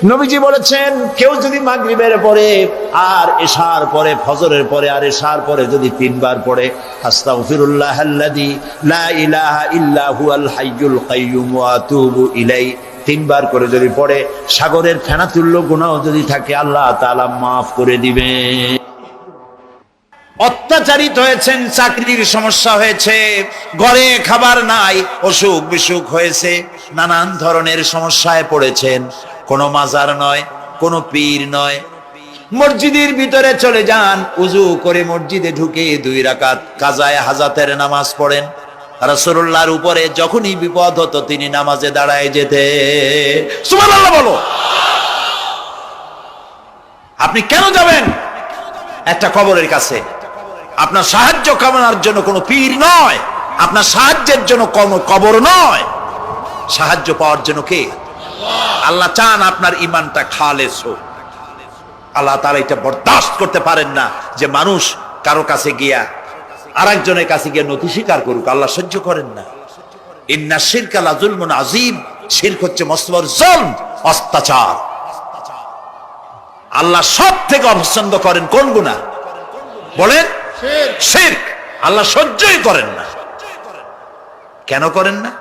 নবীজি বলেছেন, কেউ যদি মাগরিবের পরে আর এশার পরে, ফজরের পরে আর এশার পরে যদি 3 বার পড়ে, আস্তাগফিরুল্লাহাল্লাযী লা ইলাহা ইল্লা হুয়াল হাইয়ুল কাইয়্যুম ওয়া আতুবু ইলাইহি, 3 বার করে যদি পড়ে, সাগরের ফেনাতুল্য গুনাহ যদি থাকে আল্লাহ তাআলা মাফ করে দিবেন। অত্যাচারিত হয়েছেন, চাকরির সমস্যা হয়েছে, ঘরে খাবার নাই, অসুখ বিসুখ হয়েছে, নানান ধরনের সমস্যায় পড়েছেন, কোনো মাজার নয়, কোনো পীর নয়, মসজিদের ভিতরে চলে যান, উযু করে মসজিদে ঢুকে 2 রাকাত কাজায়ে হাজাতের নামাজ পড়েন। রাসূলুল্লাহর উপরে যখনই বিপদ হতো তিনি নামাজে দাঁড়ায় যেতেন। সুবহানাল্লাহ বলো। আপনি কেন যাবেন একটা কবরের কাছে? আপনার সাহায্য কামনার জন্য কোনো পীর নয়, আপনার সাহায্যের জন্য কোনো কবর নয়, সাহায্য পাওয়ার জন্য কে? আল্লাহ চান আপনার ঈমানটা খালেস হোক। আল্লাহ তাআলা এটা বরদাস্ত করতে পারেন না যে মানুষ কারো কাছে গিয়া আরেকজনের কাছে গিয়ে নথি স্বীকার করুক, আল্লাহ সহ্য করেন না। ইন্না শিরকা লা যুলমুন আযীম, শিরক হচ্ছে মস্ত বড় জুলম, অত্যাচার। আল্লাহ সব থেকে অপছন্দ করেন কোন গুনাহ বলেন? শিরক। আল্লাহ সহ্যই করেন না। কেন করেন না?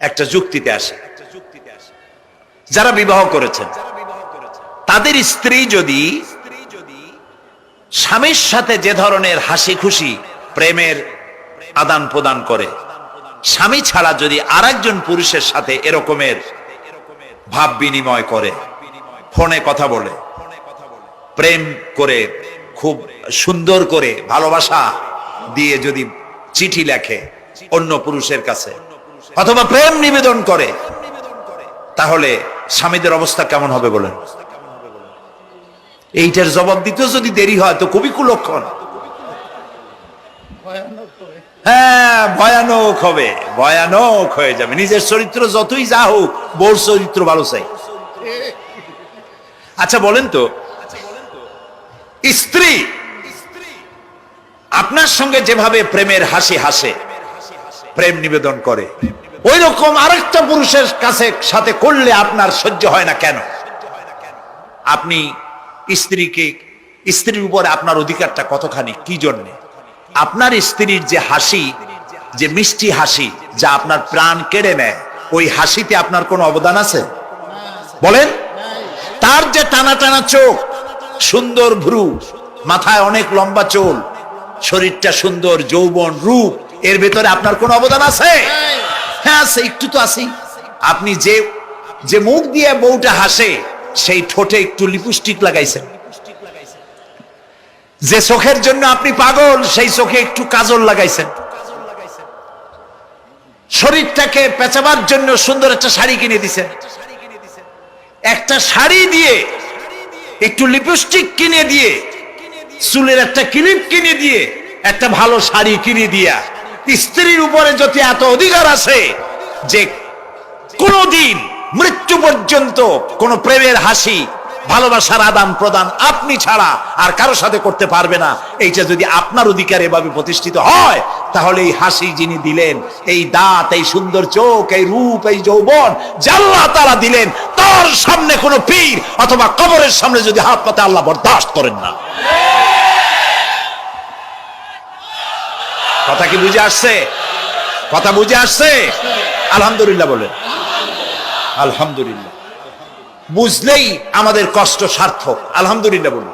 একটা যুক্তিতে আসে। যারা বিবাহ করেছেন তাদের স্ত্রী যদি স্বামীর সাথে যে ধরনের হাসি খুশি প্রেমের আদান প্রদান করে, স্বামী ছাড়া যদি আরেকজন পুরুষের সাথে এরকমের ভাব বিনিময় করে, ফোনে কথা বলে, প্রেম করে, খুব সুন্দর করে ভালোবাসা দিয়ে যদি চিঠি লেখে অন্য পুরুষের কাছে, অথবা প্রেম নিবেদন করে, তাহলে স্বামীদের অবস্থা কেমন হবে বলেন? এইটার জবাব দিতেও যদি দেরি হয় তো খুবই কুলক্ষণ। হ্যাঁ, ভয়ানক হবে, ভয়ানক হয়ে যাবে। নিজের চরিত্র যতই যা হোক, বউর চরিত্র ভালো চাই। আচ্ছা বলেন তো, স্ত্রী আপনার সঙ্গে যেভাবে প্রেমের হাসি হাসে, প্রেম নিবেদন করে, ওই রকম আরেকটা পুরুষের কাছে সাথে করলে আপনার সহ্য হয় না কেন? আপনি স্ত্রীর উপরে আপনার অধিকারটা কতখানি, কি জন্যে? আপনার স্ত্রীর যে হাসি, যে মিষ্টি হাসি, যা আপনার প্রাণ কেড়ে নেয়, ওই হাসিতে আপনার কোনো অবদান আছে বলেন? তার যে টানা টানা চোখ, সুন্দর ভ্রু, মাথায় অনেক লম্বা চুল, শরীরটা সুন্দর, যৌবন, রূপ, এর ভেতরে আপনার কোনো অবদান আছে? হ্যাঁ আছে, একটু তো আছেই। আপনি যে মুখ দিয়ে বউটা হাসে, সেই ঠোঁটে একটু লিপস্টিক লাগাইছেন। যে চোখের জন্য আপনি পাগল, সেই চোখে একটু কাজল লাগাইছেন। শরীরটাকে পেঁচাবার জন্য সুন্দর একটা শাড়ি কিনে দিছেন। একটা শাড়ি দিয়ে, একটু লিপস্টিক কিনে দিয়ে, চুলের একটা ক্লিপ কিনে দিয়ে, একটা ভালো শাড়ি কিনে দিয়া স্ত্রীর উপরে যদি এত অধিকার আছে যে কোনদিন মৃত্যু পর্যন্ত কোন প্রেমের হাসি, ভালোবাসার আদান প্রদান আপনি ছাড়া আর কারো সাথে করতে পারবে না, এইটা যদি আপনার অধিকার এভাবে প্রতিষ্ঠিত হয়, তাহলে এই হাসি যিনি দিলেন, এই দাঁত, এই সুন্দর চোখ, এই রূপ, এই যৌবন যা আল্লাহ তাআলা দিলেন, তার সামনে কোনো পীর অথবা কবরের সামনে যদি হাত পাতে আল্লাহ বরদাস্ত করেন না। কথা কি বুঝে আসছে? কথা বুঝে আসছে? আলহামদুলিল্লাহ বলেন। আলহামদুলিল্লাহ। বুঝলেই আমাদের কষ্ট সার্থক। আলহামদুলিল্লাহ বলুন।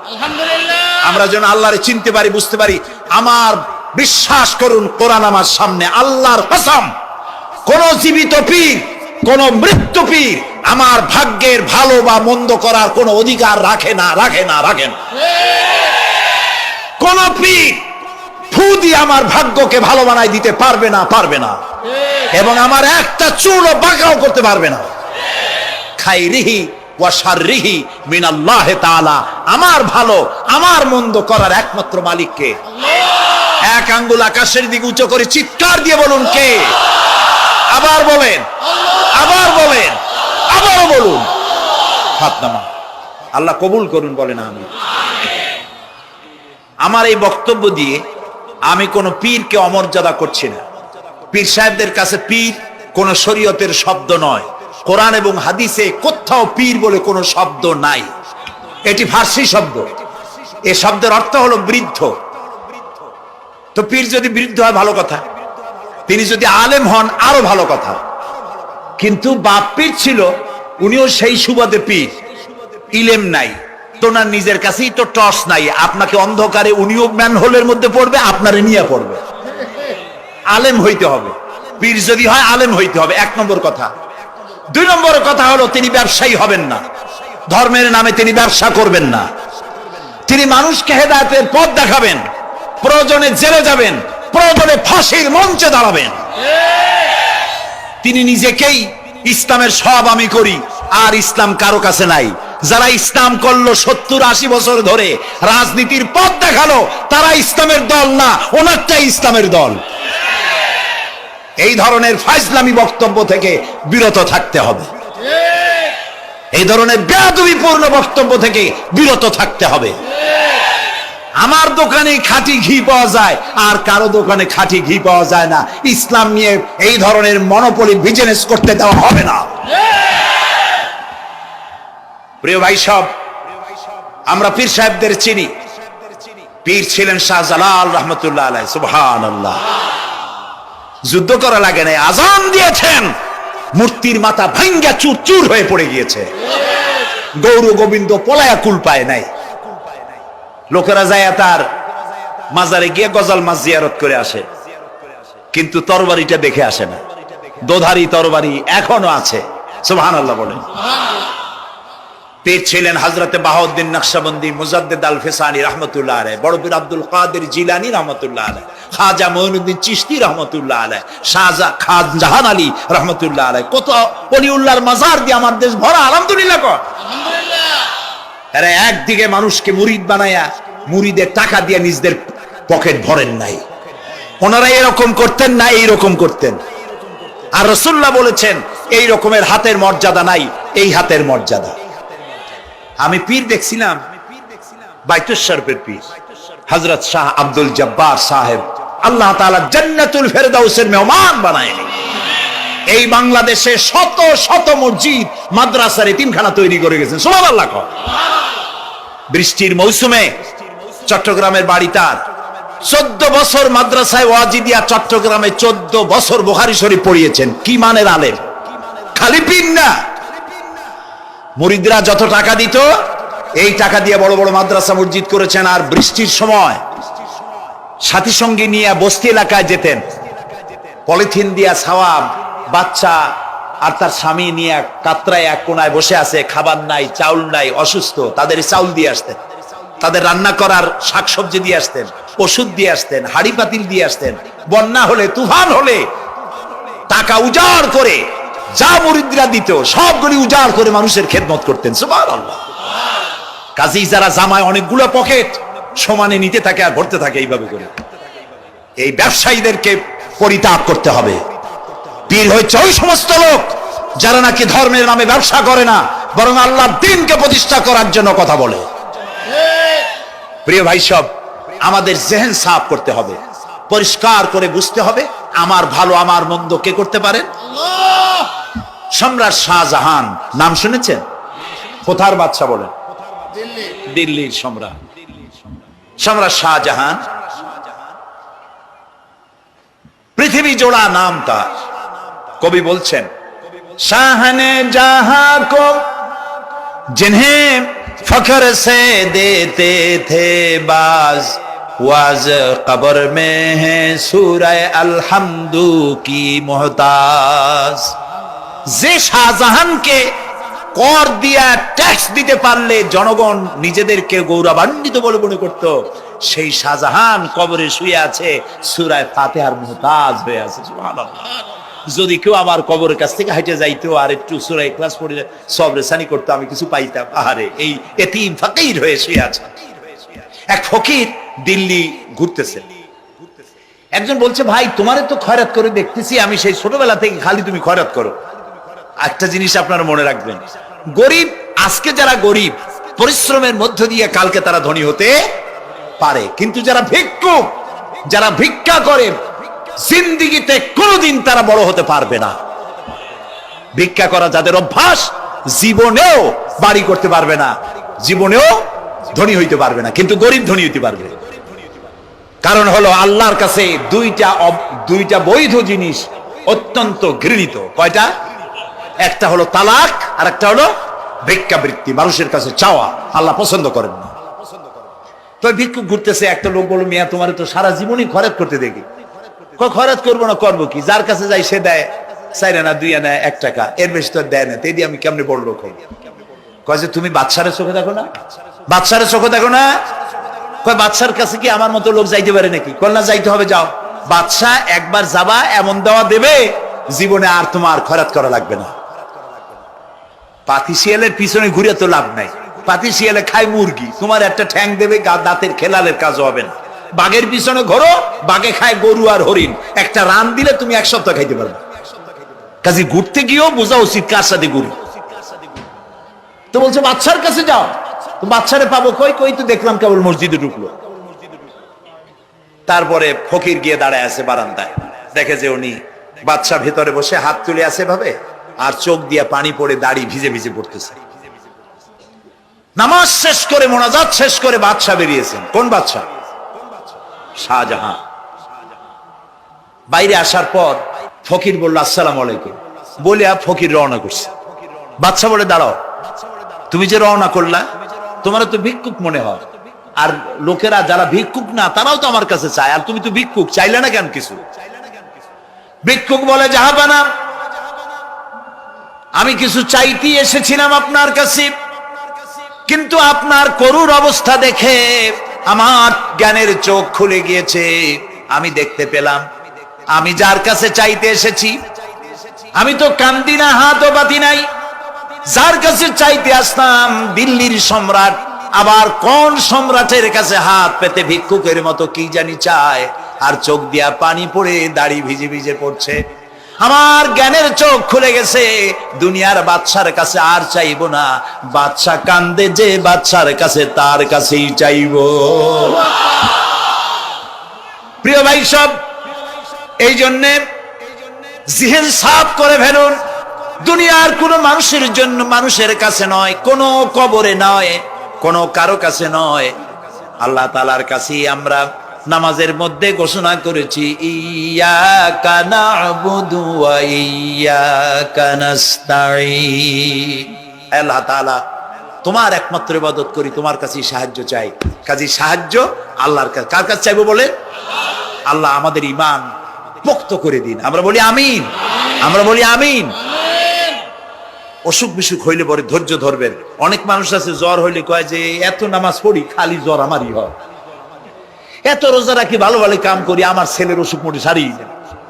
আমরা যেন আল্লাহরে চিনতে পারি, বুঝতে পারি। আমার বিশ্বাস করুন, কোরআন আমার সামনে, আল্লাহর কসম, কোন জীবিত পীর, কোন মৃত্যু পীর আমার ভাগ্যের ভালো বা মন্দ করার কোন অধিকার রাখে না, রাখে না, রাখে না। কোন পীর ফু দিয়ে আমার ভাগ্যকে ভালো বানাই দিতে পারবে না, পারবে না, এবং আমার একটা চুলও বাঁকাও করতে পারবে না। খাইরিহি ওয়া শাররিহি মিনাল্লাহ তাআলা। আমার ভালো, আমার মন্দ করার একমাত্র মালিক কে? এক আঙ্গুল আকাশের দিকে উঁচু করে চিৎকার দিয়ে বলুন, কে? আবার বলেন, আবার বলেন, আবারও বলুন। হাত নামান। আল্লাহ কবুল করুন, বলেন আমিন। আমার এই বক্তব্য দিয়ে আমি কোন পীরকে অমর্যাদা করছি না। পীর সাহেবদের কাছে পীর কোন শরীয়তের শব্দ নয়, কোরআন এবং হাদিসে কোথাও পীর বলে কোনো শব্দ নাই। এটি ফার্সি শব্দ। এই শব্দের অর্থ হলো বৃদ্ধ। তো পীর যদি বৃদ্ধ হয় ভালো কথা, তিনি যদি আলেম হন আরো ভালো কথা। কিন্তু বাপ পীর ছিল, উনিও সেই সুবাদে পীর, ইলেম নাই তো, না নিজের কাছেই তো টর্চ নাই, আপনাকে অন্ধকারে উনিও ম্যানহোলের মধ্যে পড়বে, আপনারে নিয়ে পড়বে। আলেম হইতে হবে, পীর যদি হয় আলেম হইতে হবে, 1 নম্বর কথা। 2 নম্বর কথা হলো তিনি ব্যবসায়ী হবেন না, ধর্মের নামে তিনি ব্যবসা করবেন না। তিনি মানুষকে হেদায়েতের পথ দেখাবেন, প্রয়োজনে জেলে যাবেন, প্রয়োজনে ফাঁসির মঞ্চে দাঁড়াবেন। তিনি নিজেকেই ইসলামের সব আমি করি, আর ইসলাম কারো কাছে নাই। যারা ইসলাম করলো 70-80 বছর ধরে, রাজনীতির পথ দেখালো, তারা ইসলামের দল না, ওনারটাই ইসলামের দল। এই ধরনের ফাজলামি বক্তব্য থেকে বিরত থাকতে হবে, এই ধরনের বেয়াদবিপূর্ণ বক্তব্য থেকে বিরত থাকতে হবে। আমার দোকানে খাঁটি ঘি পাওয়া যায়, আর কারো দোকানে খাঁটি ঘি পাওয়া যায় না। ইসলাম নিয়ে এই ধরনের মনোপলি বিজনেস করতে দেওয়া হবে না। প্রিয় ভাই সব, আমরা পীর সাহেবদের চিনি। পীর ছিলেন শাহজালাল রহমতুল্লাহ আলাইহি। সুবহানাল্লাহ। যুদ্ধ করা লাগে নাই, আজান দিয়েছেন, মূর্তির মাথা ভাঙ্গা চুর চুর হয়ে পড়ে গিয়েছে। গৌর গোবিন্দ পলায়া কুল পায় নাই। লোকেরা যায় তার মাজারে গিয়ে গজাল মাছ জিয়ারত করে আসে, কিন্তু তরবারিটা দেখে আসে না। দোধারি তরবারি এখনো আছে। সুবহানাল্লাহ বলেন। পীর ছিলেন হযরতে বাহাউদ্দিন নকশবন্দি, মুজাদ্দিদ আল ফিসানি রহমতুল্লাহ আলাইহি, বড় পীর আব্দুল কাদের জিলানী রহমতুল্লাহ আলাইহি, খাজা মঈনুদ্দিন চিশতি রহমতুল্লাহ আলাইহি, শাহজাহান আলী রহমতুল্লাহ আলাইহি। কত ওলিউল্লাহর মাজার দিয়ে আমার দেশ ভরা। আলহামদুলিল্লাহ কর। আরে একদিকে মানুষকে মুরিদ বানায়া মুরিদের টাকা দিয়ে নিজেদের পকেট ভরেন নাই। ওনারা এরকম করতেন না, এইরকম করতেন। আর রাসূলুল্লাহ বলেছেন এই রকমের হাতের মর্যাদা নাই, এই হাতের মর্যাদা। আমি পীর দেখছিলাম, বাইতুল শরীফের পীর হযরত শাহ আব্দুল জব্বার সাহেব, আল্লাহ তাআলা জান্নাতুল ফেরদাউসের মেহমান বানায়। এই বাংলাদেশে শত শত মসজিদ, মাদ্রাসার এতিমখানা তৈরি করে গেছেন। সুবহানাল্লাহ। বৃষ্টির মৌসুমে চট্টগ্রামের বাড়ি তার, 14 বছর মাদ্রাসায় ওয়াজিদিয়া চট্টগ্রামে 14 বছর বুখারী শরীফ পড়িয়েছেন। কি মানের আলেম, খালি পীর না। মুরিদরা যত টাকা দিত, এই টাকা দিয়ে বড় বড় মাদ্রাসা মসজিদ করেছেন। আর বৃষ্টির সময় সাথী সঙ্গী নিয়ে বস্তি এলাকায় যেতেন, পলিথিন দিয়া ছাওয়া, বাচ্চা আর তার স্বামী নিয়ে কাতরায় এক কোনায় বসে আছে, খাবার নাই, চাউল নাই, অসুস্থ, তাদের চাউল দিয়ে আসতেন, তাদের রান্না করার শাকসবজি দিয়ে আসতেন, ওষুধ দিয়ে আসতেন, হাড়ি পাতিল দিয়ে আসতেন। বন্যা হলে, তুফান হলে টাকা উজাড় করে যা মুরিদরা দিত সবগুলি উজাড় করে মানুষের খেদমত করতেন। সুবহানাল্লাহ। কাজেই যারা জামায় অনেকগুলো পকেট সমানে নিতে থাকে আর ভরতে থাকে এইভাবে করে, এই ব্যবসায়ীদেরকে পরিত্যাগ করতে হবে। পীর হচ্ছে ওই সমস্ত লোক যারা নাকি ধর্মের নামে ব্যবসা করে না, বরং আল্লাহর দ্বীনকে প্রতিষ্ঠা করার জন্য কথা বলে। প্রিয় ভাই সব, আমাদের জেহেন সাফ করতে হবে, পরিষ্কার করে বুঝতে হবে আমার ভালো আমার মন্দ কে করতে পারেন? আল্লাহ। সম্রাট শাহজাহান নাম শুনেছেন? কোথার বাদশা বলেন? দিল্লির সম্রাট। সম্রাট শাহজাহান পৃথিবী জোড়া নাম তার। কবি বলছেন, শাহনে জাহাं को जिन्हें फख्र से देते थे बाज, वाज कब्र में है सूरह अलहम्दु की मोहताज। যে শাহজাহানকে কর দিয়া ট্যাক্স দিতে পারলে জনগণ নিজেদেরকে গৌরবান্বিত বলে মনে করত, সেই শাহজাহান কবরে শুয়ে আছে, সূরা ফাতিহার মুহতাজ হয়ে আছে। সুবহানাল্লাহ। যদি কেউ আমার কবরের কাছ থেকে হাইটে যাইতো আর একটু সূরা ইখলাস পড়ে সবরেসানি করতো, আমি কিছু পাইতাম। আহারে, এই এতিম ফকির হয়ে শুয়ে আছে। এক ফকির দিল্লি ঘুরতেছে, একজন বলছে, ভাই তোমারে তো খয়রাত করে দেখতেছি আমি সেই ছোটবেলা থেকে, খালি তুমি খয়রাত করো। একটা জিনিস আপনারা মনে রাখবেন, গরিব, আজকে যারা গরিব পরিশ্রমের মধ্য দিয়ে কালকে তারা ধনী হতে পারে, কিন্তু যারা ভিক্ষুক, যারা ভিক্ষা করে, জিন্দেগিতে কোনোদিন তারা বড় হতে পারবে না। ভিক্ষা করা যাদের অভ্যাস, জীবনেও বাড়ি করতে পারবে না, জীবনেও ধনী হইতে পারবে না, কিন্তু গরিব ধনী হইতে পারবে। কারণ হলো আল্লাহর কাছে দুইটা বৈধ জিনিস অত্যন্ত ঘৃণিত। কয়টা? একটা হলো তালাক, আর একটা হলো ভিক্ষাবৃত্তি, মানুষের কাছে চাওয়া। আল্লাহ পছন্দ করেন না। তো ভিক্ষুক ঘুরতেছে, একটা লোক বলল, মিয়া তোমার তো সারা জীবনই খরচ করতে দেখি। খরচ করবো না, করবো কি? যার কাছে যাই সে দেয় 4 আনা 2 আনা 1 টাকা, এর বেশি তো দেয় না। তেদি আমি কেমনে বড় লোক হব? কয় যে তুমি বাদশারে চোখে দেখো না, বাদশারে চোখে দেখো না। কয় বাদশার কাছে কি আমার মতো লোক যাইতে পারে নাকি? কল না, যাইতে হবে, যাও। বাদশা একবার যাবা, এমন দেওয়া দেবে জীবনে আর তোমার খরচ করা লাগবে না। পাতি শিয়ালের পিছনে ঘুরে তো লাভ নাই। পাতি শিয়ালে খায় মুরগি, তোমার একটা ঠ্যাং দেবে, দাঁতের খেলালের কাজ হবে না। বাঘের পিছনে ঘোরো, বাঘে খায় গরু আর হরিণ, একটা রান দিলে তুমি 1 সপ্তাহ খাইতে পারবে। কাজে ঘুরতে গিয়েও বোঝা উচিত কার সাথে ঘুরি। তো বলছে বাদশার কাছে যাও। তো বাদশারে পাবো কই? কই তো দেখলাম কেবল মসজিদে ঢুকলো। তারপরে ফকির গিয়ে দাঁড়ায় আছে বারান্দায়, দেখে যে উনি বাদশা ভেতরে বসে হাত তুলে আছে ভাবে, আর চোখ দিয়ে পানি পড়ে দাড়ি ভিজে ভিজে পড়তেছে। নামাজ শেষ করে, মোনাজাত শেষ করে বাদশা বেরিয়েছেন। কোন বাদশা? শাহজাহান। বাইরে আসার পর ফকির বলল আসসালামু আলাইকুম, বলে ফকির রওনা করছে। বাদশা বলে দাঁড়াও, তুমি যে রওনা করলা, তোমার তো ভিক্ষুক মনে হয়, আর লোকেরা যারা ভিক্ষুক না তারাও তো আমার কাছে চায়, আর তুমি তো ভিক্ষুক, চাইলে না কেন কিছু? ভিক্ষুক বলে জাহাপানা, আমি কিছু চাইতে এসেছিলাম আপনার কাছে, কিন্তু আপনার করুণ অবস্থা দেখে আমার জ্ঞানের চোখ খুলে গিয়েছে। আমি দেখতে পেলাম আমি যার কাছে চাইতে এসেছি, আমি তো কান্দি না, হাতও বাতি নাই। যার কাছে চাইতে আসতাম দিল্লির সম্রাট, আবার কোন সম্রাটের কাছে হাত পেতে ভিক্ষুকের মতো কি জানি চায়, আর চোখ দিয়া পানি পড়ে দাড়ি ভিজে ভিজে পড়ছে। আমার জ্ঞানের চোখ খুলে গেছে, দুনিয়ার বাদশার কাছে আর চাইবো না। বাদশা কান্দে যে বাদশার কাছে, তার কাছেই চাইবো। প্রিয় ভাই সব, এই জন্যে জিহেন সাফ করে ফেলুন। দুনিয়ার কোন মানুষের জন্য, মানুষের কাছে নয়, কোন কবরে নয়, কোন কারো কাছে নয়, আল্লাহ তাআলার কাছেই আমরা নামাজের মধ্যে ঘোষণা করেছি, ইয়াকা না'বুদু ওয়া ইয়াকা নাস্তাঈন। আল্লাহ তাআলা, তোমার একমাত্র ইবাদত করি, তোমার কাছেই সাহায্য চাই। কাজী সাহায্য আল্লাহর কাছে। কার কাছে চাইবো বলে? আল্লাহ আমাদের ঈমান পোক্ত করে দিন। আমরা বলি আমিন, আমরা বলি আমিন। অসুখ বিসুখ হইলে পরে ধৈর্য ধরবেন। অনেক মানুষ আছে জ্বর হইলে কয় যে এত নামাজ পড়ি, খালি জ্বর আমারই হয়, এত রোজা রাখি, ভালো ভালো কাম করি, আমার ছেলের অসুখ মোটে সারি।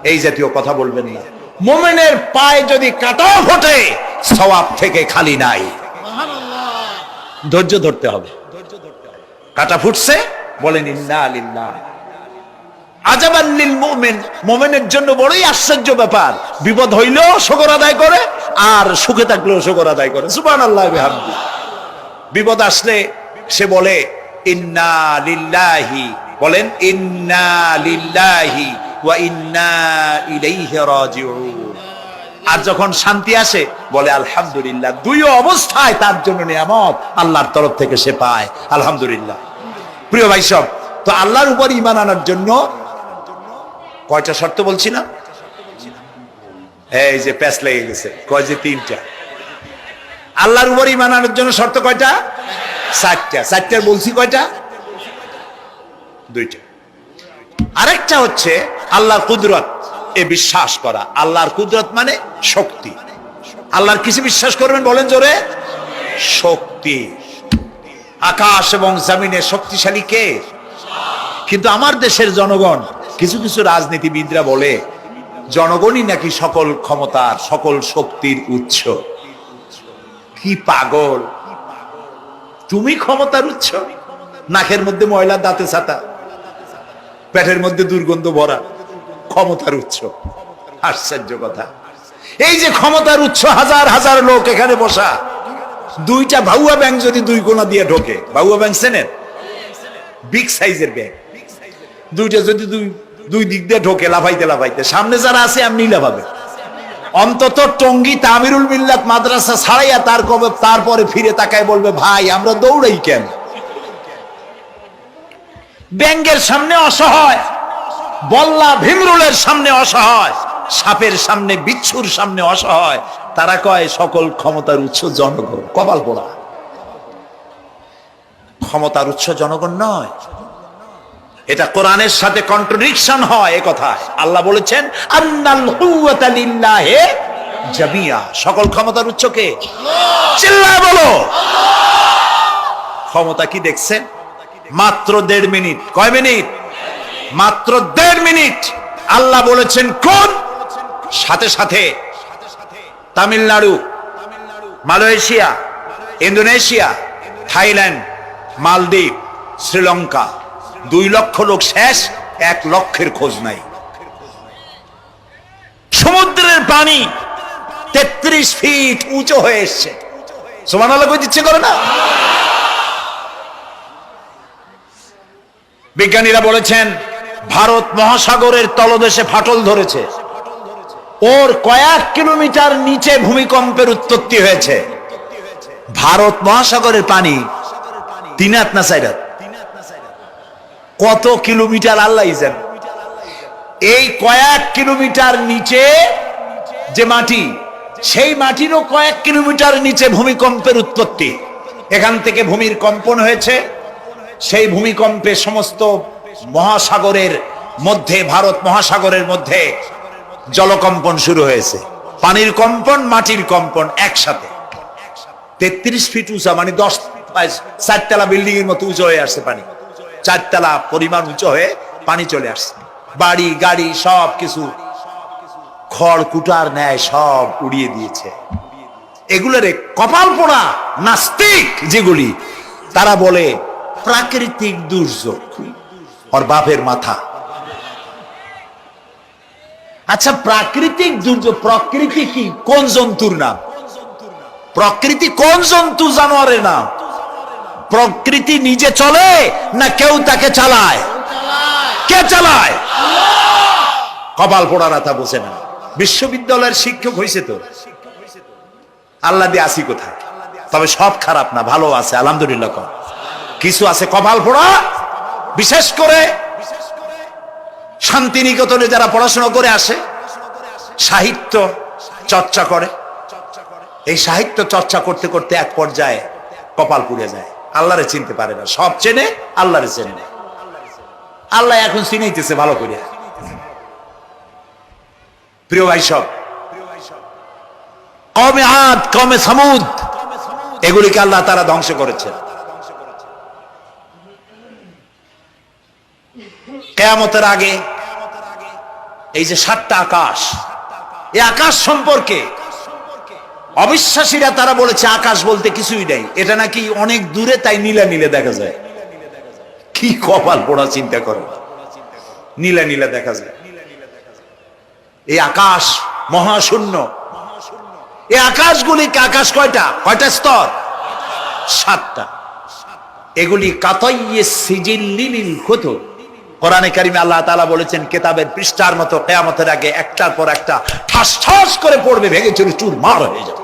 এই জাতীয় কথা বলবেন না। মুমিনের পায়ে যদি কাঁটাও ফোটে, সওয়াব থেকে খালি নাই। ধৈর্য ধরতে হবে। কাঁটা ফুটছে, বলেন ইন্না লিল্লাহ। আজাবান লিল মুমিন, মুমিনের জন্য বড়ই আশ্চর্য ব্যাপার, বিপদ হইলেও শুকর আদায় করে, আর সুখে থাকলেও শুকর আদায় করে। সুবহানাল্লাহ বিহামদি। বিপদ আসলে সে বলে ইন্না লিল্লাহি, বলেন ইন্না লিল্লাহি ওয়া ইন্না ইলাইহি রাজিউন। আর যখন শান্তি আসে বলে আলহামদুলিল্লাহ। দুই অবস্থায় তার জন্য নিয়ামত আল্লাহর তরফ থেকে সে পায়, আলহামদুলিল্লাহ। প্রিয় ভাই সব, তো আল্লাহর উপর ঈমান আনার জন্য কয়টা শর্ত বলছি না? এই যে প্যাচ লেগে গেছে, কয় যে 3টা। আল্লাহর উপর ঈমান আনার জন্য শর্ত কয়টা? 4টা। 4টার বলছি কয়টা? 2টা। আরেকটা হচ্ছে আল্লাহর কুদরত, এ বিশ্বাস করা। আল্লাহর কুদরত মানে শক্তি। আল্লাহর কিছু বিশ্বাস করবেন, বলেন জোরে? শক্তি। আকাশ এবং জমিনে শক্তিশালী কে? কিন্তু আমার দেশের জনগণ, কিছু কিছু রাজনীতিবিদরা বলে জনগণই নাকি সকল ক্ষমতার, সকল শক্তির উৎস। কি পাগল! তুমি ক্ষমতার উৎস? নাকের মধ্যে ময়লা, দাঁতে ছাতা, পেটের মধ্যে দুর্গন্ধ ভরা, ক্ষমতার উৎস। আশ্চর্য কথা। এই যে ক্ষমতার উৎস, হাজার হাজার লোক এখানে বসা, 2টা ভাউয়া ব্যাংক যদি 2 কোণা দিয়ে ঢোকে, ভাউয়া ব্যাংক চেনেন? বিগ সাইজের ব্যাংক, 2টা যদি দুই দিক দিয়ে ঢোকে, লাফাইতে লাফাইতে, সামনে যারা আছে এমনি লাফাবে। অন্তত টঙ্গী তামিরুল মিল্লাত মাদ্রাসা ছাড়াইয়া তারপরে ফিরে তাকায় বলবে, ভাই আমরা দৌড়াই কেন? ব্যাঙ্গের সামনে অসহায়, বল্লা ভীমরুলের সামনে অসহায়, সাপের সামনে বিচ্ছুর সামনে অসহায়, তারা কয় সকল ক্ষমতার উৎস জনগণ। কপাল পোড়া। ক্ষমতার উৎস জনগণ নয়, এটা কোরআনের সাথে কন্ট্রাডিকশন হয়। এ কথায় আল্লাহ বলেছেন আন্নাল কুওয়াতা লিল্লাহি জামিয়া, সকল ক্ষমতার উৎস কে? চিল্লায় বলো। ক্ষমতা কি দেখছেন? মাত্র 1.5 মিনিট। কয় মিনিট? মাত্র 1.5 মিনিট। আল্লাহ বলেছেন কোন? সাথে সাথে তামিলনাড়ু, মালয়েশিয়া, ইন্দোনেশিয়া, থাইল্যান্ড, মালদ্বীপ, শ্রীলঙ্কা 2 লক্ষ লোক শেষ, 1 লক্ষের খোঁজ নাই। সমুদ্রের পানি 33 ফিট উঁচু হয়ে এসছে। সুবহানাল্লাহ কই দিচ্ছে করে না? বিজ্ঞানীরা বলেছেন ভারত মহাসাগরের তলদেশে ফাটল ধরেছে, ওর কয়েক কিলোমিটার নিচে ভূমিকম্পের উৎপত্তি হয়েছে। ভারত মহাসাগরের পানি 3 হাত না 4 হাত? কত কিলোমিটার আল্লাহই জানে। এই কয়েক কিলোমিটার নিচে যে মাটি, সেই মাটিরও কয়েক কিলোমিটার নিচে ভূমিকম্পের উৎপত্তি। এখান থেকে ভূমির কম্পন হয়েছে, সেই ভূমিকম্পে সমস্ত মহাসাগরের মধ্যে, ভারত মহাসাগরের মধ্যে জলকম্পন শুরু হয়েছে। পানির কম্পন, মাটির কম্পন একসাথে। 33 ফিট উঁচা, মানে 4 তলা বিল্ডিং এর মতো উঁচু হয়ে আসছে পানি। 4 তলা পরিমাণ উঁচু হয়ে পানি চলে আসছে। বাড়ি গাড়ি সব কিছু খড় কুটার ন্যায় সব উড়িয়ে দিয়েছে। এগুলোরে কপাল পোড়া নাস্তিক যেগুলি, তারা বলে প্রাকৃতিক দুর্যোগ। ওর বাপের মাথা। আচ্ছা, প্রাকৃতিক দুর্যোগ, প্রকৃতি কি? কোন জন্তুর নাম? প্রকৃতি কোন জন্তু জানোয়ারের নাম? প্রকৃতি নিজে চলে না কেউ তাকে চালায়? কে চালায়? কপাল পোড়ারা তা বোঝে না। বিশ্ববিদ্যালয়ের শিক্ষক হয়েছে তো, আল্লাহ দিয়ে আসি কোথায়? তবে সব খারাপ না, ভালো আছে আলহামদুলিল্লাহ। কিছু আছে কপাল পোড়া। বিশেষ করে শান্তিনিকেতনে যারা পড়াশোনা করে আসে, সাহিত্য চর্চা করে, এই সাহিত্য চর্চা করতে করতে এক পর্যায়ে কপাল পুড়ে যায়। আল্লাহরে চিনতে পারে না, সব চেনে আল্লাহরে চেনে না। আল্লাহ এখন চিনাইতেছে ভালো করে। প্রিয় ভাই সব, কওমে আদ, কওমে সামুদ, এগুলিকে আল্লাহ তারা ধ্বংস করেছেন। কিয়ামতের আগে এই যে 7টা আকাশ, এই আকাশ সম্পর্কে অবিশ্বাসীরা তারা বলেছে আকাশ বলতে কিছুই নাই, এটা নাকি অনেক দূরে, তাই নীলা নীলে দেখা যায়। কি কপাল পোড়া চিন্তা করো, নীলা নীলা দেখা যায়। এই আকাশ মহাশূন্য। এই আকাশগুলিকে, আকাশ কয়টা? কয়টা স্তর? 7টা। এগুলি কাতাইয়ে সিজিল্লিল কুতুব। কোরআনে কারিমে আল্লাহ তাআলা বলেছেন কিতাবের পৃষ্ঠার মতো কিয়ামতের আগে একটার পর একটা ঠাস ঠাস করে পড়বে, ভেঙে চুরে চুরমার হয়ে যাবে।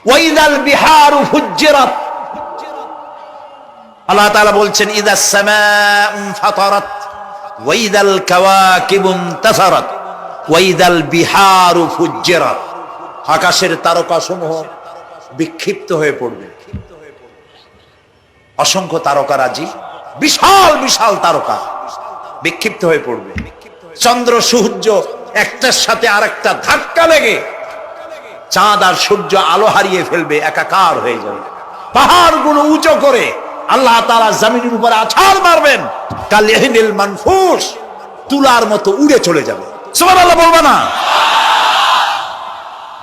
ওয়াইদাল বিহারু ফুজ্জিরাত, আল্লাহ তাআলা বলছেন ইদাস সামাউ ফাতারাত ওয়াইদাল কাওয়াকিবু ইনতাসারাত ওয়াইদাল বিহারু ফুজ্জিরাত। আকাশের তারকাসমূহ বিক্ষিপ্ত হয়ে পড়বে। অসংখ্য তারকারাজি, বিশাল বিশাল তারকা বিক্ষিপ্ত হয়ে পড়বে। চন্দ্র সূর্য একটার সাথে আরেকটা ধাক্কা লেগে চাঁদ আর সূর্য আলো হারিয়ে ফেলবে, একাকার হয়ে যাবে। পাহাড়গুলো উঁচু করে আল্লাহ তাআলা জমিনের উপরে আছাড় মারবেন, কালিহিনিল মানফুস, তুলার মতো উড়ে চলে যাবে। সুবহানাল্লাহ বলবা না?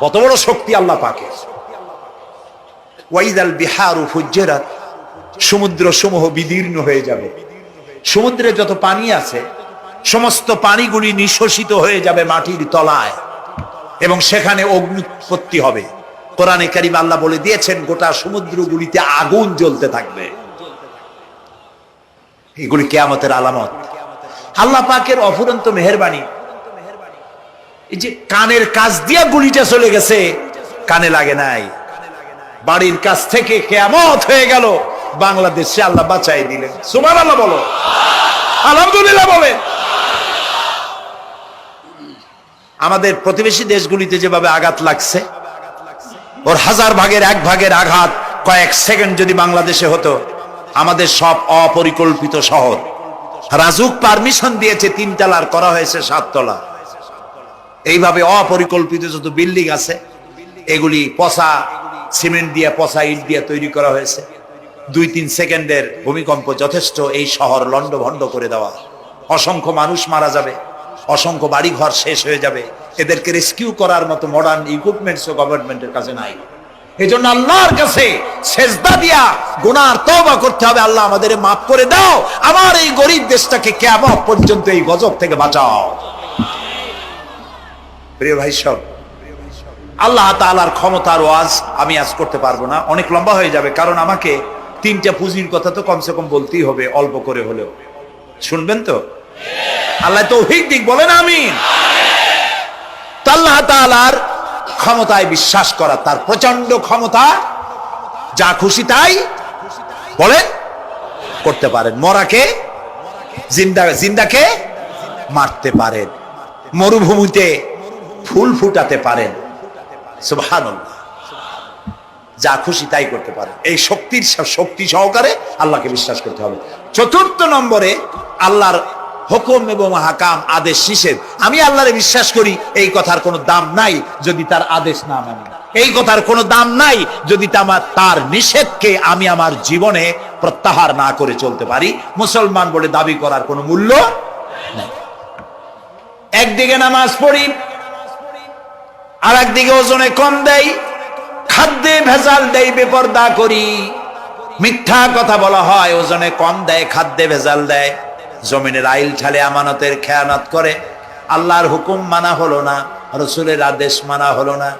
কত বড় শক্তি আল্লাহ পাকের। ওয়াইদাল বিহারু ফুজ্জিরাত, সমুদ্র সমূহ বিদীর্ণ হয়ে যাবে। সমুদ্রে যত পানি আছে সমস্ত পানিগুলি নিঃশোষিত হয়ে যাবে মাটির তলায়, এবং সেখানে অগ্নি উৎপত্তি হবে। কোরআনে কারীম আল্লাহ বলে দিয়েছেন গোটা সমুদ্রগুলিতে আগুন জ্বলতে থাকবে। এগুলি কিয়ামতের আলামত। আল্লাহ পাকের অফুরন্ত মেহেরবানি। এই যে কানের কাছ দিয়া গুলিটা চলে গেছে, কানে লাগে নাই, বাড়ির কাছ থেকে কিয়ামত হয়ে গেল, বাংলাদেশে আল্লাহ বাঁচাই দিলেন। সুবহানাল্লাহ বলো, আলহামদুলিল্লাহ বলেন। আমাদের প্রতিবেশী দেশগুলিতে যেভাবে আঘাত লাগছে, ওর 1000 ভাগের 1 ভাগের আঘাত কয়েক সেকেন্ড যদি বাংলাদেশে হতো, আমাদের সব অপরিকল্পিত শহর, রাজুক পারমিশন দিয়েছে 3 তলার, করা হয়েছে 7 তলা। এইভাবে অপরিকল্পিত যত বিল্ডিং আছে এগুলি পচা সিমেন্ট দিয়ে, পচা ইট দিয়ে তৈরি করা হয়েছে। 2-3 সেকেন্ডের ভূমিকম্প যথেষ্ট এই শহর লন্ডভন্ড করে দেওয়া। অসংখ্য মানুষ মারা যাবে, অসংখ্য বাড়ি ঘর শেষ হয়ে যাবে। এদেরকে রেস্কিউ করার মতো মডার্ন ইকুইপমেন্টসও গভর্নমেন্টের কাছে নাই। এই জন্য আল্লাহর কাছে সেজদা দিয়া গুনার তওবা করতে হবে, আল্লাহ আমাদের মাফ করে দাও, আমার এই গরিব দেশটাকে কিয়ামত পর্যন্ত এই গজব থেকে বাঁচাও। প্রিয় ভাই সব, আল্লাহ তাআলার ক্ষমতার ওয়াজ আমি আজ করতে পারবো না, অনেক লম্বা হয়ে যাবে, কারণ আমাকে 3টা পুঁজির কথা তো কমসে কম বলতেই হবে, অল্প করে হলেও। শুনবেন তো? আল্লাহ তৌফিক দিক, বলেন আমিন। আল্লাহ তাআলার ক্ষমতায় বিশ্বাস করা, তার প্রচন্ড ক্ষমতা, যা খুশি তাই বলেন করতে পারেন। মরাকে জিন্দাকে মারতে পারেন, মরুভূমিতে ফুল ফুটাতে পারেন। সুবহানাল্লাহ, যা খুশি তাই করতে পারেন। এই শক্তি সহকারে আল্লাহকে বিশ্বাস করতে হবে। 4 নম্বরে আল্লাহর হুকুম এবং হাকাম, আদেশ নিষেধ। আমি আল্লাহরে বিশ্বাস করি, এই কথার কোনো দাম নাই যদি তার আদেশ না মানি, এই কথার কোনো দাম নাই যদি তার নিষেধকে আমি আমার জীবনে প্রত্যাহার না করে চলতে পারি। মুসলমান বলে দাবি করার কোনো মূল্য নাই। একদিকে নামাজ পড়ি, আর একদিকে ওজনে কম দেয়, খাদ্যে ভেজাল দেয়, বেপরদা করি, মিথ্যা কথা বলা হয়, ওজনে কম দেয়, খাদ্যে ভেজাল দেয়, জমিনের আইল ঠালে আমানতের খেয়ানত করে, আল্লাহর হুকুম মানা হলো না, রাসূলের আদেশ মানা হলো না।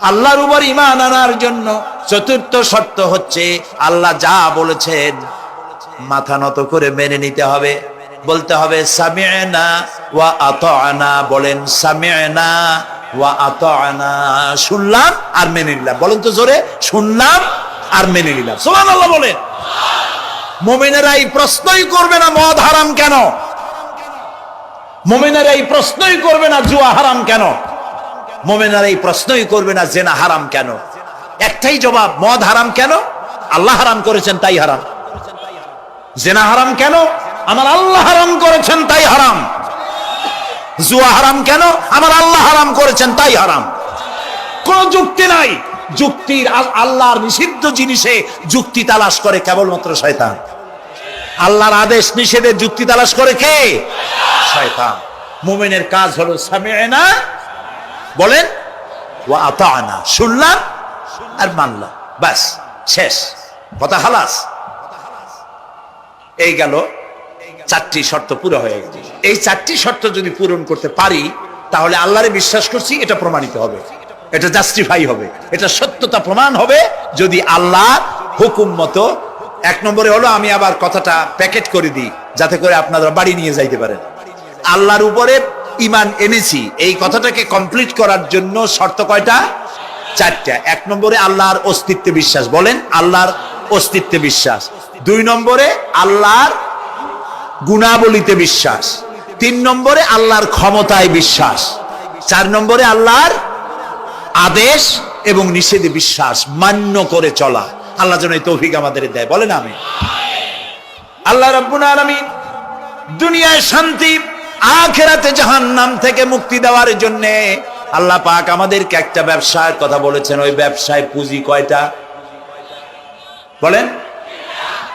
আল্লাহর উপর ঈমান আনার জন্য 4র্থ শর্ত হচ্ছে আল্লাহ যা বলেছেন মাথা নত করে মেনে নিতে হবে, বলতে হবে সামি'না ওয়া আতা'না। বলেন সামি'না ওয়া আতা'না, শুনলাম আর মেনে নিলাম। বলেন তো জোরে, শুনলাম আর মেনে নিলাম। সুবহানাল্লাহ বলেন। মুমিনেরা এই প্রশ্নই করবে না মদ হারাম কেন, মুমিনেরা এই প্রশ্নই করবে না জুয়া হারাম কেন, মুমিনেরা এই প্রশ্নই করবে না জেনা হারাম কেন। একটাই জবাব, মদ হারাম কেন? আল্লাহ হারাম করেছেন তাই হারাম। জেনা হারাম কেন? আমার আল্লাহ হারাম করেছেন তাই হারাম। জুয়া হারাম কেন? আমার আল্লাহ হারাম করেছেন তাই হারাম। কোন যুক্তি নাই। যুক্তির, আল্লাহর নিষিদ্ধ জিনিসে যুক্তি তালাশ করে কেবলমাত্র শয়তান। আল্লাহর আদেশ নিষেধে যুক্তি তালাশ করে কে? শয়তান। মুমিনের কাজ হলো সামি'না, বলেন, ওয়া আতা'না, শুনলাম আর মানলাম, বাস, শেষ কথা, খালাস। এই গেল 4টি শর্ত পুরো হয়ে গেছে। এই 4টি শর্ত যদি পূরণ করতে পারি, তাহলে আল্লাহরে বিশ্বাস করছি এটা প্রমাণিত হবে, এটা জাস্টিফাই হবে, এটা সত্যতা প্রমাণ হবে যদি আল্লাহ হুকুম মতো। 1 নম্বরে হলো, আমি আবার কথাটা প্যাকেট করে দিই যাতে করে আপনারা বাড়ি নিয়ে যাইতে পারেন। আল্লাহর উপরে ঈমান এনেছি, এই কথাটাকে কমপ্লিট করার জন্য শর্ত কয়টা? 4টা। 1 নম্বরে আল্লাহর অস্তিত্বে বিশ্বাস, বলেন আল্লাহর অস্তিত্বে বিশ্বাস। 2 নম্বরে আল্লাহর গুণাবলীতে বিশ্বাস। 3 নম্বরে আল্লাহর ক্ষমতায় বিশ্বাস। 4 নম্বরে আল্লাহর আদেশ এবং নিষেধে বিশ্বাস, মান্য করে চলা। আল্লাহ যেন এই তৌফিক আমাদের দেয়, বলেন আমিন। আল্লাহ রাব্বুল আলামিন দুনিয়ায় শান্তি, আখিরাতে জাহান্নাম থেকে মুক্তি দেওয়ার জন্য আল্লাহ পাক আমাদেরকে একটা ব্যবসার কথা বলেছেন। ওই ব্যবসায় পুঁজি কয়টা? বলেন।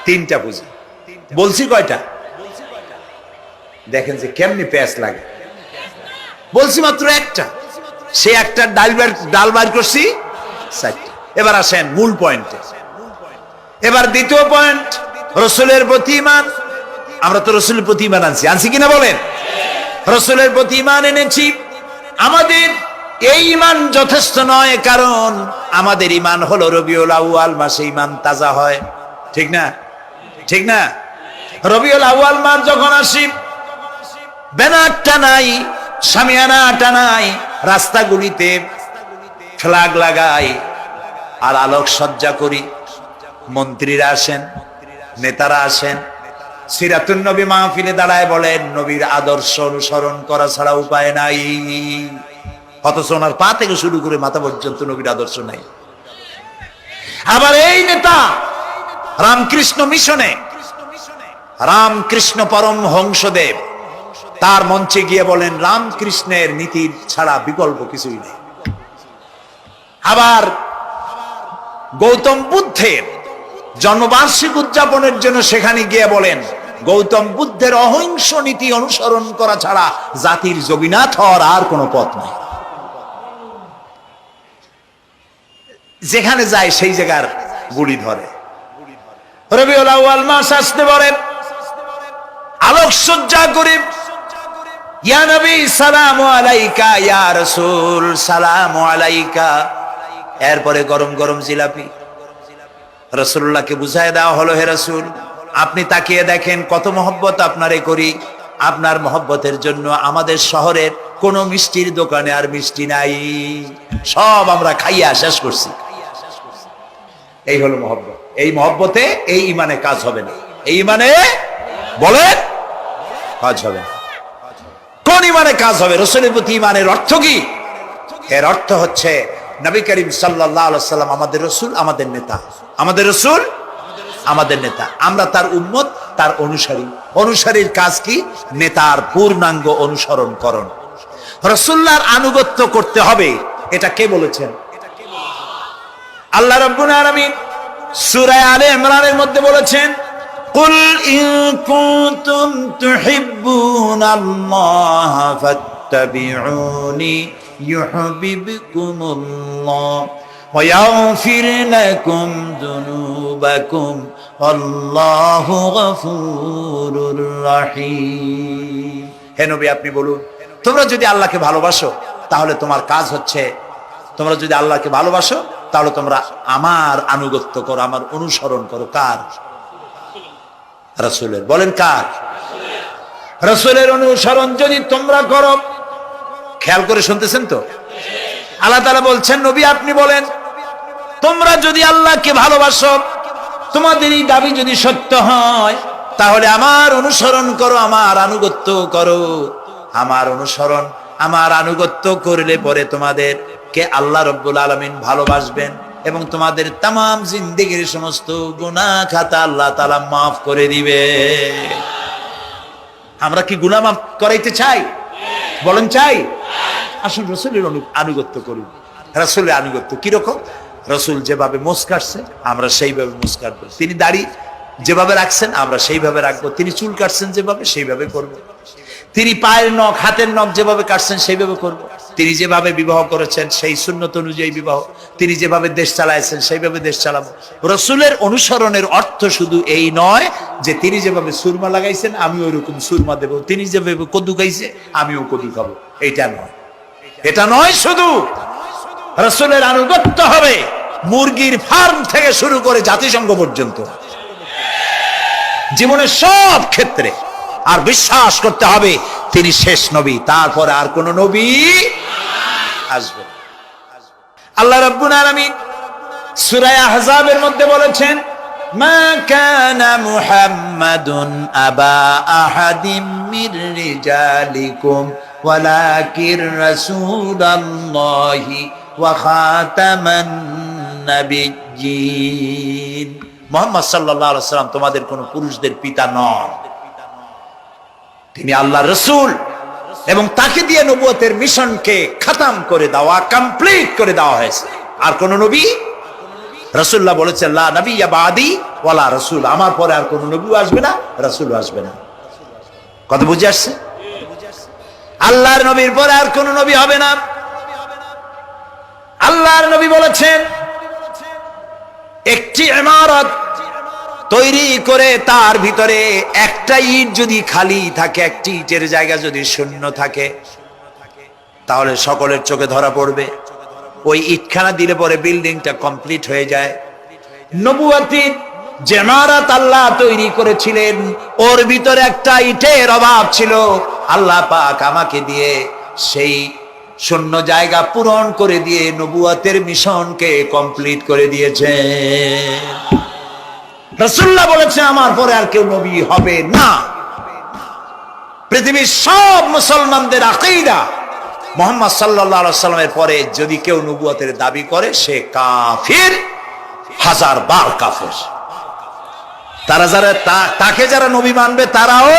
3টা পুঁজি। বলছি কয়টা? দেখেন যে কেমনি প্যাঁচ লাগে। বলছি মাত্র একটা, সে একটা ডাল বার করছি 4টা। এবার আসেন মূল পয়েন্টে। এবার দ্বিতীয় পয়েন্ট, রাসূলের প্রতি ঈমান। আমরা তো রাসূলের প্রতি ঈমান আনছি কিনা বলেন? রাসূলের প্রতি ঈমান এনেছি। আমাদের এই ঈমান যথেষ্ট নয়, কারণ আমাদের ঈমান হলো রবিউল আউয়াল মাসে ঈমান তাজা হয়, ঠিক না? ঠিক না? রবিউল আউয়াল মাস যখন আসি, ব্যানারটা নাই, শামিয়ানা টানায়, রাস্তাগুলিতে ফ্ল্যাগ লাগাই, আর আলোক সজ্জা করি। মন্ত্রীরা আসেন, নেতারা আসেন, সিরাতুন নবী মাহফিলে দাঁড়ায় বলেন নবীর আদর্শ অনুসরণ করা ছাড়া উপায় নাই। অথচ ওনার পা থেকে শুরু করে মাথা পর্যন্ত নবীর আদর্শ নাই। আবার এই নেতা রামকৃষ্ণ মিশনে, রামকৃষ্ণ পরমহংসদেব তার মঞ্চে গিয়ে বলেন রামকৃষ্ণের নীতি ছাড়া বিকল্প কিছুই নেই। আবার গৌতম বুদ্ধের জন্মবার্ষিকী উদযাপনের জন্য সেখানে গিয়ে বলেন গৌতম বুদ্ধের অহিংস নীতি অনুসরণ করা ছাড়া জাতির যোগীনাথ হওয়ার আর কোনো পথ নাই। যেখানে যায় সেই জায়গার গুলি ধরে। রবিউল আউয়াল মাস আসতে পারে, আলোকসজ্জা করে ইয়া নবী সালামু আলাইকা, ইয়া রাসূল সালামু আলাইকা। এরপরে গরম গরম জিলাপি রাসূলুল্লাহকে বুঝায় দেওয়া হলো, হে রাসূল আপনি তাকিয়ে দেখেন কত মহব্বত আপনারে করি, আপনার মহব্বতের জন্য আমাদের শহরের কোন মিষ্টির দোকানে আর মিষ্টি নাই, সব আমরা খাইয়া শেষ করছি। এই হলো মহব্বত। এই মহব্বতে এই ইমানে কাজ হবে না। এই ইমানে বলেন কাজ হবে না। কোন ইমানে কাজ হবে? রাসূলের প্রতি ইমানের অর্থ কি? এর অর্থ হচ্ছে নবী করিম সাল্লাল্লাহু আলাইহি ওয়াসাল্লাম আমাদের রাসূল, আমাদের নেতা। আমাদের রাসূল আমাদের নেতা, আমরা তার উম্মত, তার অনুসারী। অনুসারীর কাজ কি? নেতার পূর্ণাঙ্গ অনুসরণ করণ, রাসূলুল্লাহর আনুগত্য করতে হবে। এটা কে বলেছেন? আল্লাহ রাব্বুল আলামিন সূরা আলে ইমরানের মধ্যে বলেছেন কুল ইন কুনতুম তুহিব্বুনাল্লাহ ফাত্তাবিউনি ইউহিব্বুকুমুল্লাহ ওয়া ইয়াগফির লাকুম যুনুবাকুম আল্লাহু গফুরুর রহিম। হে নবী আপনি বলুন, তোমরা যদি আল্লাহকে ভালোবাসো তাহলে তোমার কাজ হচ্ছে, তোমরা যদি আল্লাহকে ভালোবাসো তাহলে তোমরা আমার আনুগত্য করো, আমার অনুসরণ করো। কার? রাসূলের। বলেন কার? রাসূলের অনুসরণ যদি তোমরা করো, খেয়াল করে শুনতেছেন তো? আল্লাহ তাআলা বলছেন নবী আপনি বলেন তোমরা যদি আল্লাহকে ভালোবাসো, তোমাদের এই দাবি যদি সত্য হয় তাহলে আমার অনুসরণ করো, আমার আনুগত্য করো। আমার অনুসরণ, আমার আনুগত্য করলে পরে তোমাদের কে আল্লাহ রাব্বুল আলামিন ভালোবাসবেন এবং তোমাদের तमाम জিন্দেগীর সমস্ত গুনাহ খাতা আল্লাহ তাআলা maaf করে দিবে। আমরা কি গুনাহ maaf করাইতে চাই? বলেন চাই? আসুন রাসূলের আনুগত্য করি। রাসূলের আনুগত্য কি রকম? রাসূল যেভাবে মুছ কাটছে আমরা সেইভাবে মুছ কাটব। তিনি দাড়ি যেভাবে রাখছেন আমরা সেইভাবে রাখবো। তিনি চুল কাটছেন যেভাবে সেইভাবে করব। তিনি পায়ের নখ, হাতের নখ যেভাবে কাটছেন সেইভাবে করব। তিনি যেভাবে বিবাহ করেছেন সেই সুন্নত অনুযায়ী বিবাহ, তিনি যেভাবে দেশ চালাইছেন সেইভাবে দেশ চালাবো। রাসূলের অনুসরণের অর্থ শুধু এই নয় যে তিনি যেভাবে সুরমা লাগাইছেন আমি ওইরকম সুরমা দেব, তিনি যেভাবে কদু খাইছে আমিও কদু খাবো, এটা নয়। এটা নয়, শুধু রাসূলের আনুগত্য হবে মুরগির ফার্ম থেকে শুরু করে জাতিসংঘ পর্যন্ত, জীবনের সব ক্ষেত্রে। আর বিশ্বাস করতে হবে তিনি শেষ নবী, তারপরে আর কোন নবী আসবে। আল্লাহ রাব্বুল আলামিন সূরা আহজাবের মধ্যে বলেছেন মা কানা মুহাম্মাদুন আবা আহাদিম মির রিজালিকুম ওয়ালাকির রাসূলুল্লাহি ওয়া খাতামান নাবিয়্যিন। মুহাম্মদ সাল্লাল্লাহু আলাইহি ওয়াসাল্লাম তোমাদের কোন পুরুষদের পিতা নন, তিনি আল্লাহর রাসূল এবং তাকে দিয়ে নবুয়তের মিশনকে খতম করে দেওয়া, কমপ্লিট করে দেওয়া হয়েছে। আর কোন নবী, রাসূলুল্লাহ বলেছেন লা নাবিয়্যা বাদি ওয়ালা রাসূল, আমার পরে আর কোন নবী আসবে না, রাসূল আসবে না। কথা বুঝে আসছে? আল্লাহর নবীর পরে আর কোন নবী হবে না। আল্লাহর নবী বলেছেন একটি ইমারত তৈরি করে তার ভিতরে একটা ইট যদি খালি থাকে, একটি ইটের জায়গা যদি শূন্য থাকে তাহলে সকলের চোখে ধরা পড়বে। ওই ইটখানা দিলে পরে বিল্ডিংটা কমপ্লিট হয়ে যায়। নবুয়তির যে ইমারত আল্লাহ তৈরি করেছিলেন ওর ভিতরে একটা ইটের অভাব ছিল। আল্লাহ পাক আমাকে দিয়ে সেই শূন্য জায়গা পূরণ করে দিয়ে নবুয়তের মিশনকে কমপ্লিট করে দিয়েছে। রাসূলুল্লাহ বলেছে আমার পরে আর কেউ নবী হবে না। পৃথিবীর সব মুসলমানদের আকীদা মুহাম্মদ সাল্লাল্লাহু আলাইহি সাল্লামের পরে যদি কেউ নবুয়তের দাবি করে সে কাফির, হাজার বার কাফির। তারা যারা তাকে যারা নবী মানবে তারাও।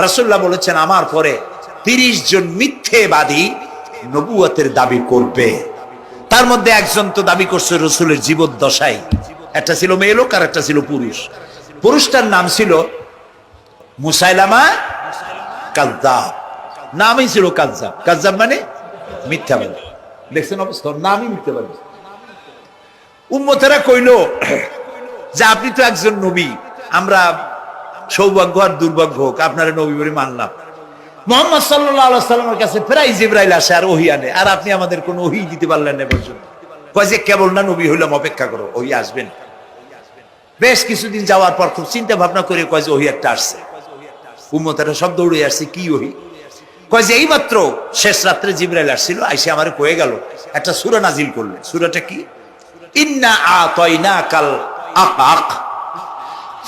রাসূলুল্লাহ বলেছেন আমার পরে 30 জন মিথ্যেবাদী নবুয়তের দাবি করবে। তার মধ্যে একজন তো দাবি করছে রাসূলের জীবদ্দশায়, একটা ছিল মেয়ে লোক আর একটা ছিল পুরুষ। পুরুষটার নাম ছিল মুসাইলামা কাযযাব, নামই ছিল কাযযাব। কাযযাব মানে মিথ্যাবাদী। দেখছেন অবস্থা, নামই মিথ্যাবাদী। উম্মতেরা কইল যে আপনি তো একজন নবী, আমরা সৌভাগ্য আর দুর্ভাগ্য হোক আপনারা নবী বলে মানলাম। মুহাম্মদ সাল্লাল্লাহু আলাইহি সাল্লামের কাছে প্রায় জিবরাইল আসে আর ওহী আনে, আর আপনি আমাদের কোনো ওহী দিতে পারলেন না পর্যন্ত। কয় যে কেবল না নবী হইলাম, অপেক্ষা করো, ওহী আসবেন। বেশ কিছুদিন যাওয়ার পর খুব চিন্তা ভাবনা করে কয় যে ওহী একটা আসছে। উম্মতেরা সব দৌড়ে আসছে, কি ওহী? কয় যে এইমাত্র শেষ রাত্রে জিবরাইল আসছিল, আইসে আমারে কয়ে গেল একটা সূরা নাজিল করলেন। সূরাটা কি? ইন্না আতাইনাকাল আকাক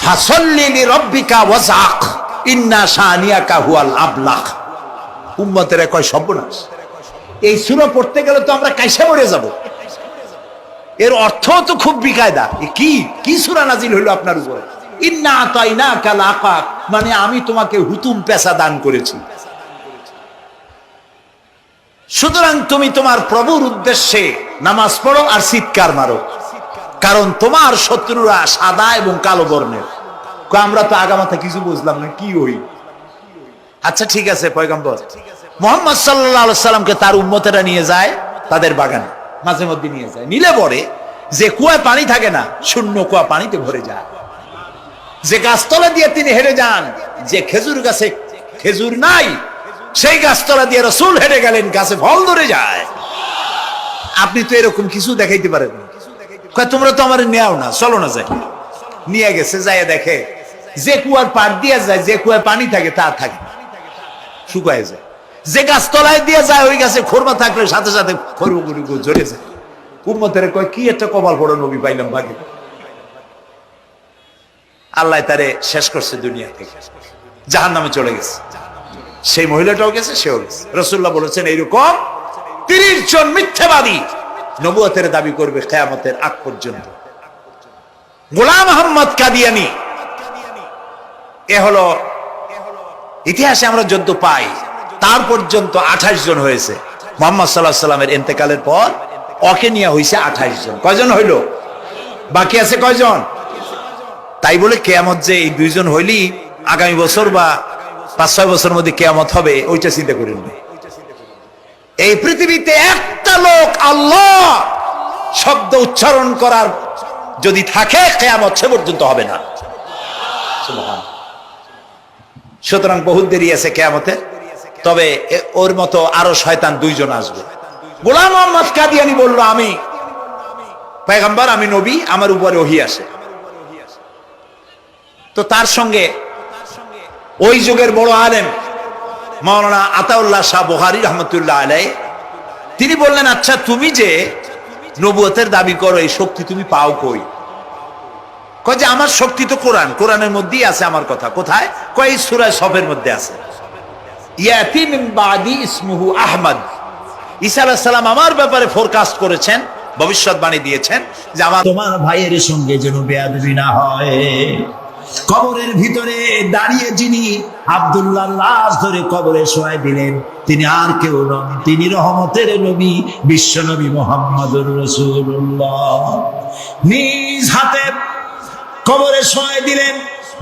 ফাসাল্লি লিরাব্বিকা ওয়াজআক ইন্না শানিয়াকা হুয়াল আবলাক। উম্মতেরা কয় সর্বনাশ, এই সূরা পড়তে গেলে তো আমরা কাইসা মরে যাব। এর অর্থ তো খুব বিকায়দা। কি সূরা নাজিল হইল আপনার উপরে? ইন্না আতাইনাকাল আকাক মানে আমি তোমাকে হুতুম পেশা দান করেছি, সুতরাং তুমি তোমার প্রভুর উদ্দেশ্যে নামাজ পড়ো আর চিৎকার মারো, কারণ তোমার শত্রুরা সাদা এবং কালো বর্ণের। আমরা তো আগামাথা কিছু বুঝলাম না, কি হই? আচ্ছা ঠিক আছে, পয়গম্বর মুহাম্মদ সাল্লাল্লাহু আলাইহি সাল্লামকে তার উম্মতেরা নিয়ে যায় তাদের বাগানে, মাঝে মধ্যে নিয়ে যায়। নিলে পরে যে কুয়ায় পানি থাকে না, শূন্য কুয়া পানিতে ভরে যায়। যে গাছতলা দিয়ে তিনি হেঁটে যান, যে খেজুর গাছে খেজুর নাই সেই গাছতলা দিয়ে রাসূল হেঁটে গেলেন, গাছে ফল ধরে যায়। আপনি তো এরকম কিছু দেখাইতে পারেন না। তোমরা তো আমার নেও না, চলো না যাই। নিয়ে গেছে, যাই দেখে যে কুয়ার পাড় দিয়ে যায়, যে কুয়ায় পানি থাকে তা থাকে শুকায় যায়। যে গাছতলায় দিয়ে যায় ওই গাছে খোরমা থাকলে সাথে সাথে খোরগুড়ি ঝরে যায়। উম্মতের কয় কি একটা কপাল পড়ো নবী পাইলাম ভাগে। আল্লাহ তারে শেষ করছে, দুনিয়া থেকে জাহান্নামে চলে গেছে। সেই মহিলাটাও গেছে, সেও গেছে। রাসূলুল্লাহ বলেছেন এইরকম 30 জন মিথ্যাবাদী নবুয়তের দাবি করবে কিয়ামতের আগ পর্যন্ত। গোলাম আহমদ কাদিয়ানী, এ হলো ইতিহাসে আমরা যদ্দ পাই তার পর্যন্ত 28 জন হয়েছে। মুহাম্মদ সাল্লাল্লাহু আলাইহি সাল্লামের ইন্তেকালের পর ওকে নিয়ে হয়েছে 28 জন। কয়জন হইল? বাকি আছে কয়জন? তাই বলে কিয়ামত যে এই 2 জন হইলি আগামী বছর বা 5-6 বছরের মধ্যে কিয়ামত হবে ওইটা চিন্তা করেন না। এই পৃথিবীতে একটা লোক আল্লাহ শব্দ উচ্চারণ করার যদি থাকে কিয়ামত সে পর্যন্ত হবে না। সুবহান। সুতরাং বহুত দেরি আছে কিয়ামতে। তবে ওর মতো আরো শয়তান 2 জন আসবে। গোলাম আহমদ কাদিয়ানী বলল আমি পয়গম্বর, আমি নবী, আমার উপরে ওহী আসে। তো তার সঙ্গে ওই যুগের বড় আলেম মাওলানা আতাউল্লাহ শাহ বুখারী রাহমাতুল্লাহ আলাইহি তিনি বললেন, আচ্ছা তুমি যে নবুয়তের দাবি করো এই শক্তি তুমি পাও কই? কয় যে আমার শক্তি তো কোরআন, কোরআনের মধ্যেই আছে আমার কথা। কোথায়? কয় সূরা সফের মধ্যে আছে। ইয়াতি মিন বাদি ইসমুহু আহমদ। ঈসা আলাইহিস সালাম আমার ব্যাপারে ফোরকাস্ট করেছেন, ভবিষ্যৎবাণী দিয়েছেন যে আমার তোমার ভাইয়ের সঙ্গে যেন বেয়াদবি না হয়। কবরের ভিতরে দাঁড়িয়ে যিনি আব্দুল্লাহর লাশ ধরে কবরে শোয়াই দিলেন তিনি আর কেউ নন, তিনি রহমতের নবী বিশ্ব নবী মুহাম্মদুর রাসূলুল্লাহ। নিজ হাতে কবরে শোয়াই দিলেন।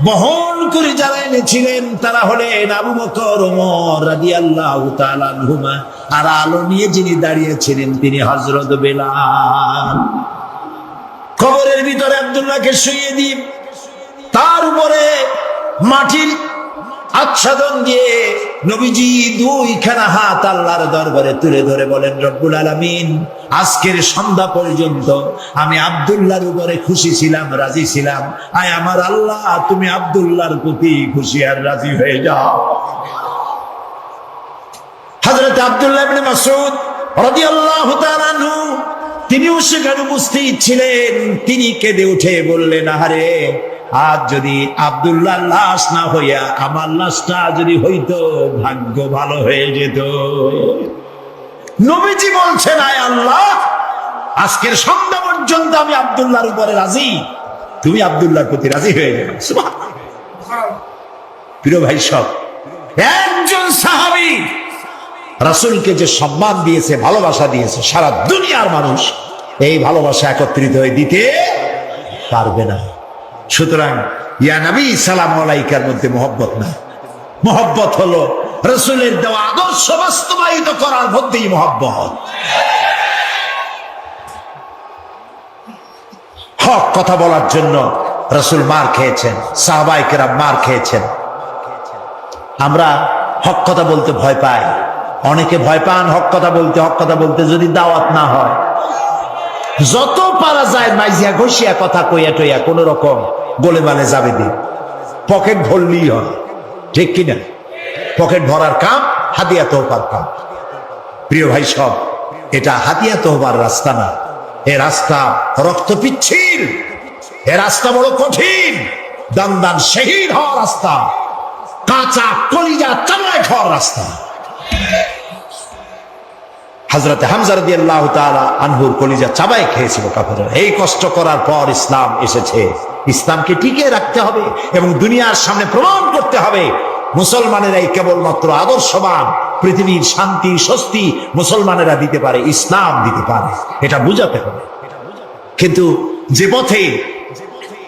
বহন করে যারা এনেছিলেন তারা হলেন আবু বকর, ওমর রাদিয়াল্লাহু তাআলা আনহুমা। আর আলো নিয়ে যিনি দাঁড়িয়েছিলেন তিনি হযরত বেলাল। কবরের ভিতরে আব্দুল্লাহকে শুইয়ে দিন, তার উপরে মাটির আচ্ছাদন দিয়ে নবীজি 2খানা হাত আল্লাহর দরবারে তুলে ধরে বলেন, রব্বুল আলামিন আজকের সন্ধ্যা পর্যন্ত আমি আব্দুল্লাহর উপরে খুশি ছিলাম, রাজি ছিলাম। আয় আমার আল্লাহ, তুমি আব্দুল্লাহর প্রতি খুশি আর রাজি হয়ে যাও। হযরত আব্দুল্লাহ ইবনে মাসউদ রাদিয়াল্লাহু তাআলা আনহু তিনিও সেখানে উপস্থিত ছিলেন। তিনি কেঁদে উঠে বললেন, আহারে, আজ যদি আব্দুল্লাহর লাশ না হইয়া আমার লাশটা যদি হইতো, ভাগ্য ভালো হয়ে যেত। নবীজি বলছেন, আয় আল্লাহ, আজকের সন্ধ্যা পর্যন্ত আমি আব্দুল্লাহর উপরে রাজি, তুমি আব্দুল্লাহর প্রতি রাজি হয়ে যাবে। সুবহানাল্লাহ। প্রিয় ভাই সব, একজন সাহাবী রাসূলকে যে সম্মান দিয়েছে, ভালোবাসা দিয়েছে, সারা দুনিয়ার মানুষ এই ভালোবাসা একত্রিত হয়ে দিতে পারবে না। সুতরাং ইয়া নবী সালাম আলাইকার মধ্যে মহব্বত না, মহব্বত হলো রাসূলের দেওয়া আদর্শ বাস্তবায়িত করার মধ্যেই মহব্বত। হক কথা বলার জন্য রাসূল মার খেয়েছেন, সাহাবায়ে কেরাম মার খেয়েছেন। আমরা হক কথা বলতে ভয় পাই, অনেকে ভয় পান হক কথা বলতে। হক কথা বলতে যদি দাওয়াত না হয়, যত পারা যায় মাইজিয়া ঘষিয়া কথা কইয়া টইয়া কোন রকম গোলে মালে যাবে দিন, পকেট ভরলেই হয়, ঠিক কিনা? পকেট ভরার কাম হাদিয়া তোহফার কাম। প্রিয় ভাই সব, এটা হাদিয়া তোহফার রাস্তা না, এ রাস্তা রক্ত পিচ্ছিল, এ রাস্তা বড় কঠিন, দান দান শহীদ হওয়ার রাস্তা, কাঁচা কলিজা চামড়ায় খাওয়ার রাস্তা। হযরত হামজা রাদিয়াল্লাহু তাআলা আনহুর কলিজা চাবায় খেয়েছিল কাফেররা। এই কষ্ট করার পর ইসলাম এসেছে। ইসলামকে টিকিয়ে রাখতে হবে এবং দুনিয়ার সামনে প্রমাণ করতে হবে মুসলমানেরাই কেবলমাত্র আদর্শবান, পৃথিবীর শান্তি স্বস্তি মুসলমানেরা দিতে পারে, ইসলাম দিতে পারে, এটা বুঝাতে হবে। কিন্তু যে পথে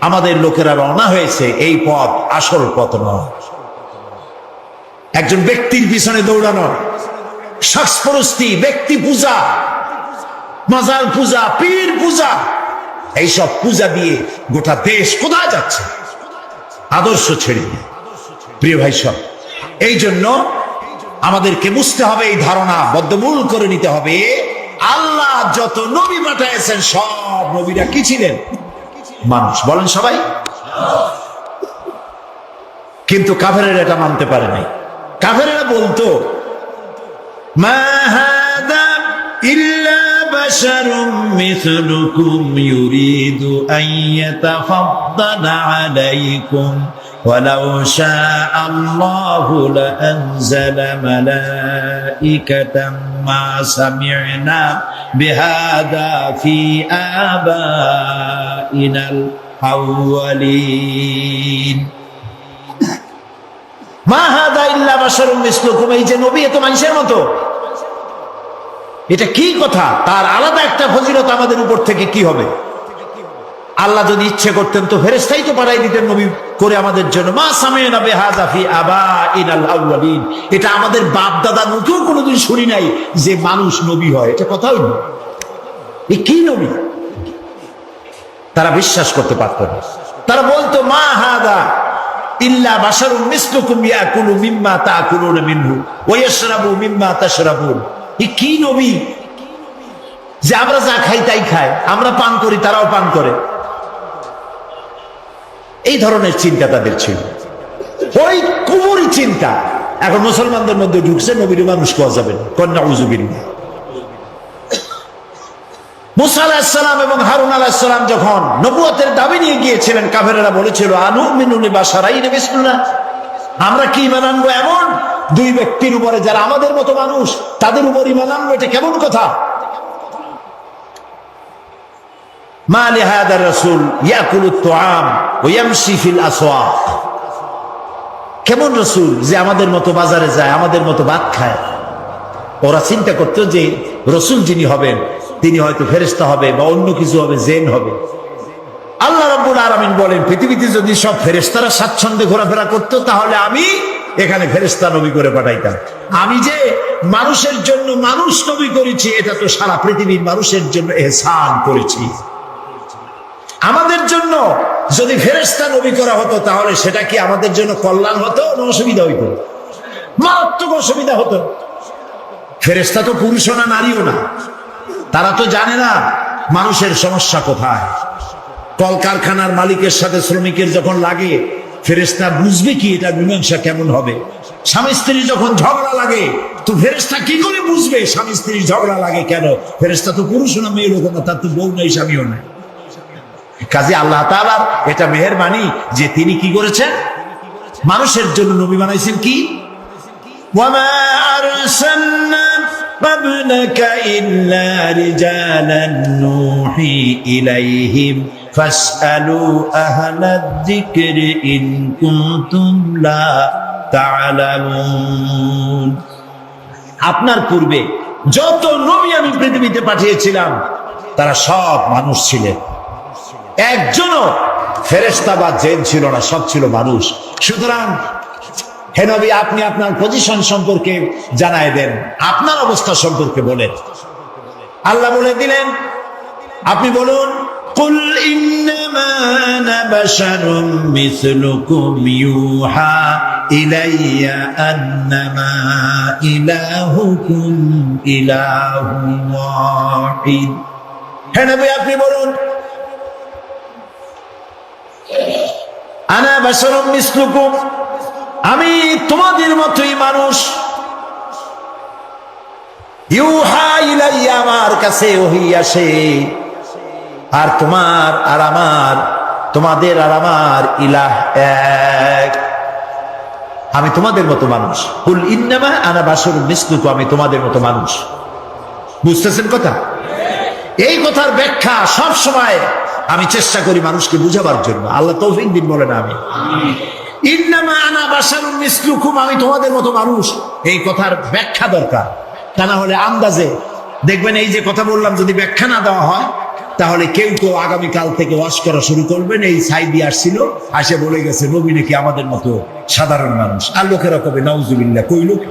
আমাদের লোকেরা রওনা হয়েছে, এই পথ আসল পথ নয়। একজন ব্যক্তির পিছনে দৌড়ানো, শাস্ত্রস্তি, ব্যক্তি পূজা, মাজার পূজা, পীর পূজা, এইসব পূজা দিয়ে গোটা দেশ কোথায় যাচ্ছে? আদর্শ ছেড়ে। প্রিয় ভাই সব, এই জন্য আমাদেরকে বুঝতে হবে, এই ধারণা বদ্ধমূল করে নিতে হবে, আল্লাহ যত নবী পাঠিয়েছেন সব নবীরা কি ছিলেন? মানুষ। বলেন সবাই। কিন্তু কাফেরেরা এটা মানতে পারে নাই। কাফেরেরা বলতো, মা হাদা ইল্লা বাশারুম মিসলুকুম ইউরিদু আন ইয়াতাফাদ্দালা আলাইকুম ওয়ালাউ শাআল্লাহু লাআনজালা মালাইকাতাম মা সামি'না বিহাদা ফি আবাইনাল আউয়ালিন। মা হাদা ইল্লা বাশারুম মিসলুকুম, এই যে নবী, এ তো মানুষের মতো। এটা কি কথা? তার আলাদা একটা ফজিলত আমাদের উপর থেকে কি হবে? আল্লাহ যদি ইচ্ছে করতেন তো ফেরেশতাই তো পাঠাই দিতেন নবী করে আমাদের জন্য। মা সামি'না বিহাযা ফি আবাইনাল আউয়ালিন, এটা আমাদের বাপ দাদার মুখেও কোনোদিন শুনি নাই যে মানুষ নবী হয়। এটা কথা হইল? এ কি নবী? তারা বিশ্বাস করতে পারত না। তারা বলতো, মা হাদা ইল্লা বাশারুম মিসলুকুম ইয়াকুলু মিম্মা তাকুলুনা মিনহু ওয়া ইয়াশরাবু মিম্মা তাশরাবুন। এ কি নবী যে আমরা যা খাই তাই খায়, আমরা পান করি তারাও পান করে? এই ধরনের চিন্তা তাদের ছিল, ওই কুফরি চিন্তা এখন মুসলমানদের মধ্যে ঢুকছে। নবীর মানুষ কোয়া যাবে না, কন্যা উজুবিল্লাহ। মুসা আলাইহিস সালাম এবং হারুন আলাইহিস সালাম যখন নবুয়তের দাবি নিয়ে গিয়েছিলেন, কাফেরেরা বলেছিল, আনুমিনু লিবাশারাইনি মিসলুনা, আমরা কি ঈমান আনবো এমন দুই ব্যক্তির উপরে যারা আমাদের মতো মানুষ, তাদের উপর ঈমান আনবো? এটা কেমন কথা? মা লিহাদার রাসূল ইয়াকুলুত তুআম ওয়া ইয়ামশি ফিল আসওয়াক, কেমন রাসূল যে আমাদের মতো বাজারে যায়, আমাদের মতো ভাত খায়? ওরা চিন্তা করতো যে রাসূল যিনি হবেন তিনি হয়তো ফেরেশতা হবে বা অন্য কিছু হবে, জিন হবে। আল্লাহ রাব্বুল আলামিন বলেন, পৃথিবীতে যদি সব ফেরেশতারা স্বাচ্ছন্দ্যে ঘোরাফেরা করতো তাহলে আমি এখানে ফেরেশতা নবী করে পাঠাইতাম। আমি যে মানুষের জন্য মানুষ নবী করেছি, এটা তো সারা পৃথিবীর মানুষের জন্য ইহসান করেছি। আমাদের জন্য যদি ফেরেশতা নবী করা হতো তাহলে সেটা কি আমাদের জন্য কল্যাণ হতো না অসুবিধা হইতো? মারাত্মক অসুবিধা হতো। ফেরেশতা তো পুরুষও না নারীও না, তারা তো জানে না মানুষের সমস্যা কোথায়। কলকারখানার মালিকের সাথে শ্রমিকের যখন লাগে, ফেরেশতা বুঝবে কি এটা মীমাংসা কেমন হবে? স্বামী স্ত্রী যখন ঝগড়া লাগে তো ফেরেশতা কি করে বুঝবে স্বামী স্ত্রীর ঝগড়া লাগে কেন? ফেরেশতা তো পুরুষ না মেয়ে লোক না, তার তো বউ নাই স্বামীও নাই। কাজে আল্লাহ তাআলার এটা মেহেরবানি যে তিনি কি করেছেন, মানুষের জন্য নবী বানাইছেন কি, ওয়ামা আরসালনা ক্বাবলাকা ইল্লা রিজালান নূহি ইলাইহিম ফাসআলু আহলাদ যিকরি ইন কুনতুম লা তা'লামুন। আপনার পূর্বে যত নবী আমি পৃথিবীতে পাঠিয়েছিলাম তারা সব মানুষ ছিলেন, একজনও ফেরেশতা বা জিন ছিল না, সব ছিল মানুষ। সুতরাং হে নবী, আপনি আপনার পজিশন সম্পর্কে জানায় দেন, আপনার অবস্থা সম্পর্কে বলেন। আল্লাহ বলে দিলেন, আপনি বলুন, কুল ইন্নামা আনা বাশারুম মিসলুকুম ইউহা ইলাইয়া আন্নামা ইলাহুকুম ইলাহুন ওয়াহিদ। হে নবী, আপনি বলুন, আনা বাশারুম মিসলুকুম, আমি তোমাদের মতোই মানুষ। ইউহা ইলাইয়া, আমার কাছে ওহী আসে। আর তোমার আর আমার, তোমাদের আর আমার ইলাহ এক, আমি তোমাদের মতো মানুষ। কুল ইন্নামা আনা বাশারুম মিসলুকুম, আমি তোমাদের মতো মানুষ। বুঝতেছেন কথা? এই কথার ব্যাখ্যা সব সময় আমি চেষ্টা করি মানুষকে বুঝাবার জন্য। আল্লাহ তৌফিক দিন, বলেন আমি। ইন্নামা আনা বাশারুম মিসলুকুম, আমি তোমাদের মতো মানুষ, এই কথার ব্যাখ্যা দরকার। তা না হলে আন্দাজে দেখবেন এই যে কথা বললাম, যদি ব্যাখ্যা না দেওয়া হয় তাহলে কেউ কেউ আগামীকাল থেকে ওয়াজ করা শুরু করবেন, এই সাইদি আসছিল, আসে বলে গেছে নবী নাকি আমাদের মতো সাধারণ মানুষ। আর লোকেরা কবে নাউজুবিল্লাহ, কই লোক?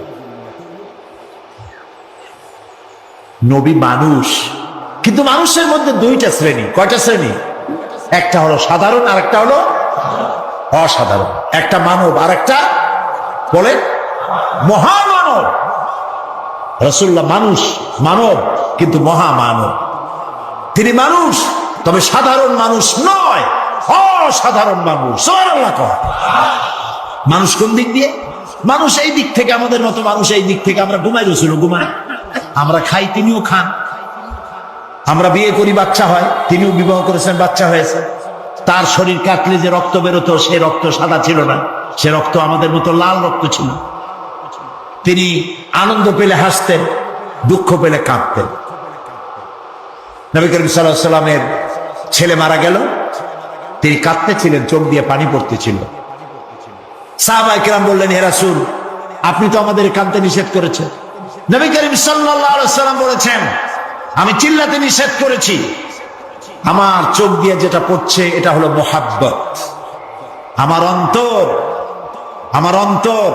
নবী মানুষ, কিন্তু মানুষের মধ্যে দুইটা শ্রেণী। কয়টা শ্রেণী? একটা হলো সাধারণ আর একটা হলো অসাধারণ। একটা মানব আর একটা বলে মহামানব। রাসূলুল্লাহ মানুষ, মানব, কিন্তু মহামানব। তিনি মানুষ, তবে সাধারণ মানুষ নয়, অসাধারণ মানুষ। সুবহানাল্লাহ কয়। মানুষ কোন দিক দিয়ে? মানুষ এই দিক থেকে, আমাদের মতো মানুষ এই দিক থেকে। আমরা ঘুমাই, রাসূল ঘুমায়, আমরা খাই, তিনিও খান। আমরা বিয়ে করি, বাচ্চা হয়, তিনিও বিবাহ করেছেন, বাচ্চা হয়েছে। তার শরীর কাটলে যে রক্ত বেরোতো, সে রক্ত সাদা ছিল না, সে রক্ত আমাদের মতো লাল রক্ত ছিল। তিনি আনন্দ পেলে হাসতেন, দুঃখ পেলে কাঁদতেন। নবী করিম সাল্লাল্লাহু আলাইহি ওয়াসাল্লামের ছেলে মারা গেল, তিনি কাঁদতেছিলেন, চোখ দিয়ে পানি পড়তেছিল। সাহাবায়ে কেরাম বললেন, হে রাসূল, আপনি তো আমাদের কাঁদতে নিষেধ করেছেন। নবী করিম সাল্লাল্লাহু আলাইহি ওয়াসাল্লাম বলেছেন, আমি চিল্লাতে নিষেধ করেছি, আমার চোখ দিয়ে যেটা পড়ছে এটা হলো মুহাব্বত। আমার অন্তর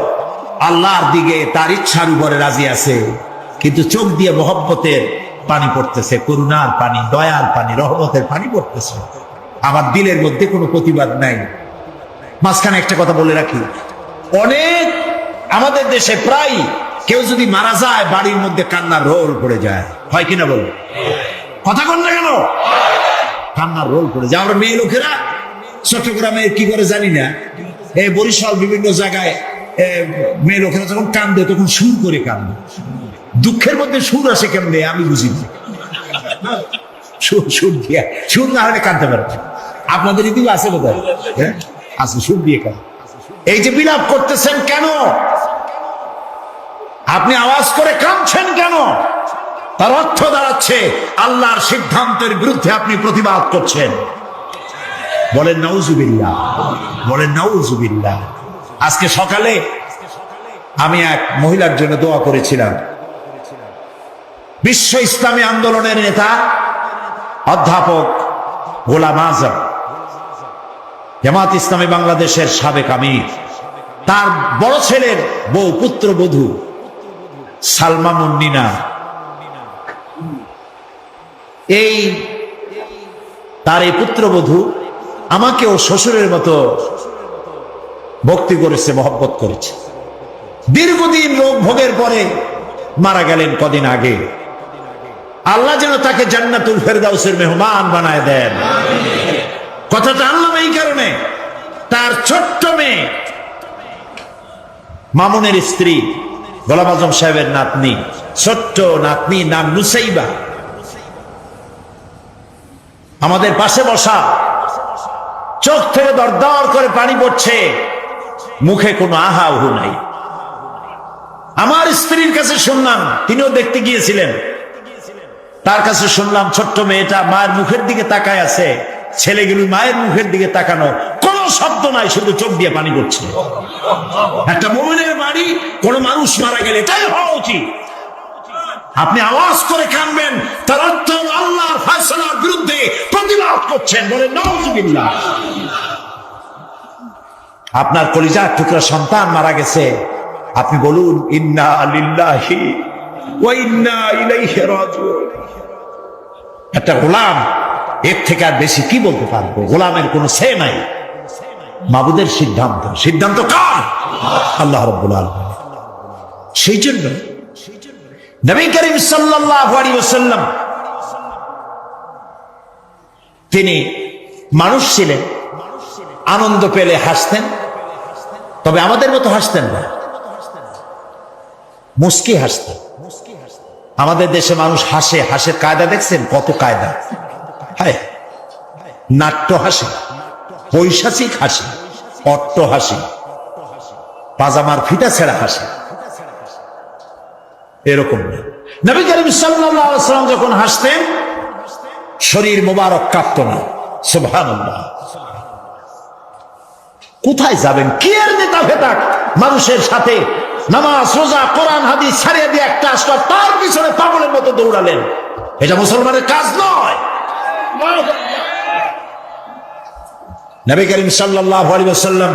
আল্লাহর দিকে, তার ইচ্ছার উপরে রাজি আছে, কিন্তু চোখ দিয়ে মুহাব্বতের পানি পড়তেছে, করুণার পানি, দয়ার পানি, রহমতের পানি পড়তেছে। আমার দিলের মধ্যে কোনো প্রতিবাদ নাই। মাঝখানে একটা কথা বলে রাখি, অনেক আমাদের দেশে প্রায় কেউ যদি মারা যায়, বাড়ির মধ্যে কান্নার রোল পড়ে যায়, হয় কিনা বলো? কথা বল না কেন? কান্নার রোল পড়ে যায়। আমরা মেয়ে লোকেরা চট্টগ্রামে কি করে জানি না, এই বরিশাল বিভিন্ন জায়গায় মেয়ে লোকেরা যখন কান্দে তখন সুর করে কান্দে। দুঃখের মধ্যে সুর আসে কেমনে আমি বুঝি না। সুর না হলে কাঁদতে পারে। আপনাদের এদিকে আছে বোধহয়, হ্যাঁ আছে, সুর দিয়ে কাঁদে। এই যে বিলাপ করতেছেন কেন? আপনি আওয়াজ করে কাঁদছেন কেন? তার অর্থ দাঁড়াচ্ছে আল্লাহর সিদ্ধান্তের বিরুদ্ধে আপনি প্রতিবাদ করছেন। বলেন নাউজুবিল্লাহ, বলেন নাউজুবিল্লাহ। আজকে সকালে আমি এক মহিলার জন্য দোয়া করেছিলাম। বিশ্ব ইসলামী আন্দোলনের নেতা অধ্যাপক গোলাম আজম, জামাত ইসলামী বাংলাদেশের সাবেক আমির, তার বড় ছেলের বউ, পুত্রবধূ সালমা মুন্নিনা, এই তার এই পুত্রবধূ আমাকেও শ্বশুরের মতো ভক্তি করেছে, মহব্বত করেছে। দীর্ঘদিন রোগ ভোগের পরে মারা গেলেন কদিন আগে। আল্লাহ যেন তাকে জান্নাতুল ফেরদাউসের মেহমান বানায় দেন। কথাটা আনলাম এই কারণে, তার ছোট্ট মেয়ে মামুনের স্ত্রী গোলাম আজম সাহেবের নাতনি, ছোট্ট নাতনি, নাম নুসাইবা, আমাদের পাশে বসা, চোখ থেকে দরদর করে পানি পড়ছে, মুখে কোনো আহা উহু নাই। আমার স্ত্রীর কাছে শুনলাম, তিনিও দেখতে গিয়েছিলেন, তার কাছে শুনলাম ছোট্ট মেয়েটা মায়ের মুখের দিকে তাকায় আছে, ছেলেগুলো মায়ের মুখের দিকে তাকানো, কোনো শব্দ নাই, শুধু চোখ দিয়ে পানি পড়ছে। একটা মুমিনের বাড়ি, কোন মানুষ মারা গেলে এটাই হওয়া উচিত। আপনি আওয়াজ করে কাঁদবেন, তার অর্থ হলো আল্লাহর ফয়সালার বিরুদ্ধে প্রতিবাদ করছেন, বলে নাউযুবিল্লাহ। আপনার কলিজার টুকরা সন্তান মারা গেছে, আপনি বলুন ইন্না লিল্লাহি ওয়া ইন্না ইলাইহি রাজিউন। একটা গোলাম এর থেকে আর বেশি কি বলতে পারবো? গোলামের কোনো সে নাই। মাবুদের সিদ্ধান্ত, সিদ্ধান্ত কার? আল্লাহ রাব্বুল আলামিন। সেই জন্য নবী করিম সাল্লাল্লাহু আলাইহি ওয়াসাল্লাম তিনি মানুষ ছিলেন, আনন্দ পেলে হাসতেন, তবে আমাদের মতো হাসতেন না, মুস্কি হাসতেন। আমাদের দেশে মানুষ হাসে, হাসের কায়দা দেখছেন? কত কায়দা! হায়, নাট্য হাসি, পৈশাচিক হাসি, অট্ট হাসি, পাজামার ফিতা ছেঁড়া হাসি, এরকম না। নবী করিম সাল্লাল্লাহু আলাইহি ওয়াসাল্লাম যখন হাসতেন, শরীর মোবারক কাঁপত না। সুবহানাল্লাহ। কোথায় যাবেন? কি এর নেতা ফেতাক মানুষের সাথে নামাজ রোজা কোরআন হাদিস ছাড়িয়ে দিয়ে একটা আসলো, তার পিছনে পাগলের মতো দৌড়ালেন। এটা মুসলমানের কাজ নয়। নবী করিম সাল্লাল্লাহু আলাইহি ওয়াসাল্লাম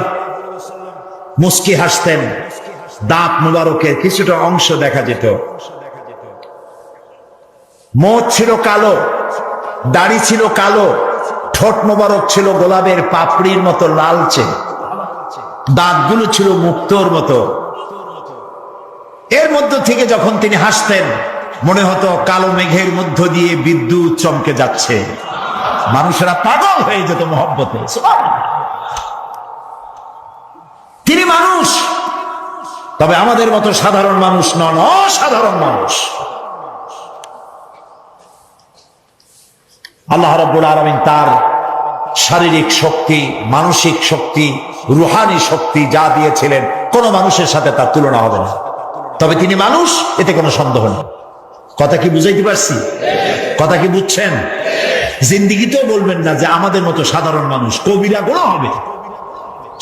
মুস্কি হাসতেন, দাঁত মুবারকের কিছুটা অংশ দেখা যেত। মুখ ছিল কালো, দাড়ি ছিল কালো, ঠোঁট মুবারক ছিল গোলাপের পাপড়ির মতো লালচে, দাঁতগুলো ছিল মুক্তোর মতো। এর মধ্য থেকে যখন তিনি হাসতেন, মনে হতো কালো মেঘের মধ্য দিয়ে বিদ্যুৎ চমকে যাচ্ছে, মানুষেরা পাগল হয়ে যেত মহব্বতে। তিনি মানুষ, তবে আমাদের মতো সাধারণ মানুষ নন, অসাধারণ মানুষ। আল্লাহ রাব্বুল আলামিন তার শারীরিক শক্তি, মানসিক শক্তি, রুহানি শক্তি যা দিয়েছিলেন, কোন মানুষের সাথে তার তুলনা হবে না। তবে তিনি মানুষ, এতে কোনো সন্দেহ নেই। কথা কি বুঝাইতে পারছি? কথা কি বুঝছেন? জিন্দিগিতেও বলবেন না যে আমাদের মতো সাধারণ মানুষ, কবিরা গুনাহ হবে।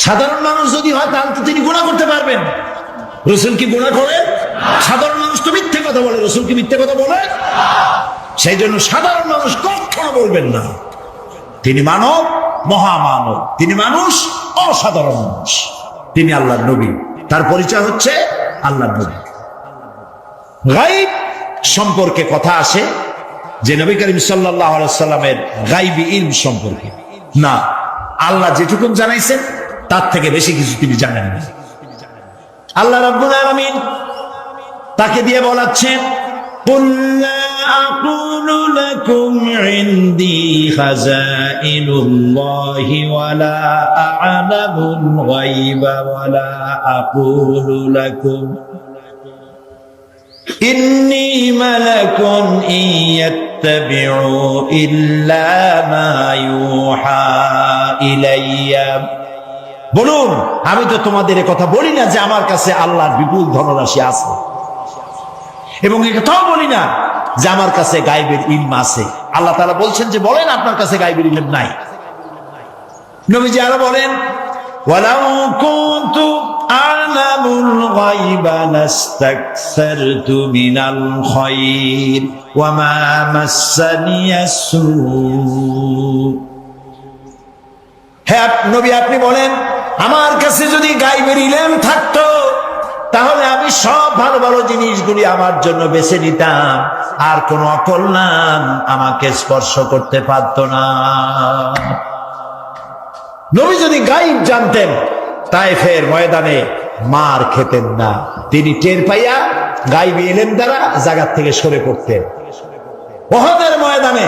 সাধারণ মানুষ যদি হয় তাহলে তো তিনি গুনাহ করতে পারবেন। রাসূল কি গুনাহ করেন? সাধারণ মানুষ তো মিথ্যে কথা বলে, রাসূল কি মিথ্যে কথা বলে? সেই জন্য সাধারণ মানুষ কখনো বলবেন না। তিনি মানব, মহামানব। তিনি মানুষ, অসাধারণ মানুষ। তিনি আল্লাহর নবী, তার পরিচয় হচ্ছে আল্লাহর নবী। গায়ব সম্পর্কে কথা আসে যে নবী করিম সাল্লাল্লাহু আলাইহি ওয়াসাল্লামের গায়বী ইলম সম্পর্কে না, আল্লাহ যেটুকুন জানাইছেন তার থেকে বেশি কিছু তিনি জানেন না। আল্লাহ রাব্বুল আলামিন তাকে দিয়ে বলাচ্ছেন, قُلْ لَا أَقُولُ لَكُمْ عِنْدِي خَزَائِنُ اللَّهِ وَلَا أَعْلَمُ الْغَيْبَ وَلَا أَقُولُ لَكُمْ إِنِّي مَلَكٌ إِنْ يَتَّبِعُ إِلَّا مَا يُوحَى إِلَيَّ। বলুন, আমি তো তোমাদের কথা বলি না যে আমার কাছে আল্লাহর বিপুল ধনরাশি আছে, এবং এটাও বলি না যে আমার কাছে গায়বের ইলম আছে। আল্লাহ তাআলা বলছেন যে বলেন আপনার কাছে গায়বের ইলম নাই। নবীজি আরো বলেন, ওয়ালাউ কুনতু আ'লামুল গায়বা লাস্তাকসারতু মিনাল খায়র ওয়া মা মাসসানিয়াস সূ। হে নবী, আপনি বলেন আমার কাছে যদি গায়বের ইলম থাকতো তাহলে আমি সব ভালো ভালো জিনিসগুলি আমার জন্য বেছে নিতাম, আর কোন অকল্যাণ আমাকে স্পর্শ করতে পারত না। নবী যদি গায়ব জানতেন, তায়েফের ময়দানে মার খেতেন না। তিনি টের পাইয়া গায়বী ইলম দ্বারা জায়গা থেকে সরে পড়তেন। উহুদের ময়দানে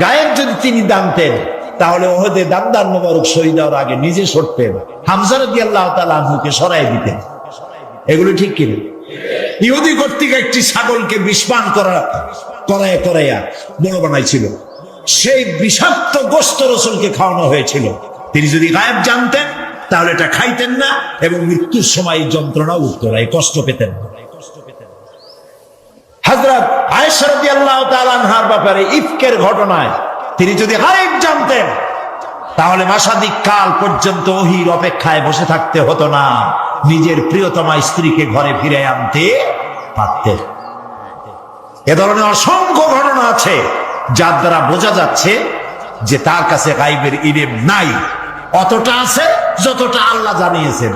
গায়েব যদি তিনি জানতেন, তাহলে উহুদে দান্দার মোবারক শহীদ হওয়ার আগে নিজে সরতেন, হামজা রাদিয়াল্লাহু তাআলা আনহুকে সরাই দিতেন। এগুলো ঠিক কিনা? ইহুদি কর্তৃক একটি ছাগলকে বিষপান করাইয়া বড় বানাইছিল, সেই বিষাক্ত গোশত রাসূলকে খাওয়ানো হয়েছিল। তিনি যদি গায়েব জানতেন তাহলে এটা খাইতেন না এবং মৃত্যুর সময় যন্ত্রণা উঠত না, কষ্ট পেতেন না। হযরত আয়েশা রাদিয়াল্লাহু তাআলা আনহার ব্যাপারে ইফকের ঘটনায় তিনি যদি গায়েব জানতেন তাহলে মাসাদিক কাল পর্যন্ত ওহীর অপেক্ষায় বসে থাকতে হতো না, নিজের প্রিয়তমা স্ত্রীকে ঘরে ফিরে আনতে পারতেন। এ ধরনের অসংখ্য ঘটনা আছে যার দ্বারা বোঝা যাচ্ছে যে তার কাছে গায়েবের ইলম নাই, অতটা আছে যতটা আল্লাহ জানিয়েছেন।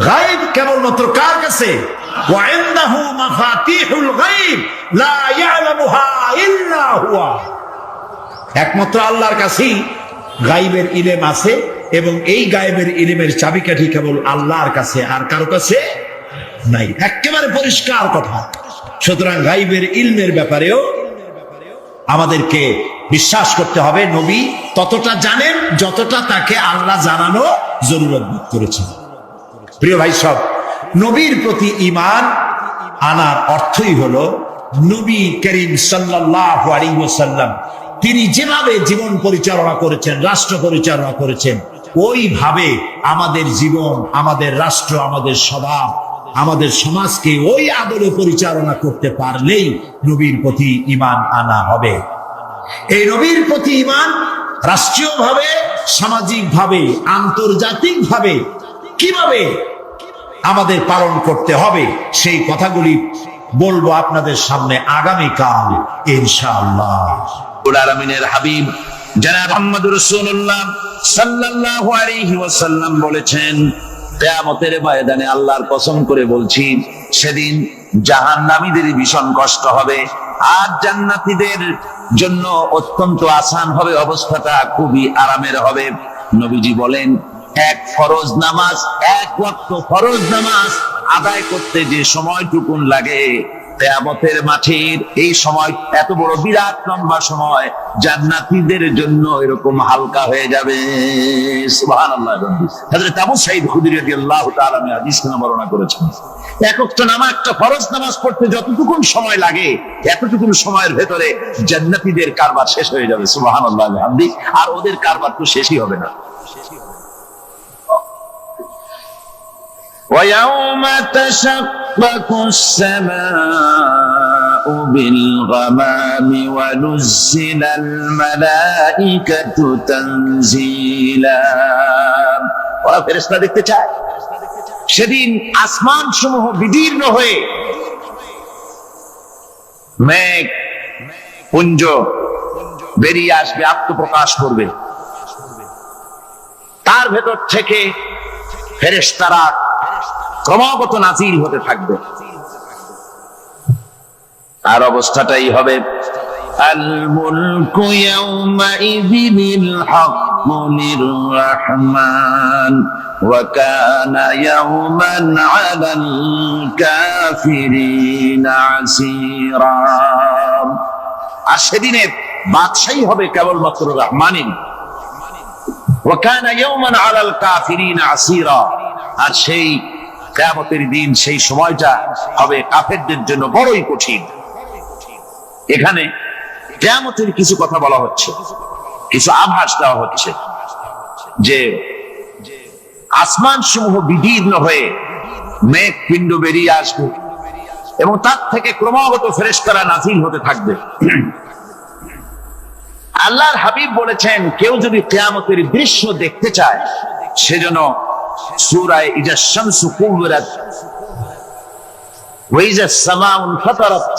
গায়েব কেবলমাত্র কার কাছে? ওয়া ইনদাহু মাফাতিহুল গায়ব লা ইয়ালামুহা ইল্লা হুয়া। একমাত্র আল্লাহর কাছেই গায়েবের ইলম আছে এবং এই গায়েবের ইলমের চাবিকাঠি কেবল আল্লাহর কাছে, আর কারো কাছে নাই। একেবারে পরিষ্কার কথা। সুতরাং গায়েবের ইলমের ব্যাপারেও আমাদেরকে বিশ্বাস করতে হবে নবী ততটা জানেন যতটা তাকে আল্লাহ জানানো জরুরত বোধ করেছেন। প্রিয় ভাই সব, নবীর প্রতি ঈমান আনার অর্থই হলো নবী করিম সাল্লাল্লাহু আলাইহি ওয়াসাল্লাম তিনি যেভাবে জীবন পরিচালনা করেছেন, রাষ্ট্র পরিচালনা করেছেন, ওইভাবে আমাদের জীবন, আমাদের রাষ্ট্র, আমাদের স্বভাব, আমাদের সমাজকে ওই আদলে পরিচালনা করতে পারলেই নবীর প্রতি ঈমান আনা হবে। এই নবীর প্রতি ঈমান রাষ্ট্রীয়ভাবে, সামাজিকভাবে, আন্তর্জাতিকভাবে কিভাবে আমাদের পালন করতে হবে সেই কথাগুলি বলবো আপনাদের সামনে আগামীকাল ইনশাআল্লাহ। আলামিনের হাবিব জনাব মুহাম্মদুর রাসূলুল্লাহ সাল্লাল্লাহু আলাইহি ওয়াসাল্লাম বলেছেন, কিয়ামতের ময়দানে আল্লাহর কসম করে বলছি, সেদিন জাহান্নামীদের ভীষণ কষ্ট হবে আর জান্নাতীদের জন্য অত্যন্ত আসান হবে, অবস্থাটা খুবই আরামের হবে। নবীজি বলেন, এক ফরজ নামাজ, এক ওয়াক্ত ফরজ নামাজ আদায় করতে যে সময়টুকুন লাগে, কিয়ামতের মাঠের এই সময়, এত বড় বিরাট লম্বা সময় জান্নাতীদের জন্য এরকম হালকা হয়ে যাবে। সুবহানাল্লাহ। হযরত আবু সাঈদ খুদরী রাদিয়াল্লাহু তাআলা হাদিস বর্ণনা করেছেন, এক ওয়াক্ত নামাজ, একটা ফরজ নামাজ পড়তে যতটুকুন সময় লাগে, এতটুকুন সময়ের ভেতরে জান্নাতীদের কারবার শেষ হয়ে যাবে। সুবহানাল্লাহ আলহামদুলিল্লাহ। আর ওদের কারবার তো শেষই হবে না। وَيَوْمَ تَشَقَّقُ السَّمَاءُ بِالْغَمَامِ وَنُزِّلَ الْمَلَائِكَةُ تَنزِيلًا। ওরা ফেরেশতা দেখতে চায়। সেদিন আসমান সমূহ বিদীর্ণ হয়ে মেঘ পুঞ্জ বেরিয়ে আসবে, আত্মপ্রকাশ করবে। তার ভেতর থেকে ফেরেশতারা ক্রমাগত নাজিল হতে থাকবে। আর অবস্থাটাই হবে, আল মুলকু ইয়াউমাইযিনিল হাক্কু লির-রাহমান ওয়া কানা ইয়াওমান আলাল কাফিরিনা আসীরা। আর সেদিনে বাদশাহী হবে কেবলমাত্র রহমানের। ওয়া কানা ইয়াওমান আলাল কাফিরিনা আসীরা। আর সেই কিয়ামতের দিন, সেই সময়টা হবে কাফেরদের জন্য বড়ই কঠিন। এখানে কিয়ামতের কিছু কথা বলা হচ্ছে, কিছু আভাস দেওয়া হচ্ছে যে আসমান সমূহ বিদীর্ণ হয়ে মেঘ পিণ্ড বেরিয়ে আসবে এবং তার থেকে ক্রমাগত ফেরেশতারা নাযিল হতে থাকবে। আল্লাহর হাবিব বলেছেন, কেউ যদি কিয়ামতের দৃশ্য দেখতে চায় সেজন্য সূরা ইজা শামসু কুবিরাত ওয়া ইজা সামাউ ফাতারাত,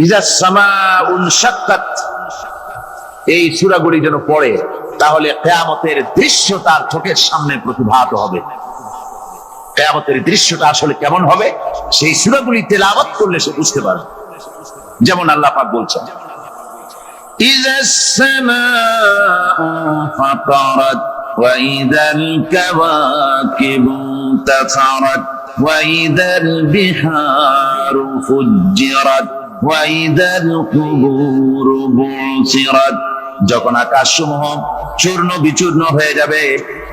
ইজা সামাউ শাক্কাত, এই সূরাগুলি যেন পড়ে, তাহলে কিয়ামতের দৃশ্য তার চোখের সামনে প্রতিভাত হবে। কিয়ামতের দৃশ্যটা আসলে কেমন হবে সেই সূরাগুলি তেলাওয়াত করলে সে বুঝতে পারবে। যেমন আল্লাহ পাক বলছেন, إذا السماء فطرت وإذا الكواكب انتثرت وإذا البحار فجرت وإذا القبور بعثرت যখন আকাশসমূহ চূর্ণ বিচূর্ণ হয়ে যাবে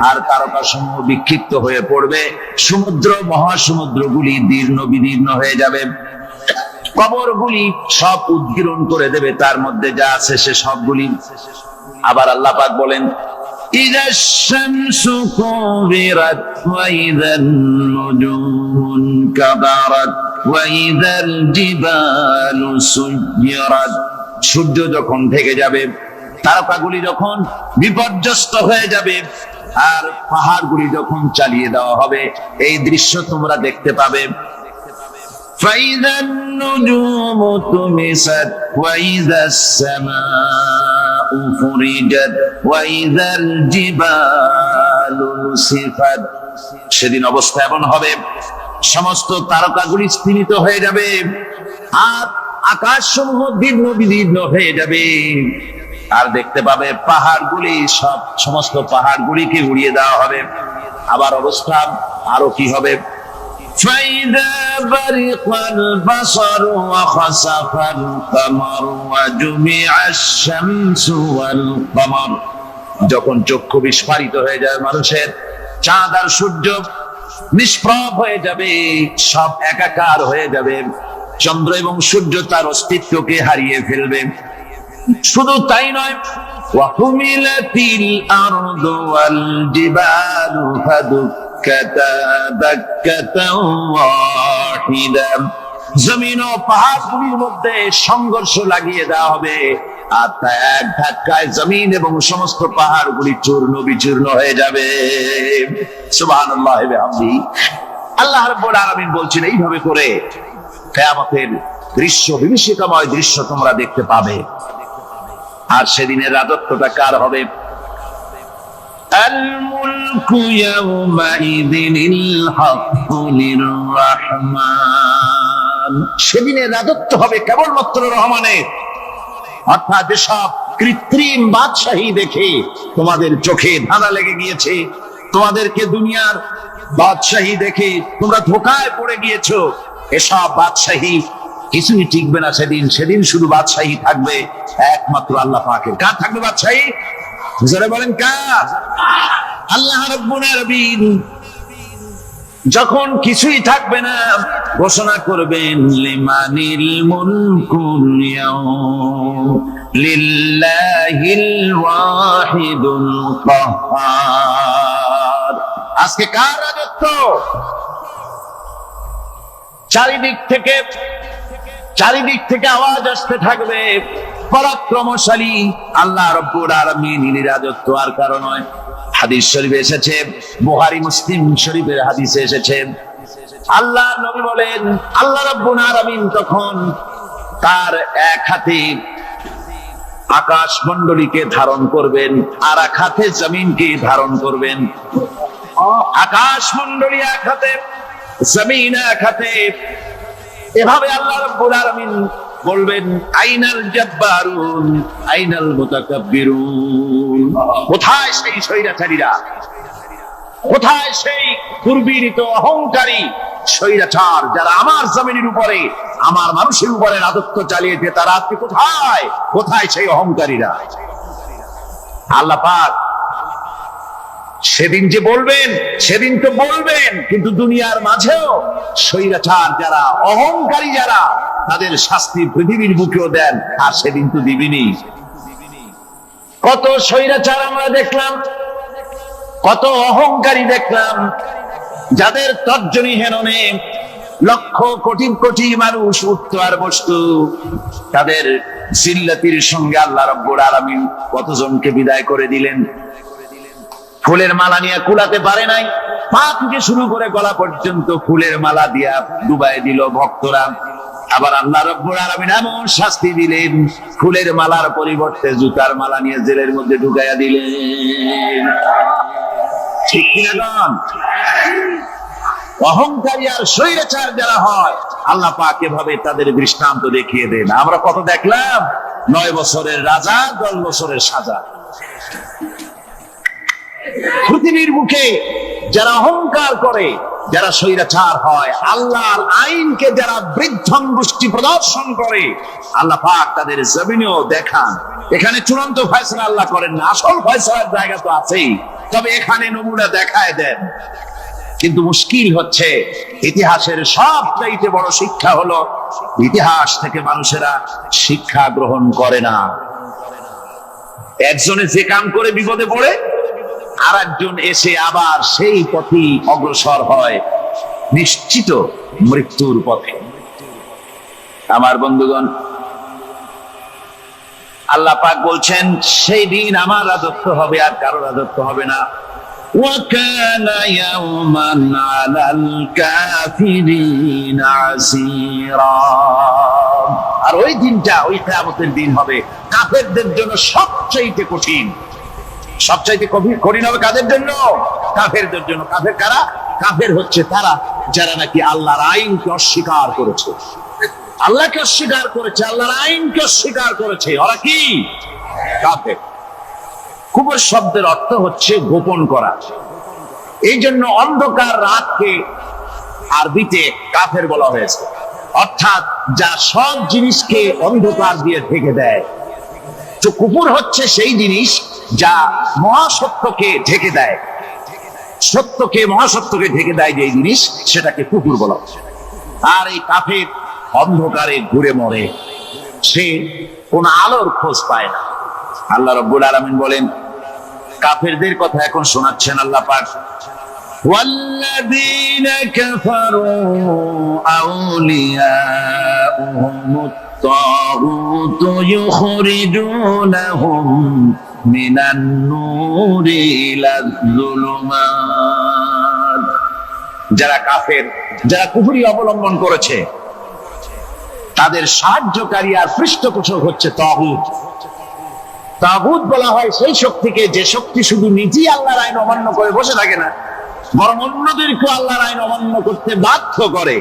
আর তারকাসমূহ বিক্ষিপ্ত হয়ে পড়বে, সমুদ্র মহাসমুদ্রগুলি দীর্ণ বিদীর্ণ হয়ে যাবে, কবরগুলি সব উদ্গীরণ করে দেবে, তার মধ্যে যা আছে সে সবগুলি। আবার আল্লাহ পাক বলেন, ইযা শামসু কুবিরাত ওয়া ইযান নুজুমুন কাদারাত ওয়া ইযাল জিবালু সুয়িরাত। সূর্য যখন ঢেকে যাবে, তারকাগুলি যখন বিপর্যস্ত হয়ে যাবে, আর পাহাড়গুলি যখন চালিয়ে দেওয়া হবে, এই দৃশ্য তোমরা দেখতে পাবে। فإذا النجوم طمست وإذا السماء فرجت وإذا الجبال نسفت। সেদিন অবস্থা এমন হবে, সমস্ত তারকাগুলি স্তিমিত হয়ে যাবে আর আকাশ সমূহ দীর্ণ বিদীর্ণ হয়ে যাবে, আর দেখতে পাবে পাহাড়গুলি সমস্ত পাহাড়গুলিকে উড়িয়ে দেওয়া হবে। আবার অবস্থা আরো কি হবে, فإذا برق البصر وخسف القمر وجمع الشمس والقمر। যখন চক্ষু বিস্ফারিত হয়ে যাবে মানুষের, চাঁদ আর সূর্য নিষ্প্রভ হয়ে যাবে, সব একাকার হয়ে যাবে, চন্দ্র এবং সূর্য তার অস্তিত্বকে হারিয়ে ফেলবে। শুধু তাই নয়, ওয়াহুমিলাতিল আরদু ওয়াল জিবালু ফাদুক্কাতা দাক্কাতাও ওয়াহিদা। জমিন ও পাহাড়গুলির মধ্যে সংঘর্ষ লাগিয়ে দেওয়া হবে, আর তা এক ধাক্কায় জমিন এবং সমস্ত পাহাড়গুলি চূর্ণ বিচূর্ণ হয়ে যাবে। সুবহানাল্লাহ ওয়া বিহামদিহি। আল্লাহ রাব্বুল আলামিন বলছেন, এইভাবে করে কিয়ামতের দৃশ্য, বিভীষিকাময় দৃশ্য তোমরা দেখতে পাবে। আর সেদিনের রাজত্বটা কার হবে? আল মুলকু ইয়াউমাইযিনিল হাক্কু লির-রাহমান। সেদিনের রাজত্ব হবে কেবলমাত্র রহমানের। অর্থাৎ যেসব কৃত্রিম বাদশাহী দেখে তোমাদের চোখে ধাঁধা লেগে গিয়েছে, তোমাদেরকে দুনিয়ার বাদশাহী দেখে তোমরা ধোঁকায় পড়ে গিয়েছো, এসব বাদশাহী কিছুই টিকবে না সেদিন। সেদিন শুধু বাদশাহী থাকবে একমাত্র আল্লাহ পাকের। কার থাকবে বাদশাহী? যারা বলেন কার? আল্লাহ রাব্বুল আলামিন যখন কিছুই থাকবে না, ঘোষণা করবেন, লিমানিল মুলকুল ইয়াউম লিল্লাহিল ওয়াহিদুল কাহ্হার। আজকে কার রাজত্ব? চারিদিক থেকে আওয়াজ আসতে থাকবে, পরাক্রমশালী আল্লাহ রাব্বুল আলামিনের রাজত্ব আর কারো নয়। হাদিস শরীফে এসেছে, বুখারী মুসলিম শরীফের হাদিসে এসেছে, আল্লাহ নবী বলেন, আল্লাহ রাব্বুল আলামিন তখন তার এক হাতে আকাশ মণ্ডলীকে ধারণ করবেন, আর এক হাতে জমিনকে ধারণ করবেন। আকাশ মণ্ডলী এক হাতে, জমিন এক হাতে। এভাবে আল্লাহ রাব্বুল আলামিন বলবেন, আইনাল জাব্বারুন আইনাল মুতাকাব্বিরুন। কোথায় সেই স্বৈরাচারীরা? কোথায় সেই দুর্বীরিত অহংকারী স্বৈরাচার যারা আমার জমিনের উপরে, আমার মানুষের উপরে রাজত্ব চালিয়েছে? তারা আজকে কোথায়? কোথায় সেই অহংকারীরা? আল্লাহ পাক সেদিন যে বলবেন, সেদিন তো বলবেন, কিন্তু দুনিয়ার মাঝেও স্বৈরাচার যারা, অহংকারী যারা, তাদের শাস্তি পৃথিবীর বুকেও দেন, আর সেদিন তো দিবেনই। কত স্বৈরাচার আমরা দেখলাম, কত অহংকারী দেখলাম, যাদের তর্জনী হেননে লক্ষ কোটি কোটি মানুষ উঠতো আর বসতো। তাদের জিল্লাতির সঙ্গে আল্লাহ রাব্বুল আলামিন কতজনকে বিদায় করে দিলেন। ফুলের মালা নিয়ে কুলাতে পারে নাই, পা থেকে শুরু করে গলা পর্যন্ত ফুলের মালা দিয়া ডুবাই দিল ভক্তরা। আবার আল্লাহ রাব্বুল আলামিন এমন শাস্তি দিলেন, ফুলের মালার পরিবর্তে জুতার মালা নিয়ে জেলের মধ্যে ঢুকাইয়া দিলেন। ঠিক কিনা? অহংকারী আর স্বৈরাচার যারা হয়, আল্লাহ পাক এভাবে তাদের দৃষ্টান্ত দেখিয়ে দেন। আমরা কত দেখলাম, 9 বছরের রাজা, 10 বছরের সাজা। পৃথিবীর মুখে যারা অহংকার করে, যারা স্বৈরাচার হয়, আল্লাহর আইনকে যারা বৃদ্ধঙ্গুষ্টি প্রদর্শন করে, আল্লাহ পাক তাদের জমিনেও দেখান। এখানে চূড়ান্ত ফয়সালা আল্লাহ করেন না, আসল ফয়সালার জায়গা তো আছেই, তবে এখানে নমুনা দেখায় দেন। কিন্তু মুশকিল হচ্ছে, ইতিহাসের সবচাইতে বড় শিক্ষা হলো ইতিহাস থেকে মানুষেরা শিক্ষা গ্রহণ করে না। একজনে যে কাম করে বিপদে পড়ে, আর একজন এসে আবার সেই পথে অগ্রসর হয়, নিশ্চিত মৃত্যুর পথে। আমার বন্ধুগণ, আল্লাহ পাক বলছেন সেই দিন আমার রাজত্ব হবে, আর কারো রাজত্ব হবে না। وَكَانَ يَوْمًا عَلَى الْكَافِرِينَ عَسِيرًا। আর ওই দিনটা, ওই কিয়ামতের দিন হবে কাফেরদের জন্য সবচাইতে কঠিন। সবচাইতে কঠিন হবে কাদের জন্য? কাফেরদের জন্য। কাফের কারা? কাফের হচ্ছে তারা যারা নাকি আল্লাহর আইনকে অস্বীকার করেছে, আল্লাহকে অস্বীকার করেছে, আল্লাহর আইনকে অস্বীকার করেছে। ওরা কি? কাফের। কুফর শব্দের অর্থ হচ্ছে গোপন করা। এই জন্য অন্ধকার রাতকে আরবিতে কাফের বলা হয়েছে, অর্থাৎ যা সব জিনিসকে অন্ধকার দিয়ে ঢেকে দেয়। তো কুফর হচ্ছে সেই জিনিস যা মহাসত্যকে ঢেকে দেয়, সত্যকে, মহাসত্যকে ঢেকে দেয় যে জিনিস, সেটাকে কুফর বলা। আর এই কাফের অন্ধকারে ঘুরে মরে, সে কোন আলোর খোঁজ পায় না। আল্লাহ রাব্বুল আলামিন বলেন, কাফেরদের কথা এখন শোনাচ্ছেন আল্লাহ পাক, ওয়াল্লাযীনা কাফারু আউলিয়াউহুমুত তাগুত ইউখরিজুনাহুম মিনান নূরি ইলাজ যুলুমাত। যারা কাফের, যারা কুফরি অবলম্বন করেছে, তাদের সাহায্যকারী আর পৃষ্ঠপোষক হচ্ছে তাগুত। তাগুত বলা হয় সেই শক্তিকে যে শক্তি শুধু নিজেই আল্লাহর আইন অমান্য করে বসে থাকে না, বরং অন্যদেরকে আল্লাহর আইন অমান্য করতে বাধ্য করে।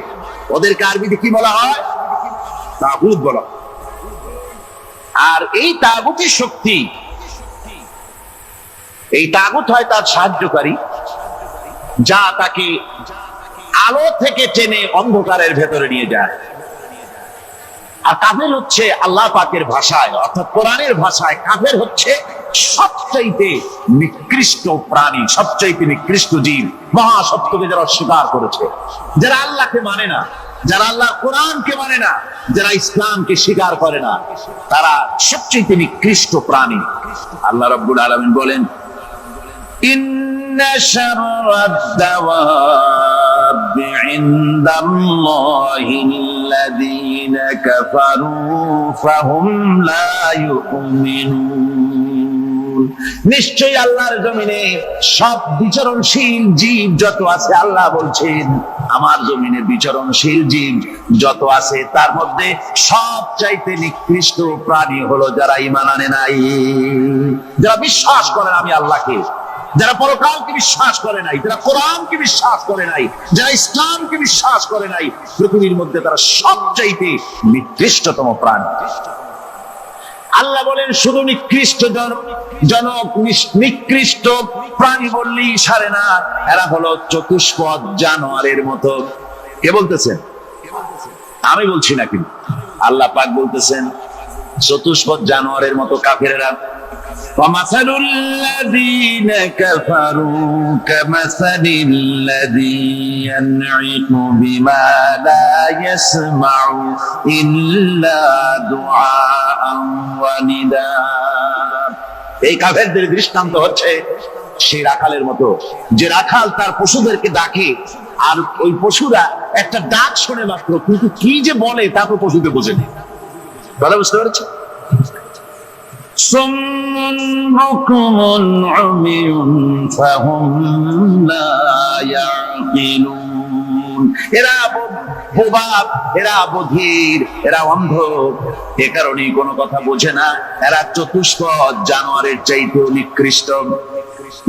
ওদেরকে আরবিতে কি বলা হয়? তাগুত বলা। আর এই তাগুতের শক্তি, এই তাগুত হয় তার সাহায্যকারী, যা তাকে আলো থেকে টেনে অন্ধকারের ভেতরে নিয়ে যায়। আর কাফের হচ্ছে আল্লাহ পাকের ভাষায়, অর্থাৎ কোরআনের ভাষায়, কাফের হচ্ছে সবচাইতে নিকৃষ্ট প্রাণী, সবচাইতে নিকৃষ্ট জীব। মহাসত্যকে যারা অস্বীকার করেছে, যারা আল্লাহকে মানে না, যারা আল্লাহ কোরআনকে মানে না, যারা ইসলামকে স্বীকার করে না, তারা সবচাইতে নিকৃষ্ট প্রাণী। আল্লাহ রাব্বুল আলামিন বলেন, ইন্না শাররাদ দাওয়াবি ইনদাল্লাহিল্লাযীনা কাফারু ফাহুম লা ইউমিনুন। নিশ্চয়ই আল্লাহর জমিনে সব বিচরণশীল জীব যত আছে, আল্লাহ বলছেন আমার জমিনে বিচরণশীল জীব যত আছে, তার মধ্যে সবচাইতে নিকৃষ্ট প্রাণী হলো যারা ঈমান আনে নাই, যারা বিশ্বাস করে আমি আল্লাহকে, যারা পরকালকে বিশ্বাস করে নাই, যারা কোরআনকে বিশ্বাস করে নাই, যারা ইসলামকে বিশ্বাস করে নাই, পৃথিবীর মধ্যে তারা সবচাইতে নিকৃষ্টতম প্রাণী। আল্লাহ বলেন শুধু নিকৃষ্ট জনক, নিকৃষ্ট প্রাণী বললেই সারে না, এরা হলো চতুষ্পদ জানোয়ারের মতো। কে বলতেছেন? আমি বলছি না, কিন্তু আল্লাহ পাক বলতেছেন চতুষ্পদ জানোয়ারের মতো কাফেরেরা। وَمَثَلُ الَّذِينَ كَفَرُوا كَمَثَلِ الَّذِي يَنْعِقُ بِمَا لَا يَسْمَعُ إِلَّا دُعَاءً وَنِدَاءً। এই কাফেরদের দৃষ্টান্ত হচ্ছে সেই রাখালের মতো, যে রাখাল তার পশুদেরকে ডাকে, আর ওই পশুরা একটা ডাক শুনে মাত্র, কিন্তু কি যে বলে তা তো পশুকে বোঝে না। কথা বুঝতে পেরেছে? সুম্মুন বুকুমুন উমিয়ুন ফাহুম লা ইয়াকিলুন। এরা বোবা, এরা বধির, এরা অন্ধ, এ কারণেই কোনো কথা বোঝে না। এরা চতুষ্পদ জানোয়ারের চাইতেও নিকৃষ্ট।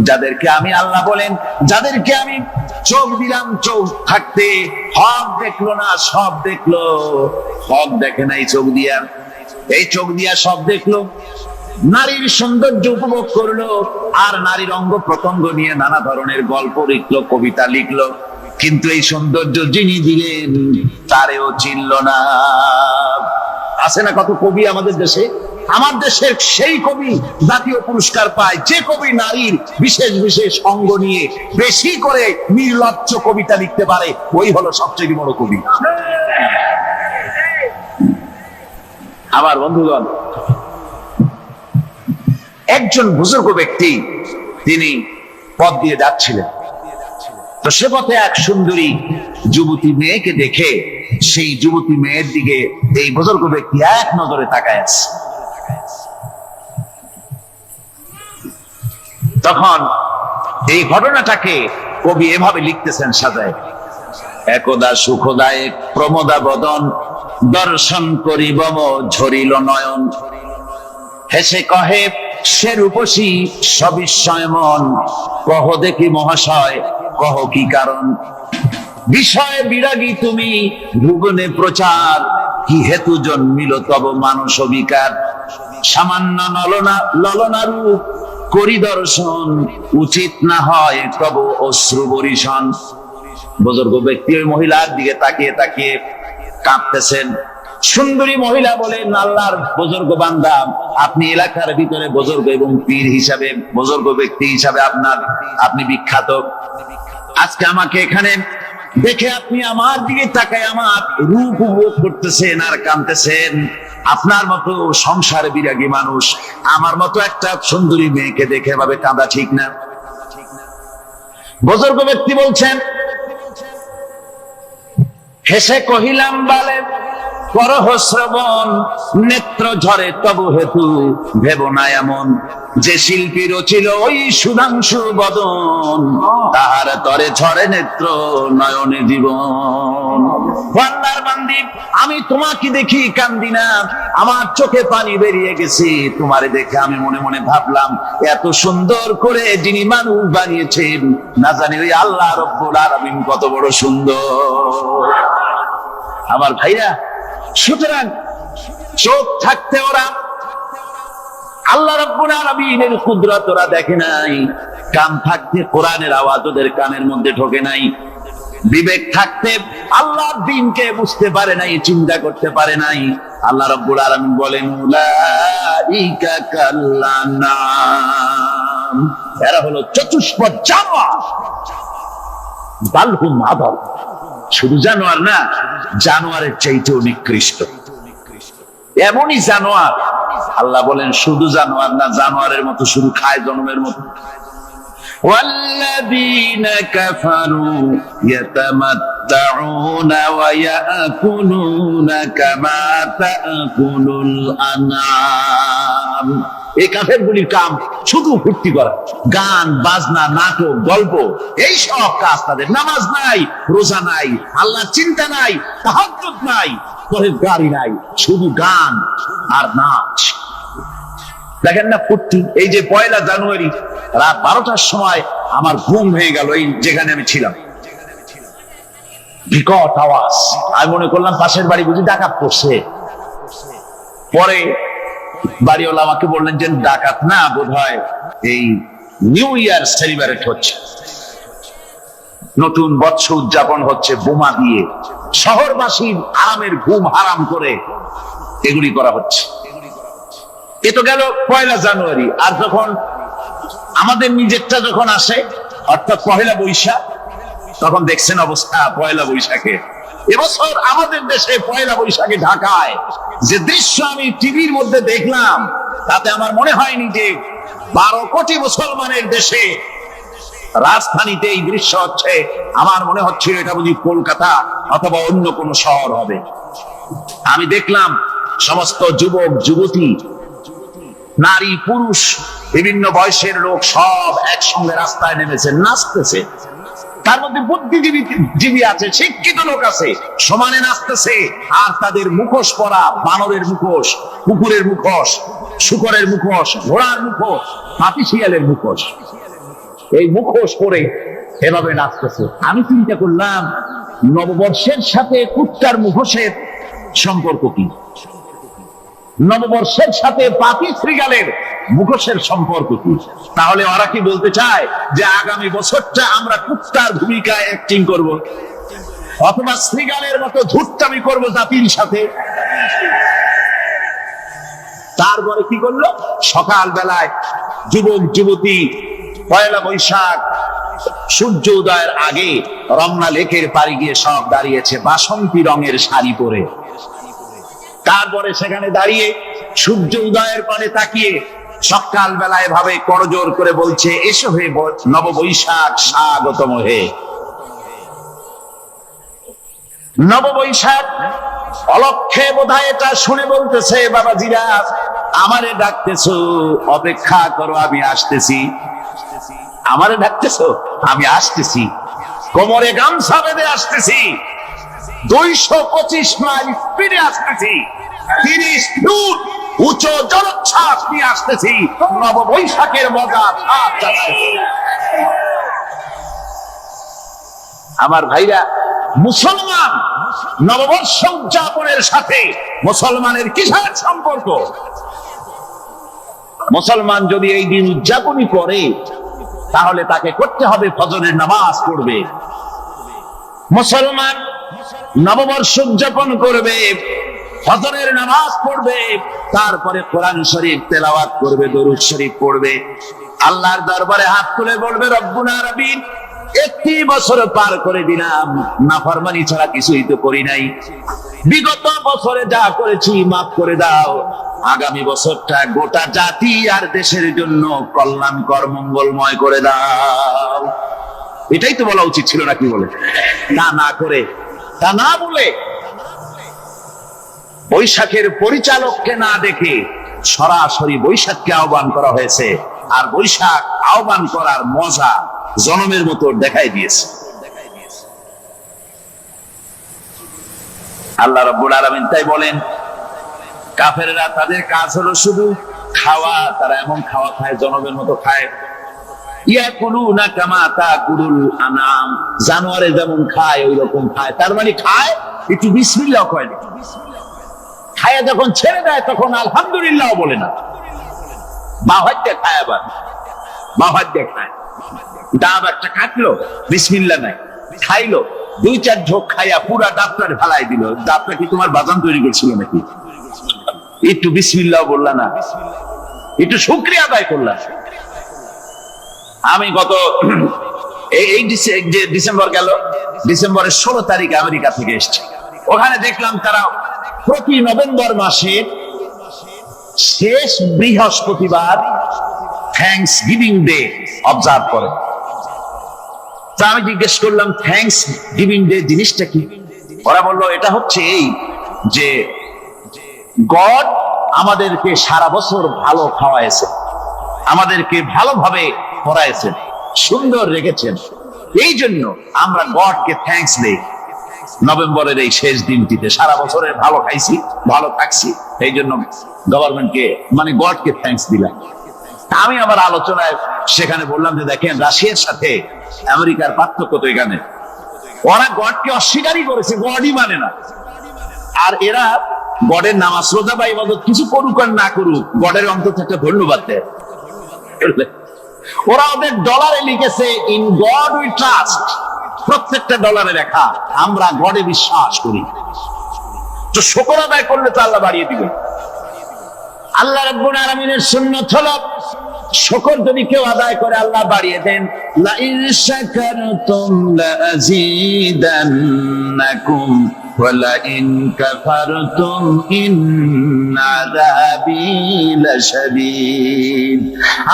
যাদেরকে আমি আল্লাহ বলেন, যাদেরকে আমি চোখ দিলাম, চোখ থাকতে হক দেখলো না, সব দেখলো। হক দেখে নাই চোখ দিয়া, এই চোখ দিয়া সব দেখলো। নারীর সৌন্দর্য উপভোগ করলো, আর নারীর অঙ্গ প্রত্যঙ্গ নিয়ে নানা ধরনের গল্প লিখলো, কবিতা লিখলো। কিন্তু এই সৌন্দর্য যিনি দিলেন তারেও চিনল না। আছে না কত কবি আমাদের দেশে? আমার দেশের সেই কবি জাতীয় পুরস্কার পায় যে কবি নারীর বিশেষ বিশেষ অঙ্গ নিয়ে বেশি করে নির্লজ্জ কবিতা লিখতে পারে, ওই হলো সবচেয়ে বড় কবি। আমার বন্ধুগণ, একজন বুজুর্গ ব্যক্তি তিনি পথ দিয়ে যাচ্ছিলেন, তো সে পথে এক সুন্দরী যুবতী মেয়েকে দেখে সেই যুবতী মেয়ের দিকে এই বুজুর্গ ব্যক্তি এক নজরে তাকায় আছে। তখন এই ঘটনাটাকে কবি এভাবে লিখতেছেন সাজায়: একদা সুখদায়ক প্রমোদা বদন দর্শন করিব ঝরিল নয়ন, হেসে কহে সে রূপসী সবিস্ময় মন, কহ দেখি মহাশয় কহ কি কারণ, বিষয় বিরাগী তুমি ভুবনে প্রচার, কি হেতু জন্মিল তব মানস বিকার, সামান্য ললনা রূপ করি দর্শন, উচিত না হয় তব অশ্রু বরিশন। বুজুর্গ ব্যক্তি ওই মহিলার দিকে তাকিয়ে তাকিয়ে কাঁদতেছেন। সুন্দরী মহিলা বলেন, আল্লাহর বুজুর্গ বান্দা, আপনি এলাকার ভিতরে বুজুর্গ এবং পীর হিসাবে, বুজুর্গ ব্যক্তি হিসাবে আপনি বিখ্যাত। আজকে আমাকে এখানে দেখে আপনি আমার দিকে তাকায় আমার রূপ উপভোগ করতেছেন আর কাঁদতেছেন। আপনার মতো সংসার বিরাগী মানুষ আমার মতো একটা সুন্দরী মেয়েকে দেখে ভাবে কাঁদা ঠিক না। বুজুর্গ ব্যক্তি বলছেন, হেসে কহিলাম বালে করহ শ্রবণ, নেত্র ঝরে তবু হেতু ভেব না এমন, যে শিল্পী রচিল ওই সুধাংশু বদন, তাহার তরে ঝরে নেত্র নয়নে জীবন। আল্লাহর বান্দি, আমি তোমাকে দেখি কান্দি না, আমার চোখে পানি বেরিয়ে গেছে। তোমারে দেখে আমি মনে মনে ভাবলাম, এত সুন্দর করে যিনি মানুষ বানিয়েছেন, না জানি ওই আল্লাহ রব্বুল আলামিন কত বড় সুন্দর। আমার ভাইরা, সুতরাং চোখ থাকতে ওরা আল্লাহ রাব্বুল আলামিনের কুদরত ওরা দেখে নাই, কান থাকতে কোরআনের আওয়াজ ওদের কানের মধ্যে ঢোকে নাই, বিবেক থাকতে আল্লাহর দ্বীনকে বুঝতে পারে নাই, চিন্তা করতে পারে নাই। আল্লাহ রাব্বুল আলামিন বলেন, উলাইকা কাল্লানাম, এরা হলো চতুষ্পদ জানোয়ার, বালহুম আদাল। শুধু জানোয়ার না, জানোয়ারের চাইতেও নিকৃষ্ট এমনই জানোয়ার। আল্লাহ বলেন শুধু জানোয়ার না, জানোয়ারের মতো শুধু খায় জন্মের মতো। ওয়াল্লাযীনা কাফারু ইয়াতামাত্তাউনা ওয়া ইয়াকুলুনা কামা তাকুলুল আনআম। এই কাফেরগুলির কাম শুধু ফুর্তি করা, গান বাজনা, নাটক, গল্প, এই সব কাজ তাদের। নামাজ নাই, রোজা নাই, আল্লাহ চিন্তা নাই, তাহাজ্জুদ নাই, পরহেজগারি নাই, শুধু গান আর নাচ। দেখেন না ফুর্তি। এই যে 1 জানুয়ারি রাত 12টার সময় আমার ঘুম হয়ে গেল, এই যেখানে আমি ছিলাম, বিকট আওয়াজ। আমি মনে করলাম পাশের বাড়ি বুঝি ডাকাত পড়ছে। পরে বাড়িওয়ালা আমাকে বললেন যে ডাকাত না, বোধহয় এই নিউ ইয়ার সেলিব্রেট হচ্ছে, নতুন বৎসর উদযাপন হচ্ছে বোমা দিয়ে, শহরবাসীর আরামের ঘুম হারাম করে এগুলি করা হচ্ছে। এ তো গেল 1 জানুয়ারি। আর যখন আমাদের নিজেরটা যখন আসে, অর্থাৎ 1 বৈশাখ, তখন দেখছেন অবস্থা 1 বৈশাখে। এবছর আমাদের দেশে 1 বৈশাখে ঢাকায় যে দৃশ্য আমি টিভির মধ্যে দেখলাম, তাতে আমার মনে হয়নি যে 12 কোটি মুসলমানের দেশে রাজধানীতে এই দৃশ্য হচ্ছে। আমার মনে হচ্ছিল এটা বুঝি কলকাতা অথবা অন্য কোনো শহর হবে। আমি দেখলাম সমস্ত যুবক যুবতী, নারী পুরুষ, বিভিন্ন বয়সের লোক সব একসঙ্গে রাস্তায় নেমেছে, নাচতেছে। তার মধ্যে বুদ্ধিজীবী আছে, শিক্ষিত লোক আছে, সমানে নাচতেছে। আর তাদের মুখোশ পরা, বানরের মুখোশ, কুকুরের মুখোশ, শূকরের মুখোশ, ঘোড়ার মুখোশ, হাতি শিয়ালের মুখোশ, এই মুখোশ পরে এভাবে নাচতেছে। আমি চিন্তা করলাম, নববর্ষের সাথে কুত্তার মুখোশের সম্পর্ক কি? নববর্ষের সাথে পাপী শ্রীগালের মুখোশের সম্পর্ক কি? তাহলে ওরা কি বলতে চায় যে আগামী বছরটা আমরা কুত্তার ভূমিকায় অ্যাক্টিং করব, অথবা শ্রীগালের মতো ধূর্তামি করব জাতির সাথে? তারপরে কি করলো? সকাল বেলায় যুবক যুবতী পয়লা বৈশাখ সূর্য উদয়ের আগে রমনা লেকের পাড়ে গিয়ে সব দাঁড়িয়েছে বাসন্তী রঙের শাড়ি পরে। তারপরে সেখানে দাঁড়িয়ে সূর্য উদয়ের পানে তাকিয়ে সকাল বেলায় ভাবে করজোর করে বলছে, এসো হে নববৈশাখ স্বাগতম হে। নববৈশাখ অলক্ষে বোধহয় এটা শুনে বলতেছে, বাবাজিরা আমারে ডাকতেছো, অপেক্ষা করো আমি আসতেছি। আমারে ডাকতেছো, আমি আসতেছি, কোমরে গামছা বেঁধে আসতেছি, 225 মাইল স্পিডে আসতেছি, 30 ফুট উঁচু জলোচ্ছ্বাস নিয়ে আসতেছি, নববৈশাখের মজা। আমার ভাইরা, মুসলমান নববর্ষ উদযাপনের সাথে মুসলমানের কিসের সম্পর্ক? মুসলমান যদি এই দিন উদযাপনই করে তাহলে তাকে করতে হবে ফজরের নামাজ পড়বে। মুসলমান নববর্ষ উদযাপন করবে, ফজরের নামাজ পড়বে, তারপরে কোরআন শরীফ তেলাওয়াত করবে, দরুদ শরীফ পড়বে, আল্লাহর দরবারে হাত তুলে বলবে, রব্বুনা আলামিন, 1 বছর পার করে দিলাম, নাফরমানি ছাড়া কিছুই তো করি নাই, বিগত বছরে যা করেছি মাফ করে দাও, আগামী বছরটা গোটা জাতি আর দেশের জন্য কল্যাণকর মঙ্গলময় করে দাও। এটাই তো বলা উচিত ছিল নাকি? বলে তা না করে, তা না বলে, বৈশাখের পরিচালককে না দেখে সরাসরি বৈশাখকে আহ্বান করা হয়েছে। আর বৈশাখ আহ্বান করার মজা জনমের মতো দেখাই দিয়েছে। আল্লাহ রাব্বুল আলামিন তাই বলেন, কাফেররা তাদের কাজ হলো শুধু খাওয়া, তারা এমন খাওয়া খায় জনমের মতো খায়। ইয়াকুলুনা কামা তাকুলুল আনাম, জানোয়ারে যেমন খায় ওই রকম খায়। তার মানে খায়, একটু বিসমিল্লাহ কয় না, খায়া যখন ছেড়ে দেয় তখন আলহামদুলিল্লাহ বলে না, বাহাত দিয়ে খায়, আবার বাহাত দিয়ে খায়। ডাব একটা কাটলো, বিসমিল্লাহ নাই, খাইলো, 2-4 ঢোক খাইয়া পুরা ডাবটার ফেলাই দিল। ডাবটা কি তোমার বাজান তৈরি করছিল নাকি? একটু বিসমিল্লাহ বললা না, একটু শুকরিয়া আদায় করলা। আমি গত এই ডিসেম্বর গেল, ডিসেম্বরের 16 তারিখে আমেরিকা থেকে এসেছি। ওখানে দেখলাম তারা প্রতি নভেম্বর মাসের শেষ বৃহস্পতিবার থ্যাঙ্কস গিভিং ডে অবজার্ভ করে। তা আমি জিজ্ঞেস করলাম, থ্যাঙ্কস গিভিং ডে জিনিসটা কি? ওরা বললো, এটা হচ্ছে এই যে গড আমাদেরকে সারা বছর ভালো খাওয়াইছে, আমাদেরকে ভালোভাবে পড়াইছেন, সুন্দর রেখেছেন, এই জন্য আমরা গডকে থ্যাঙ্কস দেই নভেম্বরের এই শেষ দিনটিতে। সারা বছরের ভালো খাইছি, ভালো থাকছি, এই জন্য গভর্নমেন্টকে মানে গডকে থ্যাঙ্কস দিলাম। আমি আমার আলোচনায় সেখানে বললাম যে দেখেন, রাশিয়ার সাথে আমেরিকার পার্থক্য তো এখানে, ওরা গডকে অস্বীকারই করেছে, গডই মানে না। আর এরা গডের নামাজ শ্রদ্ধা বা ইবাদত কিছু করুক আর না করুক, গডের অন্তত একটা ধন্যবাদ দেয়। ওরা ওদের ডলারে লিখেছে, ইন গড উই ট্রাস্ট, প্রত্যেকটা ডলারে লেখা আমরা গডে বিশ্বাস করি। তো শুকর আদায় করলে তো আল্লাহ বাড়িয়ে দিবে। আল্লাহ রাব্বুল আলামিনের সুন্নাত হলো, শুকর যদি কেউ আদায় করে আল্লাহ বাড়িয়ে দেন। লা ইন শাকারতুম লাযীদান্নাকুম ওয়া লা ইন কাফারতুম ইন্না আযাবী লাশাদীদ।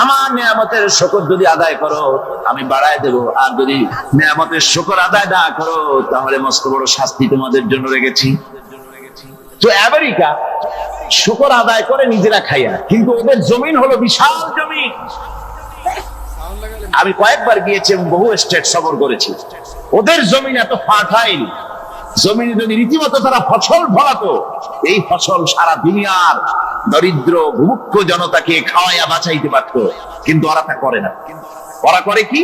আমার নিয়ামতের শুকর যদি আদায় করো আমি বাড়ায় দেব, আর যদি নিয়ামতের শুকর আদায় না করো তাহলে মস্ত বড় শাস্তি তোমাদের জন্য রেখেছি। তো আমেরিকা শুকর আদায় করে নিজেরা খাইয়া, কিন্তু ওদের জমিন হলো বিশাল জমিন। আমি কয়েকবার গিয়েছি এবং বহু স্টেট সফর করেছি। ওদের জমিন এত ফার্টাইল, জমিনে যদি রীতিমতো তারা ফসল ফলাতো, এই ফসল সারা দুনিয়ার দরিদ্র ভূমুক্ষ জনতাকে খাওয়াইয়া বাঁচাইতে পারত, কিন্তু ওরা তা করে না। ওরা করে কি?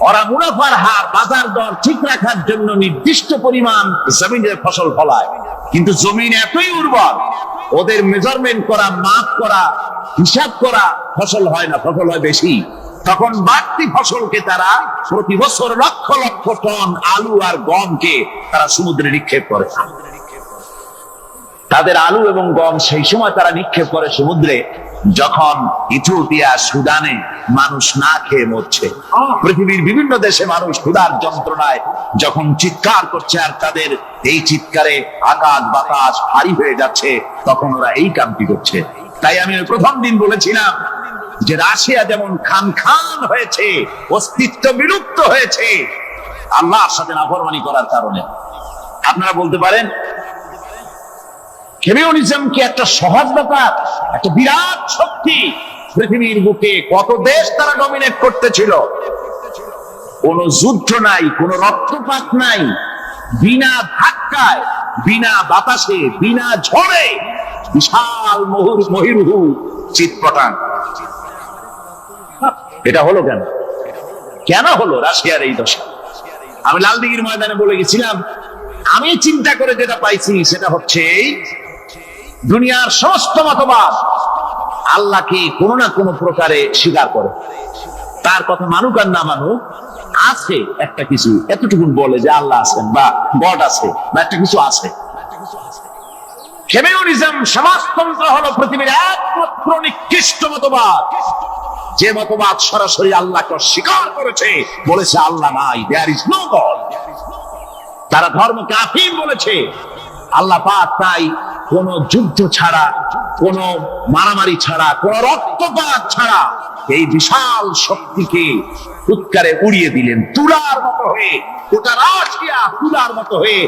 ওরা মুনাফার হার, বাজার দর ঠিক রাখার জন্য নির্দিষ্ট পরিমাণ জমিনের ফসল ফলায়, কিন্তু জমিন এতই উর্বর ওদের মেজারমেন্ট করা, মাপ করা, হিসাব করা ফসল হয় না, ফসল হয় বেশি। তখন বাড়তি ফসলকে তারা প্রতি বছর লক্ষ লক্ষ টন আলু আর গমকে তারা সমুদ্রে নিক্ষেপ করে। তাদের আলু এবং গম সেই সময় তারা নিক্ষেপ করে সমুদ্রে, যখন ইথিওপিয়া, সুদানে মানুষ না খেয়ে মরছে। পৃথিবীর বিভিন্ন দেশে মানুষ ক্ষুধার যন্ত্রণায় যখন চিৎকার করছে, আর তাদের এই চিৎকারে আকাশ বাতাস ভারী হয়ে যাচ্ছে, তখন ওরা এই কামটি করছে। তাই আমি প্রথম দিন বলেছিলাম যে রাশিয়া যেমন খান খান হয়েছে, অস্তিত্ব বিলুপ্ত হয়েছে আল্লাহর সাথে নাফরমানি করার কারণে। আপনারা বলতে পারেন কমিউনিজম কি একটা সহজ ব্যাপার? একটা বিরাট শক্তি পৃথিবীর বুকে, কত দেশ তারা ডমিনেট করতেছিল। কোন যুদ্ধ নাই, কোন রক্তপাত নাই, বিনা ধাক্কায়, বিনা বাতাসে, বিনা ঝড়ে বিশাল মহিরুহু চিৎপটাং। এটা হলো কেন? কেন হলো রাশিয়ার এই দশা? আমি লালদিঘির ময়দানে বলে গেছিলাম, আমি চিন্তা করে যেটা পাইছি সেটা হচ্ছে দুনিয়ার সমস্ত মতবাদ আল্লাহকে কোনো না কোনো প্রকারে স্বীকার করে। তার কথা মানুক আর না মানুক, আছে একটা কিছু, এতটুকু বলে যে আল্লাহ আছেন বা গড আছে বা একটা কিছু আছে। কমিউনিজম, সমাজতন্ত্র হলো পৃথিবীর একমাত্র নিকৃষ্ট মতবাদ, যে মতবাদ সরাসরি আল্লাহকে অস্বীকার করেছে, বলেছে আল্লাহ নাই, দেয়ার ইজ নো গড। তারা ধর্মকে আফিম বলেছে, আল্লাহ পাক নাই, কোন যুদ্ধ ছাড়া, কোন মারামারি ছাড়া, কোন রক্তপাত ছাড়া এই বিশাল শক্তিকে উৎকারে উড়িয়ে দিলেন তুলার মতো হয়ে। গোটা রাশিয়া তুলার মতো হয়ে,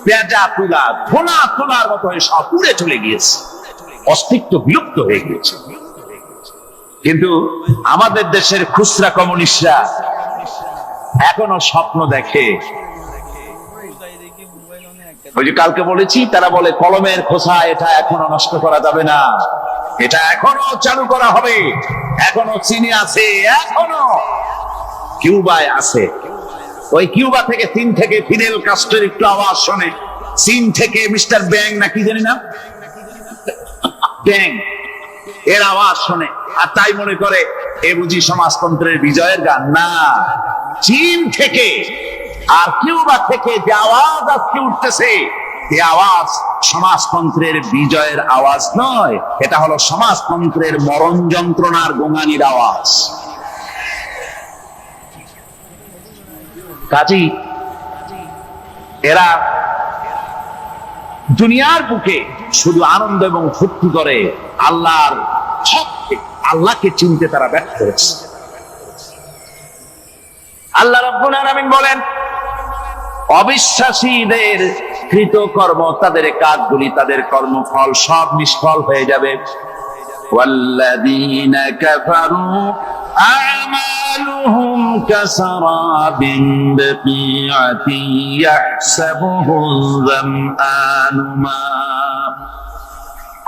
পেঁজা তুলা, ধোনা তুলার মতো হয়ে সব উড়ে চলে গিয়েছে, অস্তিত্ব বিলুপ্ত হয়ে গিয়েছে। কিন্তু আমাদের দেশের খুচরা কমিউনিস্টরা এখনো স্বপ্ন দেখে। ওই যে কালকে বলেছি, তারা বলে কলমের খোসা এটা এখনো নষ্ট করা যাবে না, এটা এখনো চালু করা হবে। এখনো চীনে আছে, এখনো কিউবায় আছে। ওই কিউবা থেকে, চীন থেকে ফিদেল কাস্ট্রোর একটু আওয়াজ শোনে, চীন থেকে মিস্টার ব্যাং না কি জানি না, ব্যাং, এর আওয়াজ শোনে, আর তাই মনে করে এ বুঝি সমাজতন্ত্রের বিজয়ের গান। না, চীন থেকে আর কিউবা থেকে যে আওয়াজ আজকে উঠতেছে, এই আওয়াজ সমাজতন্ত্রের বিজয়ের আওয়াজ নয়, এটা হলো সমাজতন্ত্রের মরণ যন্ত্রণার গোঙানির আওয়াজ। কাজী এরা দুনিয়ার বুকে শুধু আনন্দ এবং ফুর্তি করে, আল্লাহকে চিনতে তারা ব্যর্থ হয়েছে। আল্লাহ রাব্বুল আলামিন বলেন, অবিশ্বাসীদের কৃতকর্ম, তাদের কাজগুলি, তাদের কর্মফল সব নিষ্ফল হয়ে যাবে। ওয়াল্লাযীনা কাফারু আ'মালুহুম কাসারাবিন বিকিআতিন ইয়াহসাবুহুল যামআনু মা।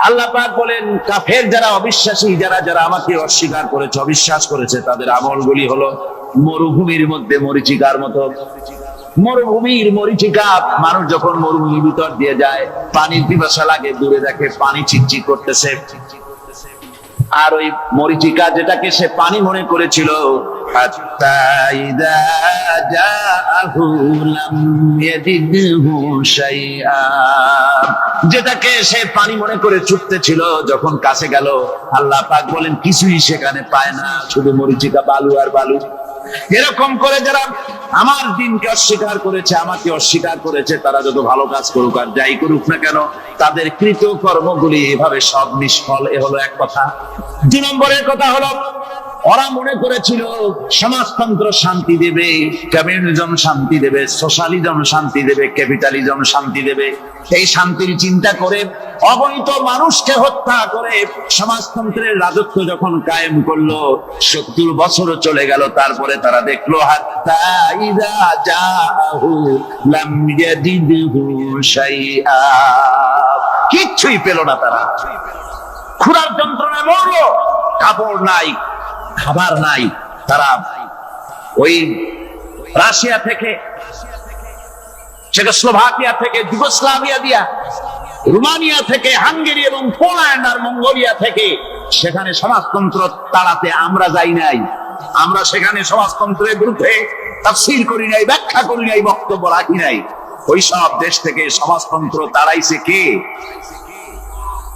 আল্লাহ পাক বলেন, কাফের যারা, অবিশ্বাসী যারা, যারা আমাকে অস্বীকার করেছে, অবিশ্বাস করেছে, তাদের আমলগুলি হলো মরুভূমির মধ্যে মরীচিকার মতো। মরুভূমির মরীচিকা, মানুষ যখন মরুভূমির ভিতর দিয়ে যায়, পানির পিপাসা লাগে, দূরে দেখে পানি চিকচিক করতেছে, আর ওই মরীচিকা যেটাকে সে পানি মনে করেছিল, হাত্তা ইযা জাআহু লাম ইয়াজিদহু শাইআ, যেটাকে সে পানি মনে করে ছুটতেছিল, যখন কাছে গেল আল্লাহ পাক বলেন কিছুই সেখানে পায় না, শুধু মরীচিকা, বালু আর বালু। এরকম করে যারা আমার দিনকে অস্বীকার করেছে, আমাকে অস্বীকার করেছে, তারা যত ভালো কাজ করুক আর যাই করুক না কেন, তাদের কৃত কর্মগুলি এভাবে সব নিষ্ফল। এ হলো এক কথা। 2 নম্বরের কথা হলো, ওরা মনে করেছিল সমাজতন্ত্র শান্তি দেবে, কমিউনিজম শান্তি দেবে, সোশ্যালিজম শান্তি দেবে, ক্যাপিটালিজম শান্তি দেবে। এই শান্তির চিন্তা করে অগণিত মানুষকে হত্যা করে সমাজতন্ত্রের রাজত্ব যখন কায়েম করলো, 70 বছরও চলে গেল, তারপরে তারা দেখলো হাত্তা ইযা জাআহু লাম ইয়াজিদহু শাইআ, কিচ্ছুই পেল না। তারা ক্ষুধার যন্ত্রণায় মরলো, কাপড় নাই, খাবার নাই। তারা ওই রাশিয়া থেকে, চেকোস্লোভাকিয়া থেকে, যুগোস্লাভিয়া দিয়া রোমানিয়া থেকে, হাঙ্গেরি এবং পোল্যান্ড আর মঙ্গোলিয়া থেকে সেখানে সমাজতন্ত্র তাড়াতে আমরা যাই নাই। আমরা সেখানে সমাজতন্ত্রের বিরুদ্ধে তাফসীর করি নাই, ব্যাখ্যা করি নাই, বক্তব্য রাখি নাই। ওই সব দেশ থেকে সমাজতন্ত্র তাড়াইছে কে?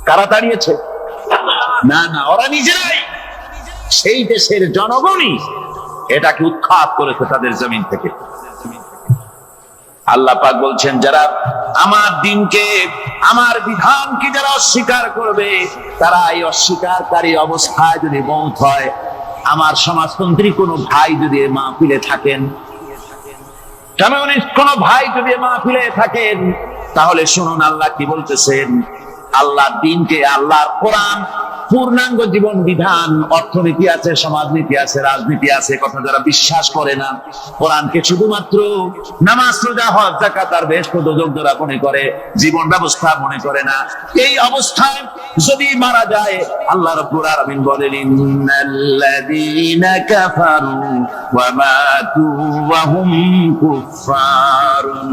কারা তাড়িয়েছে? না না, ওরা নিজেরাই, সেই দেশের জনগণই এটাকে উৎখাত করেছে তাদের জমিন থেকে। আল্লাহ পাক বলছেন, যারা আমার দিনকে, আমার বিধানকে যারা অস্বীকার করবে, তারা এই অস্বীকারী অবস্থায় যদি মৌত হয়, আমার সমাজতন্ত্রী কোনো ভাই যদি মাহফিলে থাকেন, কমিউনিস্ট কোন ভাই যদি মাহফিলে থাকেন, তাহলে শুনুন আল্লাহ কি বলতেছেন। আল্লাহর দিনকে, আল্লাহর কোরআন, পূর্ণাঙ্গ জীবন বিধান, অর্থনীতি আছে, সমাজনীতি আছে, রাজনীতি আছে, কথা যারা বিশ্বাস করে না, কোরআনকে শুধুমাত্র নামাজ, রোজা, হজ, যাকাত আর বেহেশত দোজখ যারা মনে করে, জীবন ব্যবস্থা মনে করে না, এই অবস্থায় যদি মারা যায়, আল্লাহ রাব্বুল আলামিন বলেন, ইন্নাল্লাযীনা কাফারু ওয়া মাতু ওয়া হুম কুফফারুন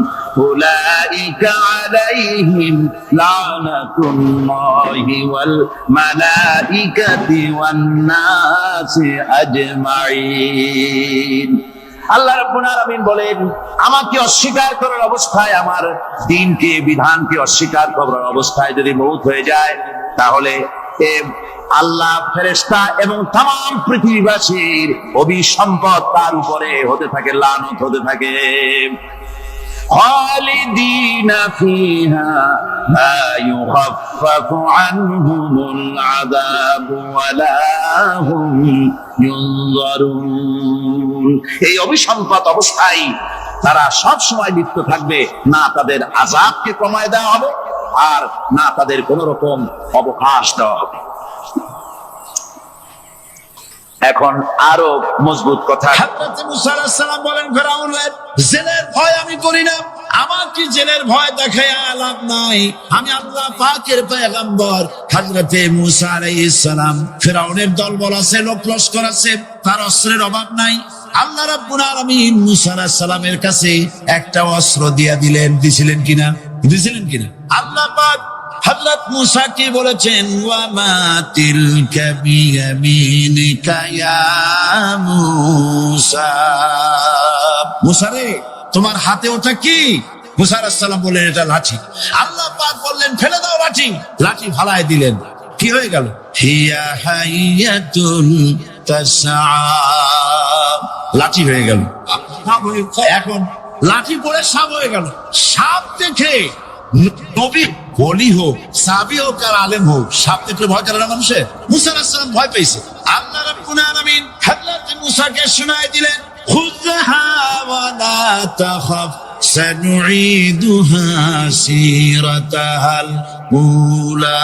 উলাইকা আলাইহিম লানাতুল্লাহি ওয়াল মালাইকাতি ওয়ান নাসি আজমাইন। আল্লাহ রাব্বুল আলামিন বলেন, আমাকে অস্বীকার করার অবস্থায়, আমার দ্বীনকে, বিধানকে অস্বীকার করার অবস্থায় যদি মউত হয়ে যায়, তাহলে আল্লাহ, ফেরেশতা এবং তাম পৃথিবীবাসীর অভিসম্পদ তার উপরে হতে থাকে, লানত হতে থাকে। খালিদিনা ফিহা লা ইউখাফফাফু আনহুমুল আযাবু ওয়া লা হুম ইউনজারুন। এই অভিসম্পদ অবস্থায় তারা সব সময় লিপ্ত থাকবে, না তাদের আযাবকে কমায় দেওয়া হবে, আর না তাদের কোন রকম অবকাশ দেওয়া হবে। এখন আরো মজবুত কথা, হযরত মুসা আলাইহিস সালাম বলেন, ফেরাউনের জেলের ভয় আমি করি না, আমার কি জেলের ভয় দেখায় লাভ নাই, আমি আল্লাহ পাকের পয়গম্বর। হযরত মুসা আলাইহিস সালাম, ফেরাউনের দলবল আছে, লোক লস্কর আছে, তার অস্ত্রের অভাব নাই। আল্লাহ রাব্বুল আলামিন মুসা আলাইহিস সালামের কাছে একটা অস্ত্র দিয়ে দিলেন, দিছিলেন কিনা? আল্লাহ পাক হযরত মুসা কি বলেছেন, ওয়া মা তিলকা বিয়ামিনিকা ইয়া মুসা। মুসা রে, তোমার হাতে ওটা কি? মুসা আলাইহিস সালাম বললেন, এটা লাঠি। আল্লাহ পাক বললেন, ফেলে দাও লাঠি। লাঠি ফালায় দিলেন, কি হয়ে গেল? হিয়া হাইয়াতুন তাসআ, লাঠি হয়ে গেল। এখন লাঠি পড়ে সাপ হয়ে গেল। সাপ দেখে নবী, বলি হোক, সাহাবী হোক আর আলেম হোক, সাপ দেখলে ভয় করে না মানুষের? মুসা আলাইহিস সালাম ভয় পেয়েছে। আল্লাহ রাব্বুল আলামিন হযরত মুসাকে শোনায় দিলেন, খুযহা ওয়া লা তাখাফ সানুঈদুহা সিরাতাহাল উলা।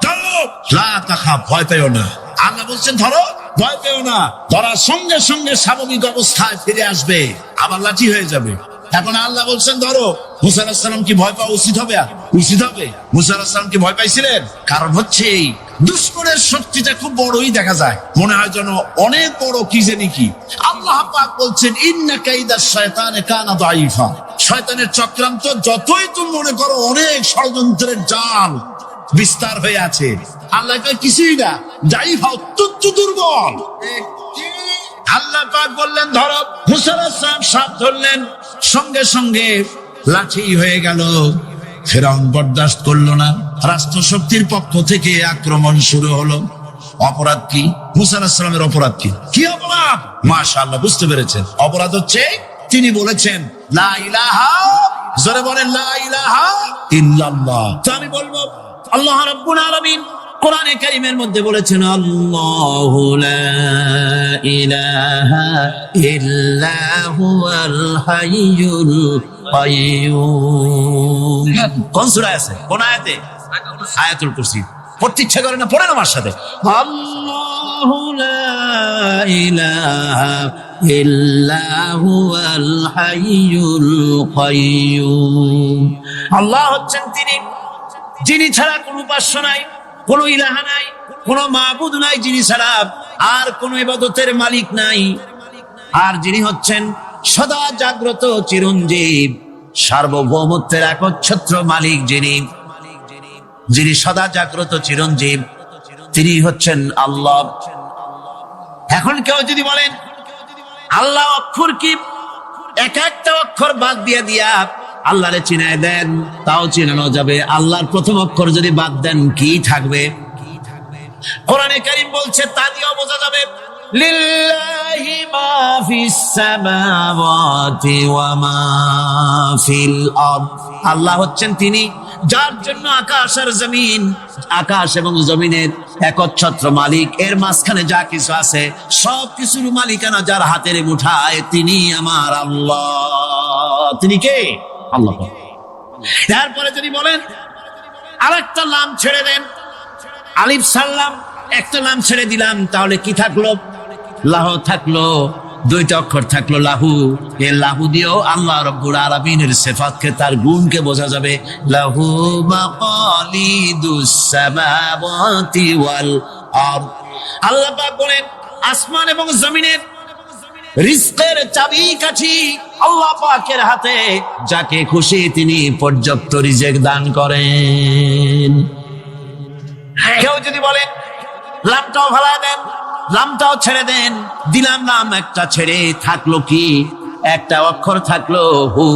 ধরো, লা তাখাফ, ভয় পেও না। আল্লাহ বলছেন ধরো, ভয় পেও না। ধরার সঙ্গে সঙ্গে স্বাভাবিক অবস্থায় ফিরে আসবে, আবার লাঠি হয়ে যাবে। এখন আল্লাহ বলছেন ধরো। মুসা আলাইহিস সালাম কি ভয় পাওয়া উচিত হবে? উচিত হবে। মুসা আলাইহিস সালাম কি ভয় পাইছিলেন? কারণ হচ্ছে এই দুশমনের শক্তিটা খুব বড়ই দেখা যায়, মনে হয় যেন অনেক বড়, কি জানি কি। আল্লাহ পাক বলছেন, ইন্না কাইদা শায়তানে কানা দাঈফা। শয়তানের চক্রান্ত যতই তুমি মনে করো অনেক ষড়যন্ত্রের জাল বিস্তার হয়ে আছে, আল্লাহ কিছুই না, দাঈফা, অত্যন্ত দুর্বল। আল্লাহ পাক বললেন ধরো। মুসা আলাইহিস সালাম সাপ ধরলেন, সঙ্গে সঙ্গে লাঠি হয়ে গেল। ফেরাউন বরদাস্ত করলো না, রাষ্ট্র শক্তির পক্ষ থেকে আক্রমণ শুরু হলো। অপরাধ কি? মুসা আলাইহিস সালামের অপরাধ কি? কি অপরাধ? মাশাআল্লাহ, বুঝতে পেরেছেন। অপরাধ হচ্ছে তিনি বলেছেন লা ইলাহা, জোরে বলেন লা ইলাহা ইল্লাল্লাহ। তো আমি বলবো, আল্লাহ রাব্বুল আলামিন কোরআনে কারীমের মধ্যে বলেছেন, আল্লাহু লা ইলাহা ইল্লা হুয়াল হাইয়ুল কাইয়্যুম। কোন সূরায় আছে? কোন আয়াতে? আয়াতুল কুরসি। পড়তে ইচ্ছা করে না? পড়েন আমার সাথে। আল্লাহু লা ইলাহা ইল্লা হুয়াল হাইয়ুল কাইয়্যুম। আল্লাহ হচ্ছেন তিনি, যিনি ছাড়া কোনো উপাস্য নাই, কোন ইলাহা নাই, কোন মাবুদ নাই যিনি ছাড়া, আর কোন ইবাদতের মালিক নাই। আর যিনি হচ্ছেন সদা জাগ্রত, চিরঞ্জীব, সার্বভৌমত্বের একচ্ছত্র মালিক যিনি সদা জাগ্রত চিরঞ্জীব, তিনি হচ্ছেন আল্লাহ। এখন কেউ যদি বলেন আল্লাহ অক্ষর কি, এক একটা অক্ষর বাদ দিয়া আল্লাহরে চিনায় দেন, তাও চিনানো যাবে। আল্লাহর প্রথম অক্ষর যদি বাদ দেন কি থাকবে? কোরআনে কারীম বলছে তা দিয়েও বোঝা যাবে। লিল্লাহি মা ফিস সামাওয়াতি ওয়া মা ফিল আরদ। আল্লাহ হচ্ছেন তিনি যার জন্য আকাশ আর জমিন, আকাশ এবং জমিনের একচ্ছত্র মালিক। এর মাঝখানে যা কিছু আছে সব কিছুর মালিকানা যার হাতের মুঠায়, তিনি আমার আল্লাহ। তিনি কে? আল্লাহ। তারপরে যদি বলেন আরেকটা নাম ছেড়ে দেন, আলিফ সাল্লাম একটা নাম ছেড়ে দিলাম, তাহলে কি থাকলো? লাহু থাকলো, দুইটা অক্ষর থাকলো লাহু। এই লাহু দিয়েও আল্লাহ রাব্বুল আলামিনের সিফাতকে, তার গুণকে বোঝা যাবে। লাহু মাকালিদুস সামাওয়াতি ওয়াল আরদ। আল্লাহ পাক বলেন আসমান এবং জমিনের রিজকের চাবিকাঠি আল্লাহ পাকের হাতে, যাকে খুশি তিনি পর্যাপ্ত রিজেক দান করেন। কেউ যদি বলে লামটাও ভাড়া দেন, লামটাও ছেড়ে দেন, দিলাম নাম একটা ছেড়ে, থাকলো কি? একটা অক্ষর থাকলো হু।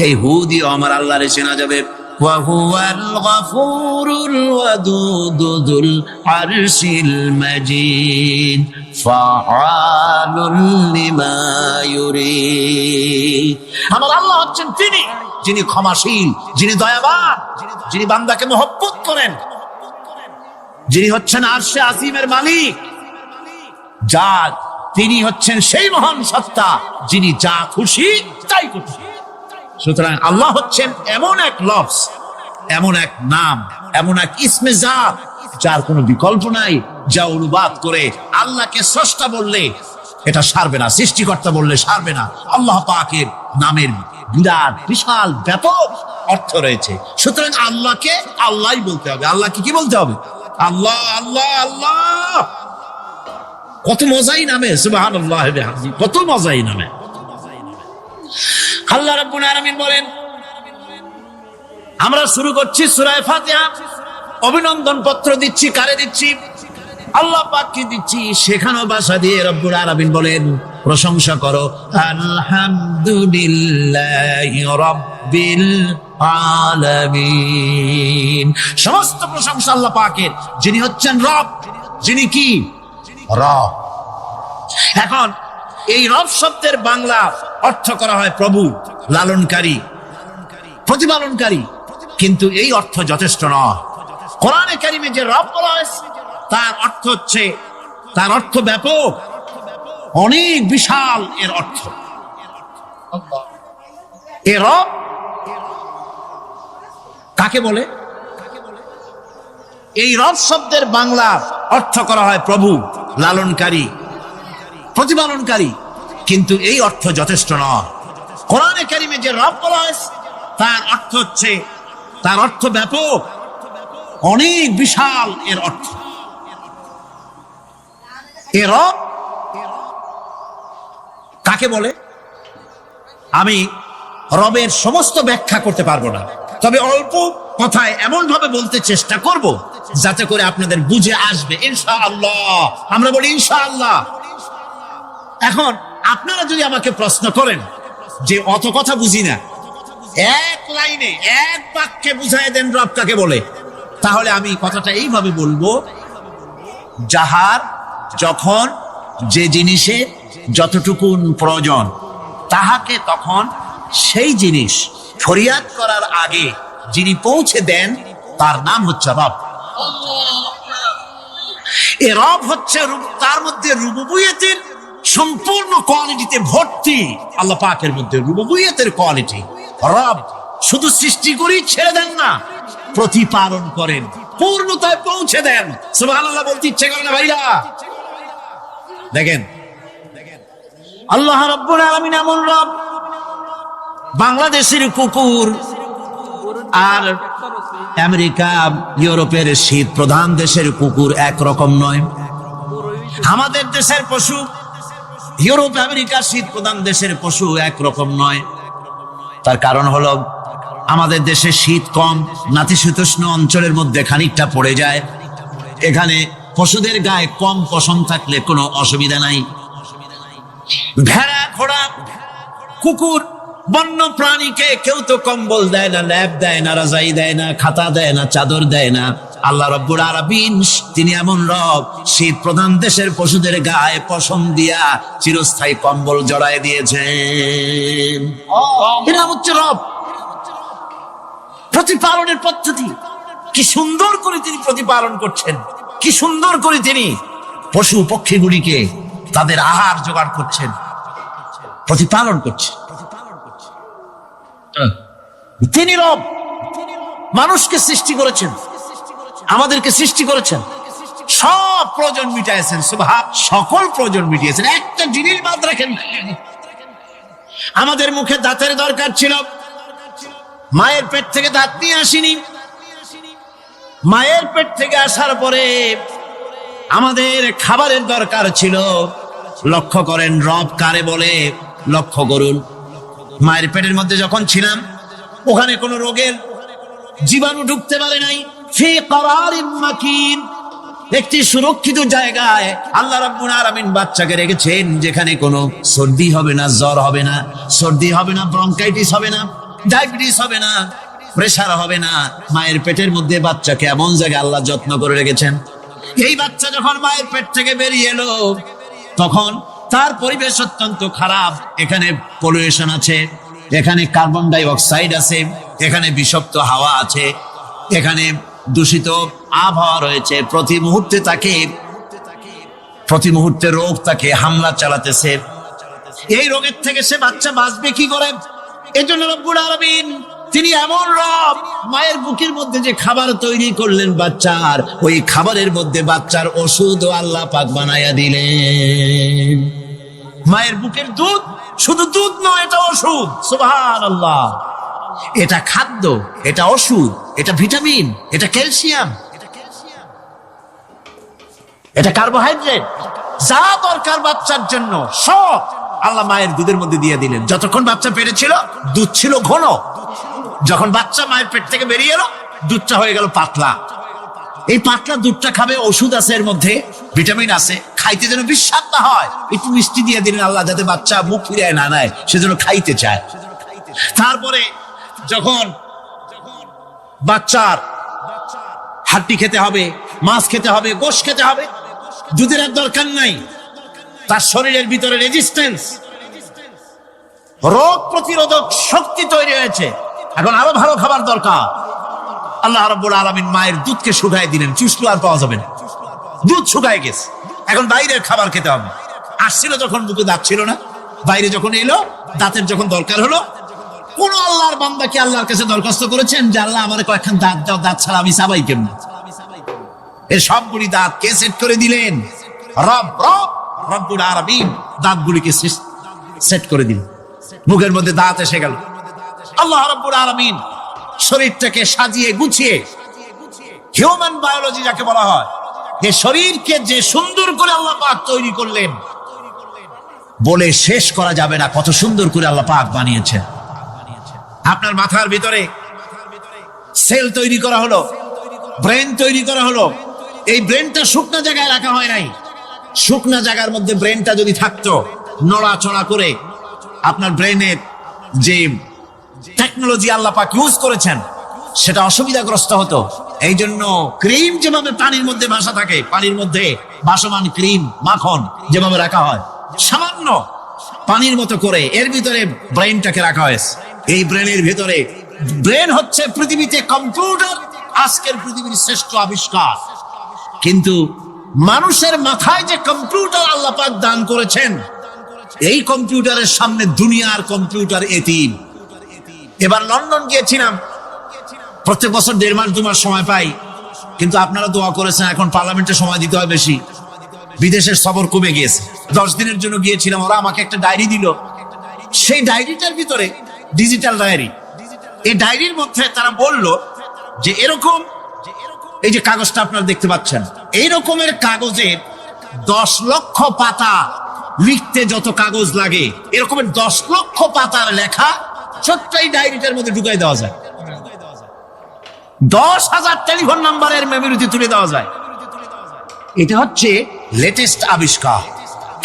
এই হু দিয়ে আমার আল্লাহরে চেনা যাবে। ওয়া হুয়াল গফুরুল ওয়াদুদুল আরশিল মাজিদ ফাআলুল লিমা ইউরিদ। আমার আল্লাহ হচ্ছেন তিনি যিনি ক্ষমাশীল, যিনি দয়াবান, যিনি বান্দাকে মহব্বত করেন, যিনি হচ্ছেন আরশে আজিমের মালিক, তিনি হচ্ছেন সেই মহান সত্তা যিনি যা খুশি তাই করছেন। সুতরাং আল্লাহ হচ্ছেন এমন এক লফজ, এমন এক নাম, এমন এক ইসমে জাত যার কোনো বিকল্প নাই, যা অনুবাদ করে আল্লাহকে স্রষ্টা বললে এটা সারবে না, সৃষ্টিকর্তা বললে সারবে না। আল্লাহ পাকের নামের বিরাট বিশাল ব্যাপক অর্থ রয়েছে। সুতরাং আল্লাহকে আল্লাহই বলতে হবে। আল্লাহকে কি বলতে হবে? আল্লাহ আল্লাহ আল্লাহ। কত মজাই নামে, সুবহানাল্লাহ বিহামদিহি, কত মজাই নামে। আল্লাহ রাব্বুল আলামিন বলেন, আমরা শুরু করছি সূরা ফাতিহা। অভিনন্দন পত্র দিচ্ছি, কারে দিচ্ছি? আল্লাহ পাককে দিচ্ছি। সেখানেও ভাষা দিয়ে রব্বুল আলামিন বলেন প্রশংসা করো, আলহামদুলিল্লাহি রাব্বিল আলামিন। সমস্ত প্রশংসা আল্লাহ পাকের, যিনি হচ্ছেন রব। যিনি কি? রব। এখন এই রব শব্দের বাংলা অর্থ করা হয় প্রভু, লালনকারী, প্রতিপালনকারী, কিন্তু এই অর্থ যথেষ্ট নয়। কোরআনে কারিমে যে রব বলা হয়েছে তার অর্থ হচ্ছে, তার অর্থ ব্যাপক, অনেক বিশাল এর অর্থ। এ রব কাকে বলে? এই রব শব্দের বাংলা অর্থ করা হয় প্রভু, লালনকারী, প্রতিপালনকারী, কিন্তু এই অর্থ যথেষ্ট নয়। কোরআনে কারিমে যে রব বলা হয়েছে তার অর্থ হচ্ছে, তার অর্থ ব্যাপক, অনেক বিশাল এর অর্থ। এ রব কাকে বলে? আমি রবের সমস্ত ব্যাখ্যা করতে পারবো না, তবে অল্প কথায় এমন ভাবে বলতে চেষ্টা করব যাতে করে আপনাদের বুঝে আসবে ইনশাআল্লাহ। আমরা বলি ইনশাআল্লাহ। এখন আপনারা যদি আমাকে প্রশ্ন করেন যে অত কথা বুঝি না, এক লাইনে এক বাক্যে বুঝাই দেন রব কাকে বলে, তাহলে আমি কথাটা এইভাবে বলবো, যাহার যখন যে জিনিসে যতটুকু প্রয়োজন তাহাকে তখন সেই জিনিস ফরিয়াদ করার আগে যিনি পৌঁছে দেন তার নাম হচ্ছে রব। এ রব হচ্ছে তার মধ্যে রুবুবিয়তের সম্পূর্ণ কোয়ালিটিতে ভর্তি। আল্লাহ পাকের মধ্যে রুবুবিয়তের কোয়ালিটি। রব শুধু সৃষ্টি করেই ছেড়ে দেন না, প্রতিপালন করেন, পূর্ণতায় পৌঁছে দেন। সুবহানাল্লাহ বলতে ইচ্ছে করে না ভাইরা? দেখেন আল্লাহ রাব্বুল আলামিন এমন রব, বাংলাদেশের কুকুর আর আমেরিকা ইউরোপের শীত প্রধান দেশের কুকুর একরকম নয়। আমাদের দেশের পশু ইউরোপ আমেরিকা শীত প্রধান দেশের পশু একরকম নয়। তার কারণ হলো আমাদের দেশে শীত কম, নাতিশীতোষ্ণ অঞ্চলের মধ্যে খানিকটা পড়ে যায়। এখানে পশুদের গায়ে কম পশম থাকলে কোনো অসুবিধা নাই। ভেড়া, ঘোড়া, কুকুর, বন্য প্রাণীকে কেউ তো কম্বল দেয় না, ল্যাপ দেয় না, রাজাই দেয় না, খাতা দেয় না, চাদর দেয় না। আল্লাহ রাব্বুল আলামিন তিনি এমন রব, শীত প্রধান দেশের পশুদের গায়ে পশম দিয়া চিরস্থায়ী কম্বল জড়ায় দিয়েছেন। এরা হচ্ছে রব। প্রতিপালনের পদ্ধতি কি সুন্দর করে তিনি প্রতিপালন করছেন, কি সুন্দর করে তিনি পশু পক্ষীগুলিকে তাদের আহার জোগাড় করছেন, প্রতিপালন করছেন। তিনি রব, মানুষকে সৃষ্টি করেছেন, আমাদেরকে সৃষ্টি করেছেন, সব প্রয়োজন মিটাইছেন, সকল প্রয়োজন মিটিয়েছেন, একটা জিনিস বাদ রাখেন। আমাদের মুখে দাঁতের দরকার ছিল, মায়ের পেট থেকে দাঁত নিয়ে আসিনি। মায়ের পেট থেকে আসার পরে আমাদের খাবারের দরকার ছিল। লক্ষ্য করেন রব কারে বলে, লক্ষ্য করুন। মায়ের পেটের মধ্যে যখন ছিলাম ওখানে কোনো রোগের জীবাণু ঢুকতে পারে নাই। ফি করারিন মাকিন, একটি সুরক্ষিত জায়গায় আল্লাহ রাব্বুল আলামিন বাচ্চাকে রেখেছেন, যেখানে কোনো সর্দি হবে না, জ্বর হবে না, সর্দি হবে না, ব্রঙ্কাইটিস হবে না, ডায়াবেটিস হবে না, প্রেসার হবে না। মায়ের পেটের মধ্যে বাচ্চাকে এমন জায়গায় আল্লাহ যত্ন করে রেখেছেন। এই বাচ্চা যখন মায়ের পেট থেকে বেরিয়ে এলো তখন তার পরিবেশ অত্যন্ত খারাপ। এখানে পলিউশন আছে, এখানে কার্বন ডাই অক্সাইড আছে, এখানে বিষাক্ত হাওয়া আছে, এখানে দূষিত আবহাওয়া রয়েছে। প্রতি মুহূর্তে রোগ তাকে হামলা চালাতেছে। এই রোগের থেকে সে বাচ্চা বাঁচবে কি করে? এজন্য রব্বুল আলামিন তিনি এমন রব, মায়ের বুকের মধ্যে যে খাবার তৈরি করলেন বাচ্চার, ওই খাবারের মধ্যে বাচ্চার ওষুধও আল্লাহ পাক বানায়া দিলেন। মায়ের বুকের দুধ শুধু দুধ নয়, এটা ওষুধ। সুবহানাল্লাহ। এটা খাদ্য, এটা ওষুধ, এটা ভিটামিন, এটা ক্যালসিয়াম, এটা কার্বোহাইড্রেট, যা দরকার বাচ্চার জন্য সব আল্লাহ মায়ের দুধের মধ্যে দিয়ে দিলেন। যতক্ষণ বাচ্চা পেটে ছিল দুধ ছিল ঘন, যখন বাচ্চা মায়ের পেট থেকে বেরিয়ে এলো দুধটা হয়ে গেল পাতলা। এই পাতলা দুধটা খাবে, ওষুধ আছে এর মধ্যে, ভিটামিন আছে, খাইতে যেন বিস্বাদ না হয় একটু মিষ্টি দিয়ে দিলেন আল্লাহ, যাতে বাচ্চা মুখ ফিরিয়ে না নেয়, সেজন্য খাইতে চায়। তারপরে যখন বাচ্চার হাড্ডি খেতে হবে, মাছ খেতে হবে, গোশত খেতে হবে, দুধের আর দরকার নাই। তার শরীরের ভিতরে রেজিস্ট্যান্স, রোগ প্রতিরোধক শক্তি তৈরি হয়েছে। এখন আরো ভালো খাবার দরকার। আল্লাহ রাব্বুল আলামিন মায়ের দুধকে শুকায় দিলেন, চুষলো আর পাওয়া যাবে না, দুধ শুকায় গেছে। এখন বাইরের খাবার খেতে হবে। আসছিল যখন বুকে দাঁত ছিল না, বাইরে যখন এলো দাঁতের যখন দরকার হলো, কোন আল্লাহর বান্দা কি আল্লাহর কাছে দরখাস্ত করেছেন যে আল্লাহ আমার কয়েকখান দাঁত দাও, দাঁত ছাড়া আমি চাবাই কেমন? এর সবগুলি দাঁত কে সেট করে দিলেন? রব্বুল আলামিন দাঁতগুলিকে সেট করে দিলেন। মুখের মধ্যে দাঁত এসে গেল। আল্লাহ রাব্বুল আলামিন শরীরটাকে সাজিয়ে গুছিয়ে, হিউম্যান বায়োলজি যাকে বলা হয়, যে শরীরকে যে সুন্দর করে আল্লাহ পাক তৈরি করলেন বলে শেষ করা যাবে না। কত সুন্দর করে আল্লাহ পাক বানিয়েছেন। আপনার মাথার ভিতরে সেল তৈরি করা হলো, ব্রেন তৈরি করা হলো। এই ব্রেনটা শুকনা জায়গায় রাখা হয় নাই। শুকনা জায়গার মধ্যে ব্রেনটা যদি থাকতো, নড়াচড়া করে আপনার ব্রেনের যে টেকনোলজি আল্লাহ পাক ইউজ করেছেন সেটা অসুবিধাগ্রস্ত হতো। এই জন্য ক্রিম যেভাবে পানির মধ্যে ভাসা থাকে, পানির মধ্যে ভাসমান ক্রিম মাখন যেভাবে রাখা হয়, সামান্য পানির মতো করে এর ভিতরে ব্রেনটাকে রাখা হয়েছে। এই ব্রেনের ভিতরে, ব্রেন হচ্ছে পৃথিবীতে কম্পিউটার, আজকের পৃথিবীর শ্রেষ্ঠ আবিষ্কার। কিন্তু মানুষের মাথায় যে কম্পিউটার আল্লাহ পাক দান করেছেন, এই কম্পিউটারের সামনে দুনিয়ার কম্পিউটার এতিম। এবার লন্ডন গিয়েছিলাম, প্রত্যেক বছর 1.5 মাস 2 মাস সময় পাই, কিন্তু আপনারা দোয়া করেছেন এখন পার্লামেন্টে সময় দিতে হয় বেশি। বিদেশের সফর কমে গিয়েছে, 10 দিনের জন্য গিয়েছিলাম। ওরা আমাকে একটা ডায়েরি দিল, সেই ডায়েরিটার ভিতরে ডিজিটাল ডায়েরি। এই ডায়েরির মধ্যে তারা বলল যে এরকম, এই যে কাগজটা আপনারা দেখতে পাচ্ছেন, এই রকমের কাগজে 10 লক্ষ পাতা লিখতে যত কাগজ লাগে, এরকমের 10 লক্ষ পাতার লেখা ছোট্ট এই ডায়েরিটার মধ্যে ঢুকাই দেওয়া যায়। 10,000 টেলিফোন নাম্বারের মেমোরিতে তুলে দেওয়া যায়। এটা হচ্ছে লেটেস্ট আবিষ্কার।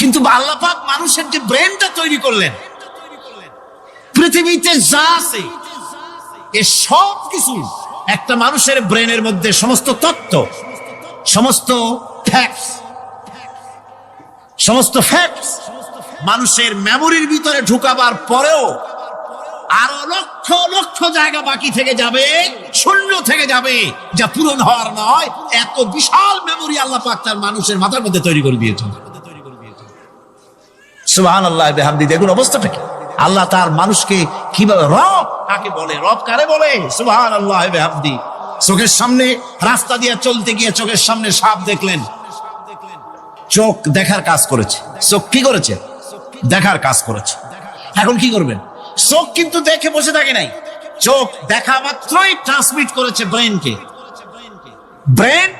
কিন্তু আল্লাহ পাক মানুষের যে ব্রেনটা তৈরি করলেন, পৃথিবীতে যা আছে এ সব কিছু একটা মানুষের ব্রেনের মধ্যে, সমস্ত তথ্য, সমস্ত ফ্যাক্টস মানুষের মেমোরির ভিতরে ঢুকাবার পরেও আরো লক্ষ লক্ষ জায়গা বাকি থেকে যাবে, শূন্য থেকে যাবে, যা পূরণ হওয়ার নয়। এত বিশাল মেমোরি আল্লাহ পাক তার মানুষের মাথার মধ্যে তৈরি করে দিয়েছেন। সুবহানাল্লাহ বিহামদি। দেখুন অবস্থাটা কি। আল্লাহ তার মানুষকে কিভাবে, রব কাকে বলে, রব কারে বলে, সুবহানাল্লাহ বিহামদি। চোখের সামনে রাস্তা দিয়ে চলতে গিয়ে চোখের সামনে সাপ দেখলেন, চোখ দেখার কাজ করেছে। চোখ কি করেছে? দেখার কাজ করেছে। এখন কি করবেন? চোখ কিন্তু দেখে বসে থাকে নাই, চোখ দেখা মাত্রই ট্রান্সমিট করেছে ব্রেনকে। ব্রেন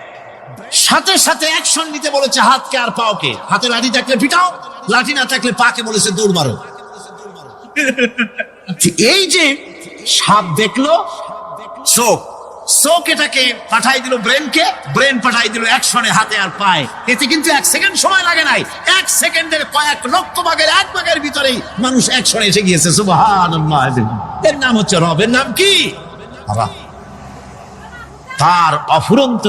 সাথে সাথে অ্যাকশন নিতে বলেছে হাতকে আর পাওকে। হাতে লাঠি থাকলে পিটাও, লাঠি না থাকলে পাকে বলেছে দৌড় মারো। এই যে সাপ দেখলো, চোখ এটাকে পাঠাই দিল ব্রেনকে, ব্রেন পাঠাই দিল অ্যাকশনে হাতে আর পায়ে। এতে কিন্তু 1 সেকেন্ড সময় লাগে নাই, 1 সেকেন্ডের কয়েক লক্ষ ভাগের 1 ভাগের ভিতরেই মানুষ অ্যাকশনে এসে গিয়েছে। সুবহানাল্লাহ। এর নাম হচ্ছে রব। এর নাম কি? তার অফুরন্ত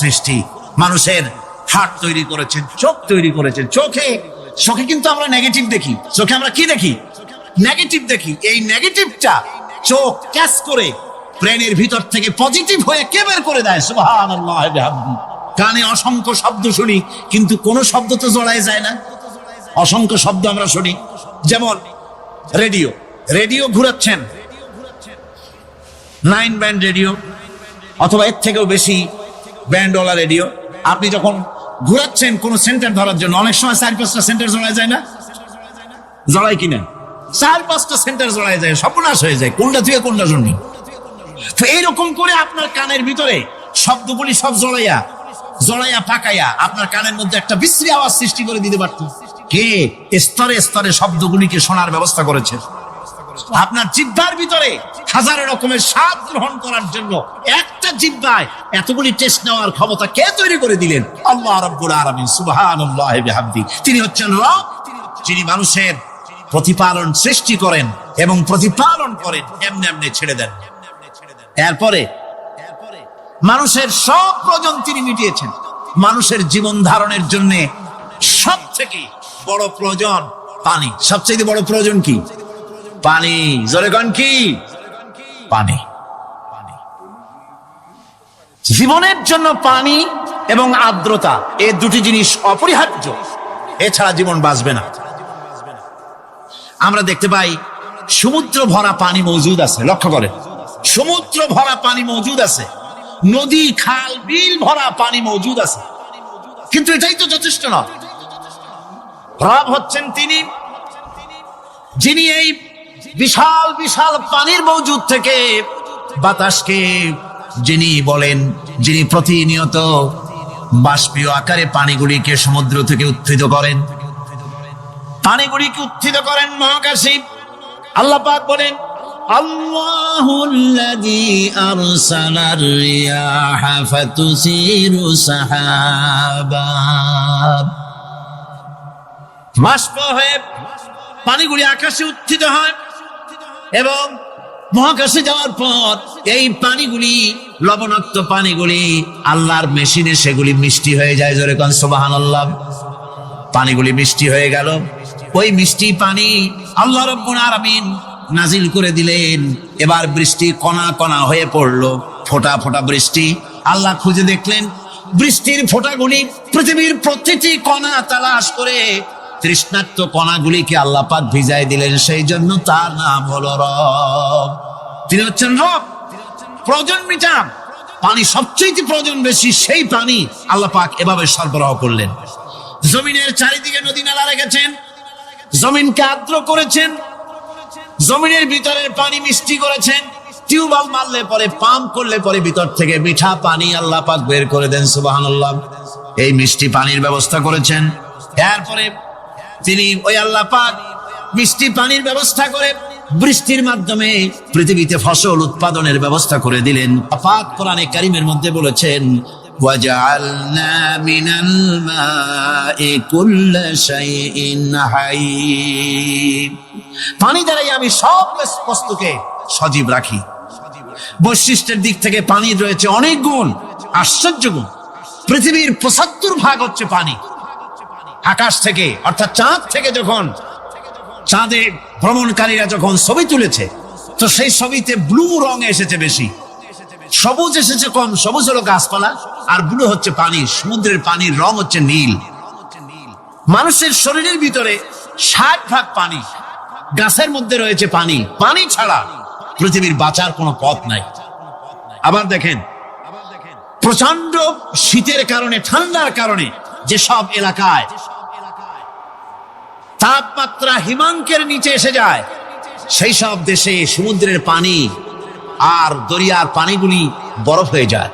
সৃষ্টি। মানুষের হার্ট তৈরি করেছেন, চোখ তৈরি করেছেন। চোখে কিন্তু আমরা নেগেটিভ দেখি। চোখে আমরা কি দেখি? নেগেটিভ দেখি। এই নেগেটিভটা চোখ ক্যাচ করে ব্রেনের ভিতর থেকে পজিটিভ হয়ে কে বের করে দেয়? সুবহানাল্লাহ বিহামদি। কানে অসংখ্য শব্দ শুনি, কিন্তু কোন শব্দ তো জড়ায় যায় না। অসংখ্য শব্দ আমরা শুনি। যেমন রেডিও ঘুরাচ্ছেন, 9 ব্যান্ড রেডিও অথবা এর থেকেও বেশি ব্যান্ডওয়ালা রেডিও। আপনি যখন ঘুরাচ্ছেন কোন সেন্টার ধরার জন্য, অনেক সময় 4-5টা সেন্টার জড়ায় যায় না? জড়ায় কিনা? 4-5টা সেন্টার জড়ায় যায়, সর্বনাশ হয়ে যায়, কোনটা থেকে কোনটা শুনবেন। তো এইরকম করে আপনার কানের ভিতরে শব্দগুলি সব জড়াইয়া পাকাইয়া আপনার কানের মধ্যে একটা বিশ্রী আওয়াজ সৃষ্টি করে দিতে পারত। কে স্তরে স্তরে শব্দগুলিকে শোনার ব্যবস্থা করেছে? আপনার জিহ্বার ভিতরে হাজারো রকমের স্বাদ গ্রহণ করার জন্য একটা জিহ্বায় এতগুলি টেস্ট নেওয়ার ক্ষমতা কে তৈরি করে দিলেন? আল্লাহ রাব্বুল আলামিন। সুবহানাল্লাহ বিহামদি। তিনি হচ্ছেন রব, যিনি মানুষের প্রতিপালন সৃষ্টি করেন এবং প্রতিপালন করেন, এমনি এমনি ছেড়ে দেন। এরপরে মানুষের সব প্রয়োজন তিনি মিটিয়েছেন। মানুষের জীবন ধারণের জন্য সব থেকে বড় প্রয়োজন পানি। সবচেয়ে বড় প্রয়োজন কি? পানি। জোরে কোন কি? পানি। জীবনের জন্য পানি এবং আর্দ্রতা, এই দুটি জিনিস অপরিহার্য, এছাড়া জীবন বাঁচবে না। আমরা দেখতে পাই সমুদ্র ভরা পানি মজুদ আছে। লক্ষ্য করেন, সমুদ্র ভরা পানি মজুদ আছে, নদী খাল বিল ভরা পানি মজুদ আছে, কিন্তু এটাই তো যথেষ্ট নয়। রব হচ্ছেন তিনি, যিনি এই বিশাল বিশাল পানির মজুদ থেকে বাতাসকে যিনি বলেন, যিনি প্রতিনিয়ত বাষ্পীয় আকারে পানিগুলিকে সমুদ্র থেকে উত্থিত করেন, পানিগুলিকে উত্থিত করেন মহাকাশে। আল্লাহ পাক বলেন, আল্লাহুল্লাযী আরসালার রিয়াহা ফাতুসিরু সাহাবা। বাষ্প হয়ে পানিগুলি আকাশে উত্থিত হয় এবং মহাকাশে যাওয়ার পর এই পানিগুলি, লবণাক্ত পানিগুলি আল্লাহর মেশিনে সেগুলি মিষ্টি হয়ে যায়। জোরে কোন সুবহানাল্লাহ। পানিগুলি মিষ্টি হয়ে গেল। ওই মিষ্টি পানি আল্লাহ রাব্বুল আলামিন নাজিল করে দিলেন। এবার বৃষ্টি কণা কণা হয়ে পড়লো, ফোঁটা ফোঁটা বৃষ্টি। আল্লাহ খুঁজে দেখলেন বৃষ্টির ফোঁটাগুলি পৃথিবীর প্রতিটি কণা তালাশ করে তৃষ্ণার্ত কণাগুলিকে আল্লাহ পাক ভিজাই দিলেন। সেই জন্য তার নাম হলো রব। তিনি হচ্ছেন রব, প্রয়োজন মিটান। পানি সবচেয়ে প্রয়োজন বেশি, সেই পানি আল্লাহ পাক এভাবে সরবরাহ করলেন। জমিনের চারিদিকে নদী নালা রেখেছেন, জমিনকে আর্দ্র করেছেন, জমিনের ভিতরের পানি মিষ্টি করেছেন। টিউবওয়েল মারলে পরে, পাম্প করলে পরে ভিতর থেকে মিঠা পানি আল্লাহ পাক বের করে দেন। সুবহানাল্লাহ। এই মিষ্টি পানির ব্যবস্থা করেছেন। এরপরে তিনি ওই আল্লাহ পাক মিষ্টি পানির ব্যবস্থা করে বৃষ্টির মাধ্যমে পৃথিবীতে ফসল উৎপাদনের ব্যবস্থা করে দিলেন। পাক কোরআনে কারীমের মধ্যে বলেছেন, ওয়াজআলনা মিনাল মাই কুল্লা শাইইন হাই। পানি দ্বারাই আমি সব বস্তুকে সজীব রাখি। বৈশিষ্ট্যের দিক থেকে পানির রয়েছে অনেক গুণ, আশ্চর্য গুণ। পৃথিবীর ৭৫% হচ্ছে পানি। আকাশ থেকে অর্থাৎ চাঁদ থেকে যখন চাঁদে ভ্রমণকারীরা যখন ছবি তুলেছে, তো সেই ছবিতে ব্লু রং এসেছে বেশি, সবুজ এসেছে কম। সবুজ হলো গাছপালা, আর ব্লু হচ্ছে পানি। সমুদ্রের পানির রং হচ্ছে নীল। মানুষের শরীরের ভিতরে ৬০% পানি, গাছের মধ্যে রয়েছে পানি। পানি ছাড়া পৃথিবীর বাঁচার কোনো পথ নাই। আবার দেখেন, প্রচন্ড শীতের কারণে, ঠান্ডার কারণে যেসব এলাকায় তাপমাত্রা হিমাঙ্কের নিচে এসে যায়, সেই সব দেশে সমুদ্রের পানি আর দরিয়ার পানিগুলি বরফ হয়ে যায়।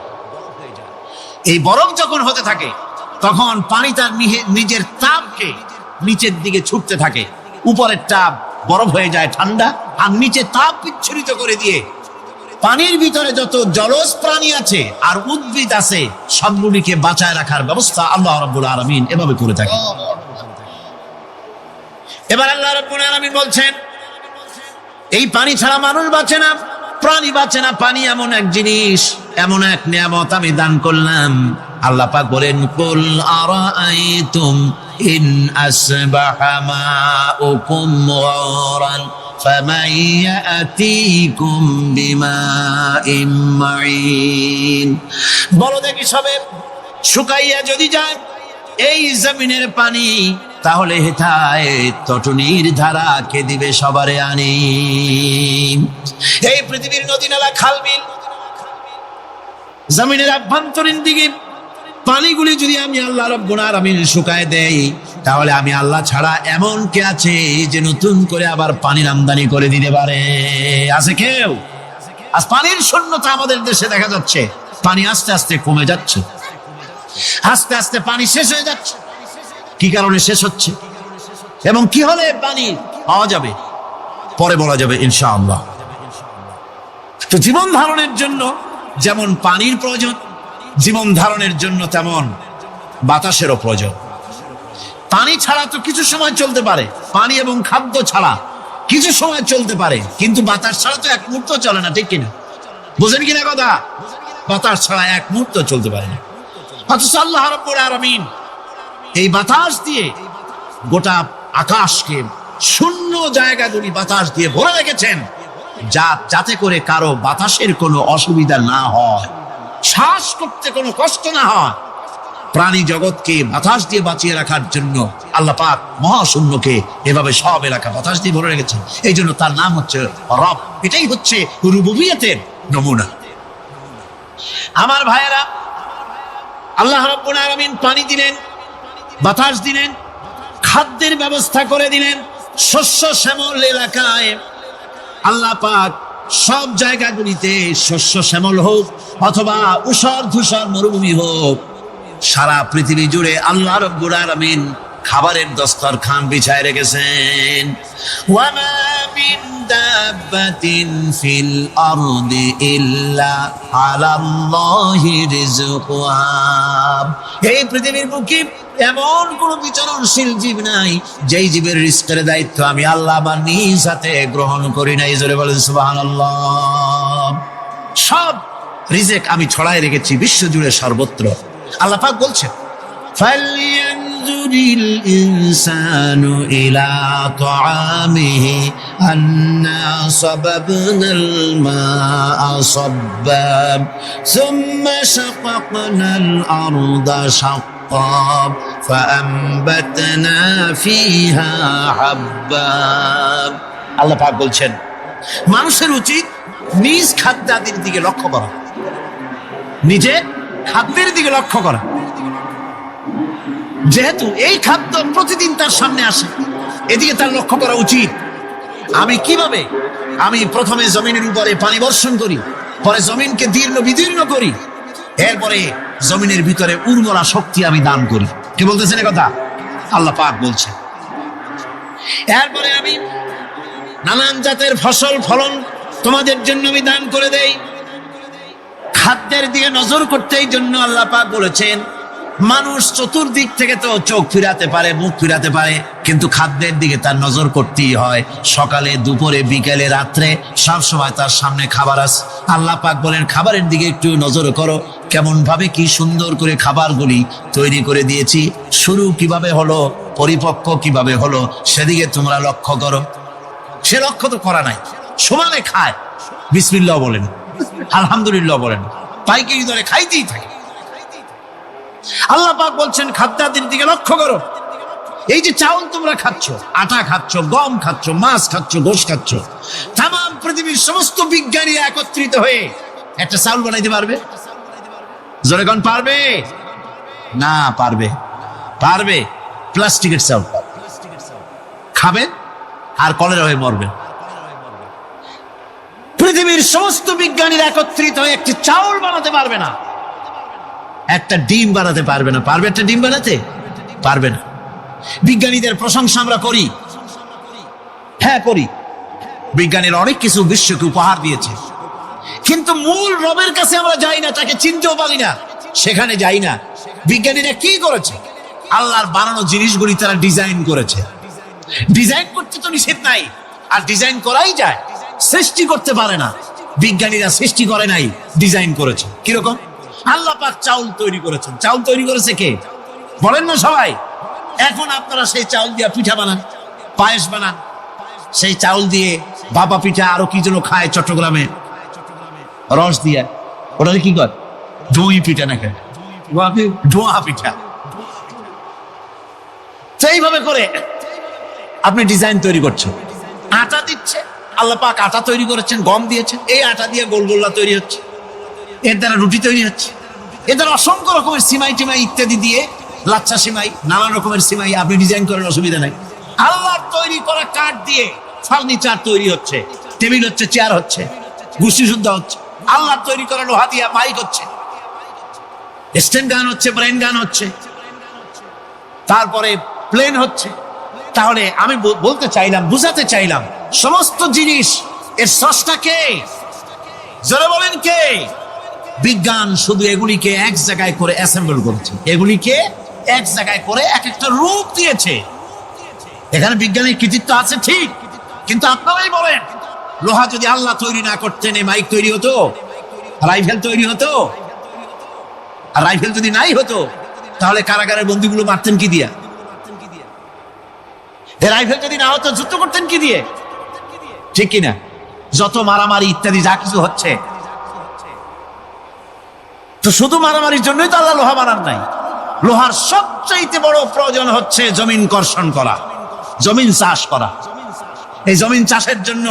এই বরফ যখন হতে থাকে, তখন পানি তার নিজের তাপকে নিচের দিকে ছুটতে থাকে। উপরের তাপ বরফ হয়ে যায় ঠান্ডা, আর নিচে তাপ বিচ্ছুরিত করে দিয়ে পানির ভিতরে যত জলজ প্রাণী আছে আর উদ্ভিদ আছে, সবগুলিকে বাঁচায় রাখার ব্যবস্থা আল্লাহ রাব্বুল আলামিন এভাবে করে থাকে। এবার আল্লাহ রাব্বুল আলামিন বলছেন, এই পানি ছাড়া মানুষ বাঁচে না, প্রাণী বাঁচে না। পানি এমন এক জিনিস, এমন এক নিয়ামত আমি দান করলাম। আল্লাহ পাক বলেন, কুল আরাআইতুম ইন আসবাহা মাউকুম গাওরান ফামান ইয়াতিকুম বিমাইন মাইন। বলো দেখি, সবে শুকাইয়া যদি যায় এই জমিনের পানি, তাহলে হেথায় তটনির ধারা কে দিবে সবারে আনি। এই পৃথিবীর নদী নালা খাল বিল জমিনের আভ্যন্তরীণ দিকে পানিগুলি যদি আমি আল্লাহ রাব্বুল আলামিন শুকায় দেই, তাহলে আমি আল্লাহ ছাড়া এমন কে আছে যে নতুন করে আবার পানির আমদানি করে দিতে পারে? আছে কেউ? আজ পানির শূন্যতা আমাদের দেশে দেখা যাচ্ছে। পানি আস্তে আস্তে কমে যাচ্ছে, আস্তে আস্তে পানি শেষ হয়ে যাচ্ছে। কি কারণে শেষ হচ্ছে এবং কি হলে পানি পাওয়া যাবে পরে বলা যাবে ইনশাআল্লাহ। তো জীবন ধারণের জন্য যেমন পানির প্রয়োজন, জীবন ধারণের জন্য তেমন বাতাসেরও প্রয়োজন। পানি ছাড়া তো কিছু সময় চলতে পারে, পানি এবং খাদ্য ছাড়া কিছু সময় চলতে পারে, কিন্তু বাতাস ছাড়া তো এক মুহূর্ত চলে না, ঠিক কিনা? বুঝেন কিনা কথা? বাতাস ছাড়া এক মুহূর্ত চলতে পারে না। অথচ আল্লাহ রাব্বুল আলামিন এই বাতাস দিয়ে গোটা আকাশকে, শূন্য জায়গাগুলি বাতাস দিয়ে ভরে রেখেছেন, যাতে করে কারো বাতাসের কোনো অসুবিধা না হয়, শ্বাস করতে কোনো কষ্ট না হয়। প্রাণী জগৎকে বাতাস দিয়ে বাঁচিয়ে রাখার জন্য আল্লাহ পাক মহাশূন্যকে এভাবে সব এলাকা বাতাস দিয়ে ভরে রেখেছেন। এই জন্য তার নাম হচ্ছে রব। এটাই হচ্ছে রুবুবিয়তের নমুনা। আমার ভাইয়েরা, আল্লাহ রাব্বুল আলামিন পানি দিলেন, বাতাস দিলেন, খাদ্যের ব্যবস্থা করে দিলেন। শস্য শ্যামল এলাকায় আল্লাহ পাক সব জায়গাগুলিতে শস্য শ্যামল হোক অথবা উষর ধূসর মরুভূমি হোক, সারা পৃথিবী জুড়ে আল্লাহ রাব্বুল আলামিন খাবারের দস্তরখান বিছায় রেখেছেন। ওয়ামা মিন দাব্বাতিন ফিল আরদি ইল্লা আলাল্লাহি রিজকুহা। এই পৃথিবীর বুকে এমন কোন বিচরণশীল জীব নাই যেই জীবের রিজকের দায়িত্ব আমি আল্লাহ আমার নিজ হাতে গ্রহণ করি নাই। জোরে বলেন সুবহানাল্লাহ। সব রিজেক আমি ছড়ায় রেখেছি বিশ্ব জুড়ে সর্বত্র। আল্লাহ পাক বলছেন, ফালইয়ানজুরিল ইনসানু ইলা তাআমিহি আন্না সাবাবনাল মা'a সাব্বা সুম্মা শাকাকনাল আরদা শাক্কা ফাআনবাতনা ফিহা হাব্বা। আল্লাহ পাক বলছেন, মানুষের উচিত নিজ খাদ্যাদির দিকে লক্ষ্য করা, নিজের খাদ্যের দিকে লক্ষ্য করা। যেহেতু এই খাদ্য প্রতিদিন তার সামনে আসে, এদিকে তার লক্ষ্য করা উচিত। আমি প্রথমে জমিনের উপরে পানি বর্ষণ করি, পরে জমিনকে দীর্ণ বিদীর্ণ করি, এরপরে জমিনের ভিতরে উর্বরা শক্তি আমি দান করি। কে বলতেছেন কথা? আল্লাহ পাক বলছে। এরপরে আমি নানান জাতের ফসল ফলন তোমাদের জন্য আমি দান করে দেই। খাদ্যের দিকে নজর করতে এই জন্য আল্লাহ পাক বলেছেন, মানুষ চতুর্দিক থেকে তো চোখ ফিরাতে পারে, মুখ ফিরাতে পারে, কিন্তু খাদ্যের দিকে তার নজর করতেই হয়। সকালে, দুপুরে, বিকেলে, রাত্রে সব সময় তার সামনে খাবার আছে। আল্লাহ পাক বলেন, খাবারের দিকে একটু নজর করো, কেমন ভাবে কি সুন্দর করে খাবারগুলি তৈরি করে দিয়েছি, শুরু কিভাবে হলো, পরিপক্ক কিভাবে হলো, সেদিকে তোমরা লক্ষ্য করো। সে লক্ষ্য তো করা নাই, সমানে খায়, বিসমিল্লাহ বলেন, আলহামদুলিল্লাহ বলেন, পাইকারি দরে খাইতেই থাকে। আল্লাহ পাক বলছেন খাদ্যাদির দিকে লক্ষ্য করো। এই যে চাউল তোমরা খাচ্ছ, আটা খাচ্ছ, গম খাচ্ছ, মাছ খাচ্ছ, গোশ খাচ্ছ, তাম পৃথিবীর সমস্ত বিজ্ঞানী একত্রিত হয়ে একটা চাউল বানাইতে পারবে? জোরে কোন পারবে? না পারবে। পারবে প্লাস্টিকের চাউল খাবেন আর কলেরা হয়ে মরবেন। পৃথিবীর সমস্ত বিজ্ঞানীরা একত্রিত হয়ে একটি চাউল বানাতে পারবে না, একটা ডিম বানাতে পারবে না। পারবে একটা ডিম বানাতে? পারবে না। বিজ্ঞানীদের প্রশংসা আমরা করি, হ্যাঁ করি, বিজ্ঞানীরা অনেক কিছু বিশ্বকে উপহার দিয়েছে, কিন্তু মূল রবের কাছে আমরা যাই না, তাকে চিনতেও পারি না, সেখানে যাই না। বিজ্ঞানীরা কি করেছে? আল্লাহর বানানো জিনিসগুলি তারা ডিজাইন করেছে। ডিজাইন করতে তো নিষেধ নাই, আর ডিজাইন করাই যায়, সৃষ্টি করতে পারে না। বিজ্ঞানীরা সৃষ্টি করে নাই, ডিজাইন করেছে। কিরকম? আল্লাহ পাক চাউল তৈরি করেছেন। চাউল তৈরি করেছে কে? বলেন না সবাই। এখন আপনারা সেই চাউল দিয়ে পিঠা বানান, পায়েস বানান, সেই চাউল দিয়ে বাবা পিঠা, আরো কি যেন খায় চট্টগ্রামে রস দিয়ে, ওটা কি কর? দই পিঠা না খায়, ডোয়া পিঠা। সেইভাবে করে আপনি ডিজাইন তৈরি করছেন। আটা দিচ্ছে, আল্লাহ পাক আটা তৈরি করেছেন, গম দিয়েছেন, এই আটা দিয়ে গোলগোল্লা তৈরি হচ্ছে, এর দ্বারা রুটি তৈরি হচ্ছে, এর দ্বারা অসংখ্য রকমের সিমাই টিমাই ইত্যাদি দিয়ে, লাচ্ছা সিমাই, নানান রকমের সিমাই আপনি ডিজাইন করেন, অসুবিধা নাই। আল্লাহর তৈরি করা কাঠ দিয়ে ফার্নিচার তৈরি হচ্ছে, টেবিল হচ্ছে, চেয়ার হচ্ছে, গুষ্টি শুদ্ধ হচ্ছে। আল্লাহর তৈরি করা লোহা দিয়ে মাইক হচ্ছে, স্ট্যান্ড গান হচ্ছে, ব্রেন গান হচ্ছে, তারপরে প্লেন হচ্ছে। তাহলে আমি বলতে চাইলাম, বুঝাতে চাইলাম, সমস্ত জিনিস এর স্রষ্টা কে? জোরে বলেন কে? বিজ্ঞান শুধু এগুলিকে এক জায়গায় করে অ্যাসেম্বল করেছে, এগুলিকে এক জায়গায় করে এক একটা রূপ দিয়েছে। এখানে বিজ্ঞানের কৃতিত্ব আছে ঠিক, কিন্তু আপনারাই বলেন, লোহা যদি আল্লাহ তৈরি না করতেন, এই মাইক তৈরি হতো, রাইফেল তৈরি হতো? আর রাইফেল যদি নাই হতো, তাহলে কারাগারের বন্দীগুলো মারতেন কি দিয়া? রাইফেল যদি না হতো, যুদ্ধ করতেন কি দিয়ে? ঠিক কিনা? যত মারামারি ইত্যাদি যা কিছু হচ্ছে, তো শুধু মারামারির জন্যই তো আল্লাহ লোহা বানান নাই। লোহার সবচাইতে বড় প্রয়োজন হচ্ছে জমিন কর্ষণ করা, জমিন চাষ করা। এই জমিন চাষের জন্য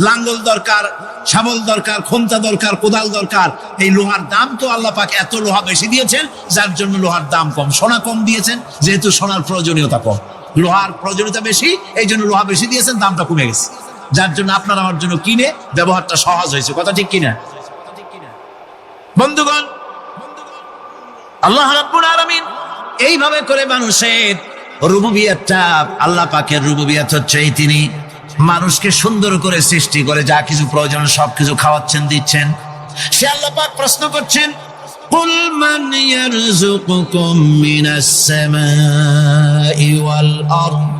লাঙ্গল দরকার, শাবল দরকার, খন্তা দরকার, কোদাল দরকার। এই লোহার দাম তো আল্লাহ পাক এত লোহা বেশি দিয়েছেন, যার জন্য লোহার দাম কম। সোনা কম দিয়েছেন, যেহেতু সোনার প্রয়োজনীয়তা কম, লোহার প্রয়োজনীয়তা বেশি, এই জন্য লোহা বেশি দিয়েছেন, দামটা কমে গেছে, যার জন্য আপনার আমার জন্য কিনে ব্যবহারটা সহজ হয়েছে। কথা ঠিক কিনা বন্ধুগণ? আল্লাহ রাব্বুল আলামিন এইভাবে করে মানুষের রুবুবিয়তটা, আল্লাহ পাকের রুবুবিয়ত হচ্ছে এই, তিনি মানুষকে সুন্দর করে সৃষ্টি করে যা কিছু প্রয়োজন সবকিছু খাওয়াচ্ছেন, দিচ্ছেন। সে আল্লাহ পাক প্রশ্ন করছেন, কুল মান ইয়ারযুকুকুম মিনাস সামাই ওয়াল আরদ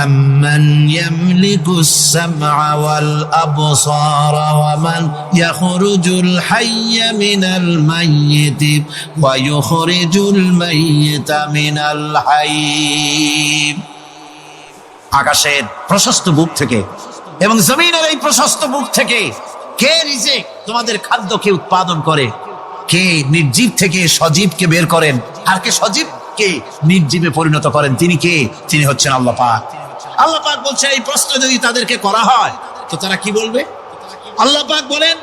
أَمَّنْ يَمْلِكُ السَّمْعَ وَالْأَبْصَارَ وَمَنْ يَخْرُجُ الْحَيَّ مِنَ الْمَيِّتِ وَيُخْرِجُ الْمَيِّتَ مِنَ الْحَيِّ। আকাশের প্রশস্ত বুক থেকে এবং জমিনের এই প্রশস্ত বুক থেকে কে রিজিক, তোমাদের খাদ্যকে উৎপাদন করে? কে নির্জীব থেকে সজীবকে বের করেন? আর কে সজীবকে নির্জীবে পরিণত করেন? তিনি কে? তিনি হচ্ছেন আল্লাহ পাক। আল্লাহ পাক বলছে, এই প্রশ্ন যদি তাদেরকে করা হয় তো তারা কি বলবে? আল্লাহ পাক বলেন,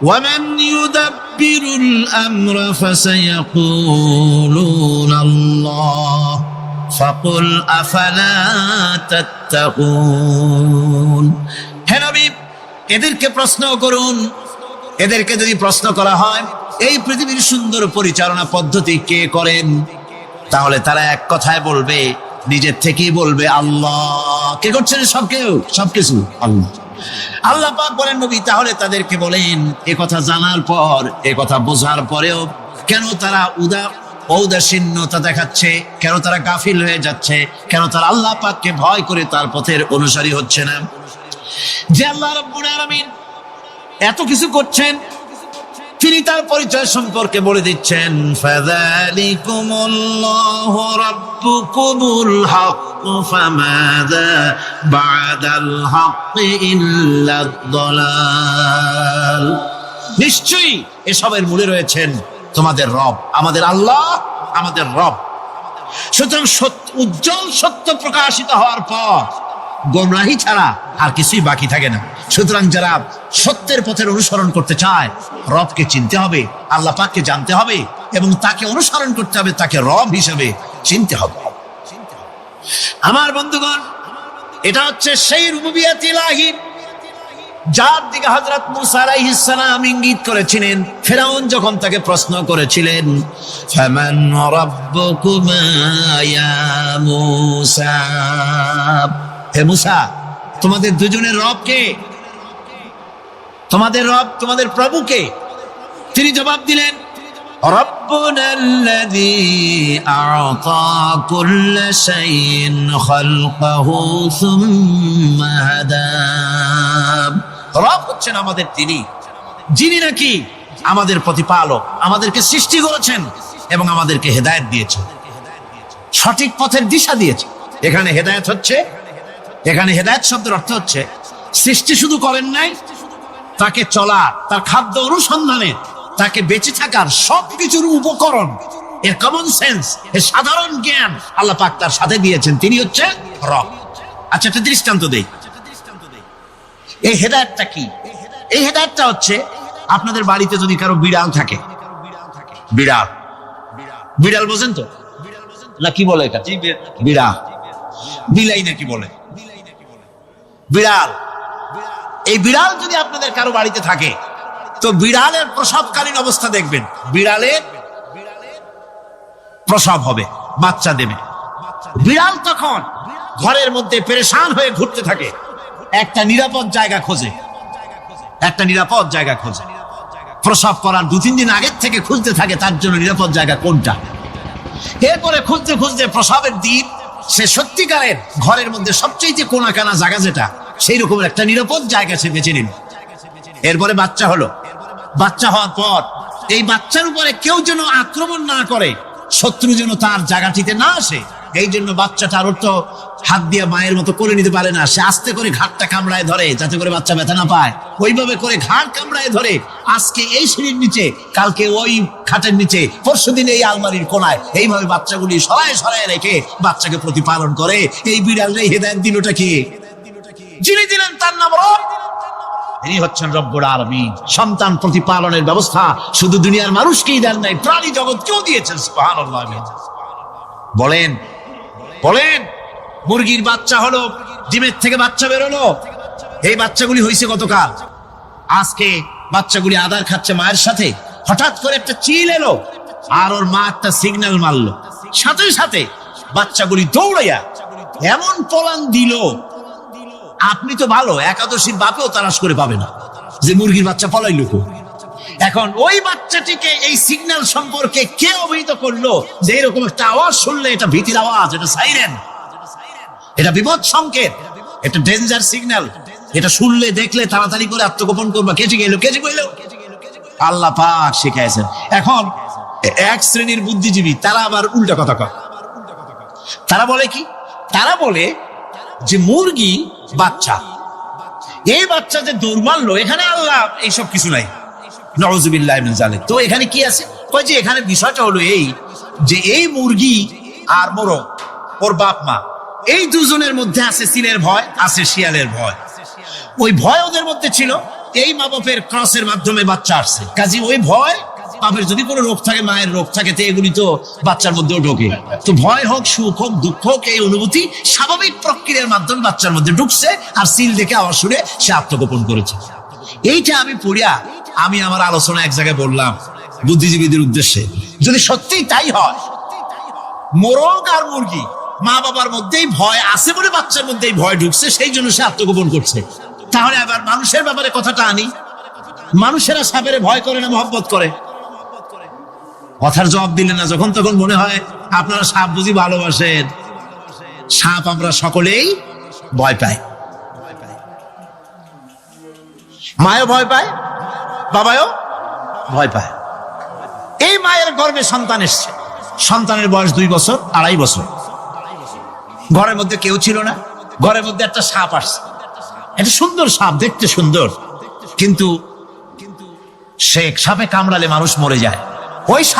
ওয়ামান ইউদাব্বিরুল আমরা ফাসায়াকুলুনা আল্লাহ ফাকুল আফালা তাত্তাকুন। হে নবী, এদেরকে প্রশ্ন করুন। এদেরকে যদি প্রশ্ন করা হয় এই পৃথিবীর সুন্দর পরিচালনা পদ্ধতি কে করেন, তাহলে তারা এক কথায় বলবে, নিজের থেকেই বলবে আল্লাহ। কে করছেন সবকিছু আল্লাহ। আল্লাহ পাক বলেন নবী তাহলে তাদেরকে বলেন এ কথা জানার পর, এ কথা বোঝার পরেও কেন তারা ঔদাসীন্যতা দেখাচ্ছে, কেন তারা গাফিল হয়ে যাচ্ছে, কেন তারা আল্লাহ পাককে ভয় করে তার পথের অনুসারী হচ্ছে না। যে আল্লাহ রাব্বুল আলামিন এত কিছু করছেন, তিনি তার পরিচয় সম্পর্কে বলে দিচ্ছেন, ফাযালিকুমুল্লাহু রাব্বুকুমুল হক ফামাযা বা'দাল হক ইল্লাদ দালাল। নিশ্চয়ই এসবের মূলে রয়েছেন তোমাদের রব, আমাদের আল্লাহ, আমাদের রব। সুতরাং উজ্জ্বল সত্য প্রকাশিত হওয়ার পর গোমরাহি ছাড়া আর কিছুই বাকি থাকে না। সুতরাং যারা সত্যের পথের অনুসরণ করতে চায়, রবকে চিনতে হবে, আল্লাহ পাককে জানতে হবে এবং তাকে অনুসরণ করতে হবে, তাকে রব হিসেবে চিনতে হবে। আমার বন্ধুগণ, এটা হচ্ছে সেই রুবুবিয়াত ইলাহি যার দিকে হযরত মুসা আলাইহিস সালাম ইঙ্গিত করেছিলেন ফেরাউন যখন তাকে প্রশ্ন করেছিলেন, ফামান রাব্বুকুমা ইয়া মুসা। হে মুসা, তোমাদের দুজনের রব কে? তোমাদের রব, তোমাদের প্রভু কে? তিনি জবাব দিলেন, রব্বুনাল্লাযী আ'তা কুল্লা শাইইন খালকাহু সুম্মা হাদা। রব হচ্ছেন আমাদের তিনি, যিনি নাকি আমাদের প্রতিপালক, আমাদেরকে সৃষ্টি করেছেন এবং আমাদেরকে হেদায়েত দিয়েছেন, সঠিক পথের দিশা দিয়েছেন। এখানে হেদায়েত হচ্ছে, এখানে হেদায়েত শব্দের অর্থ হচ্ছে সৃষ্টি শুধু করেন নাই, তাকে চলার, তার খাদ্য অনুসন্ধানের, তাকে বেঁচে থাকার সবকিছুর উপকরণ, এর কমন সেন্স, এর সাধারণ জ্ঞান আল্লাহ পাক তার সাথে দিয়েছেন। তিনি হচ্ছেন রব। আচ্ছা, একটা দৃষ্টান্ত দেই। এই হেদায়েতটা কি? এই হেদায়েতটা হচ্ছে আপনাদের বাড়িতে যদি কারো বিড়াল থাকে, বিড়াল, বিড়াল বোঝেন তো না? কি বলে এটা? বিড়াল, বিলাই নাকি বলে? বিড়াল। এই বিড়াল যদি আপনাদের কারো বাড়িতে থাকে, তো বিড়ালের প্রসবকালীন অবস্থা দেখবেন, বিড়ালের প্রসব হবে, বাচ্চা দেবে। বিড়াল তখন ঘরের মধ্যে পেরেশান হয়ে ঘুরতে থাকে, একটা নিরাপদ জায়গা খোঁজে, একটা নিরাপদ জায়গা খোঁজে। প্রসব করার 2-3 দিন আগের থেকে খুঁজতে থাকে তার জন্য নিরাপদ জায়গা কোনটা। এরপরে খুঁজতে খুঁজতে প্রসবের দিন সে সত্যিকারের ঘরের মধ্যে সবচেয়ে কোনা কানা জায়গা যেটা, সেই রকমের একটা নিরাপদ জায়গা সে বেছে নিল। এরপরে বাচ্চা হলো। বাচ্চা হওয়ার পর এই বাচ্চার উপরে কেউ যেন আক্রমণ না করে, শত্রু যেন তার জায়গাটিতে না আসে, এই জন্য বাচ্চাটার তো হাত দিয়ে মায়ের মতো করে নিতে পারে না, সে আস্তে করে ঘাটটা কামড়ায় ধরে যাতে করে বাচ্চা ব্যথা না পায়। ওইভাবে করে ঘাট কামড়ায় ধরে, আজকে এই সিঁড়ির নিচে, কালকে ওই খাটের নিচে, পরশুদিন এই আলমারির কোনায়, এইভাবে বাচ্চাগুলি সরায় সরায় রেখে বাচ্চাকে প্রতিপালন করে। এই বিড়ালের হেদায়েত দিলটা কি? যিনি দিলেন তার নাম রব। তিনি হচ্ছেন রব্বুল আলামিন। সন্তান প্রতিপালনের ব্যবস্থা শুধু দুনিয়ার মানুষকেই দেন নাই, প্রাণী জগৎকেও দিয়েছেন। সুবহানাল্লাহ। বলেন বলেন, মুরগির বাচ্চা হলো, ডিমের থেকে বাচ্চা বেরোলো, এই বাচ্চাগুলি হয়েছে গতকাল, আজকে বাচ্চাগুলি আদার খাচ্ছে মায়ের সাথে। হঠাৎ করে একটা চিল এলো আর ওর মা একটা সিগন্যাল মারলো, সাথে সাথে বাচ্চাগুলি দৌড়াইয়া এমন পলান দিল, আপনি তো ভালো একাদশীর বাপেও তালাশ করে পাবে না যে মুরগির বাচ্চা পলাইলো। এখন ওই বাচ্চাটিকে এই সিগন্যাল সম্পর্কে কে অবহিত করলো যে এরকম একটা আওয়াজ শুনলে এটা ভীতির আওয়াজ, এটা সাইরেন, এটা বিপদ সংকেত, এটা ডেঞ্জার সিগন্যাল, এটা শুনলে দেখলে তাড়াতাড়ি করে আত্মগোপন করবা। কেজি গেল, কেজি গেল, আল্লাহ পাক শিখাইছেন। এখন এক শ্রেণীর বুদ্ধিজীবী তারা আবার উল্টা কথা কয়। তারা বলে কি? তারা বলে যে মুরগি বাচ্চা, এই বাচ্চা যে দৌড় মারলো, এখানে আল্লাহ এইসব কিছু নাই, নাউযুবিল্লাহ মিন যালিক। তো এখানে কি আছে? কয় যে এখানে বিষয়টা হলো এই যে এই মুরগি আর মোরগ, ওর বাপ মা, এই দুজনের মধ্যে আছে সিলের ভয়, আছে শিয়ালের ভয়। ওই ভয় ওদের মধ্যে ছিল, এই মা বাপের ক্রসের মাধ্যমে বাচ্চা আসছে, কাজে ওই ভয়, বাপের যদি কোনো রোগ থাকে, মায়ের রোগ থাকে, তো এগুলি তো বাচ্চার মধ্যেও ঢোকে। তো ভয় হোক, সুখ হোক, দুঃখ হোক, এই অনুভূতি স্বাভাবিক প্রক্রিয়ার মাধ্যমে বাচ্চার মধ্যে ঢুকছে, আর সিল দেখে আওয়াজ শুনে সে আত্মগোপন করেছে। এইটা আমি পড়িয়া আমি আমার আলোচনা এক জায়গায় বললাম বুদ্ধিজীবীদের উদ্দেশ্যে, যদি সত্যিই তাই হয়, মোরগ আর মুরগি মা বাবার মধ্যেই ভয় আছে বলে বাচ্চার মধ্যেই ভয় ঢুকছে, সেই জন্য সে আত্মগোপন করছে। তাহলে আবার মানুষের ব্যাপারে কথাটা আনি, মানুষেরা সাপের ভয় করে না মহব্বত করে? কথার জবাব দিলেন না। যখন তখন মনে হয় আপনারা সাপ বুঝি ভালোবাসেন। সাপ আমরা সকলেই ভয় পাই। মায়ও ভয় পায়, বাবাও ভয় পায়। এই মায়ের গর্ভে সন্তান এসছে, সন্তানের বয়স 2 বছর 2.5 বছর। ঘরের মধ্যে কেউ ছিল না, ঘরের মধ্যে একটা সাপ আসছে। একটা সুন্দর সাপ, দেখতে সুন্দর, কিন্তু সে সাপে কামড়ালে মানুষ মরে যায়। ওই সাপ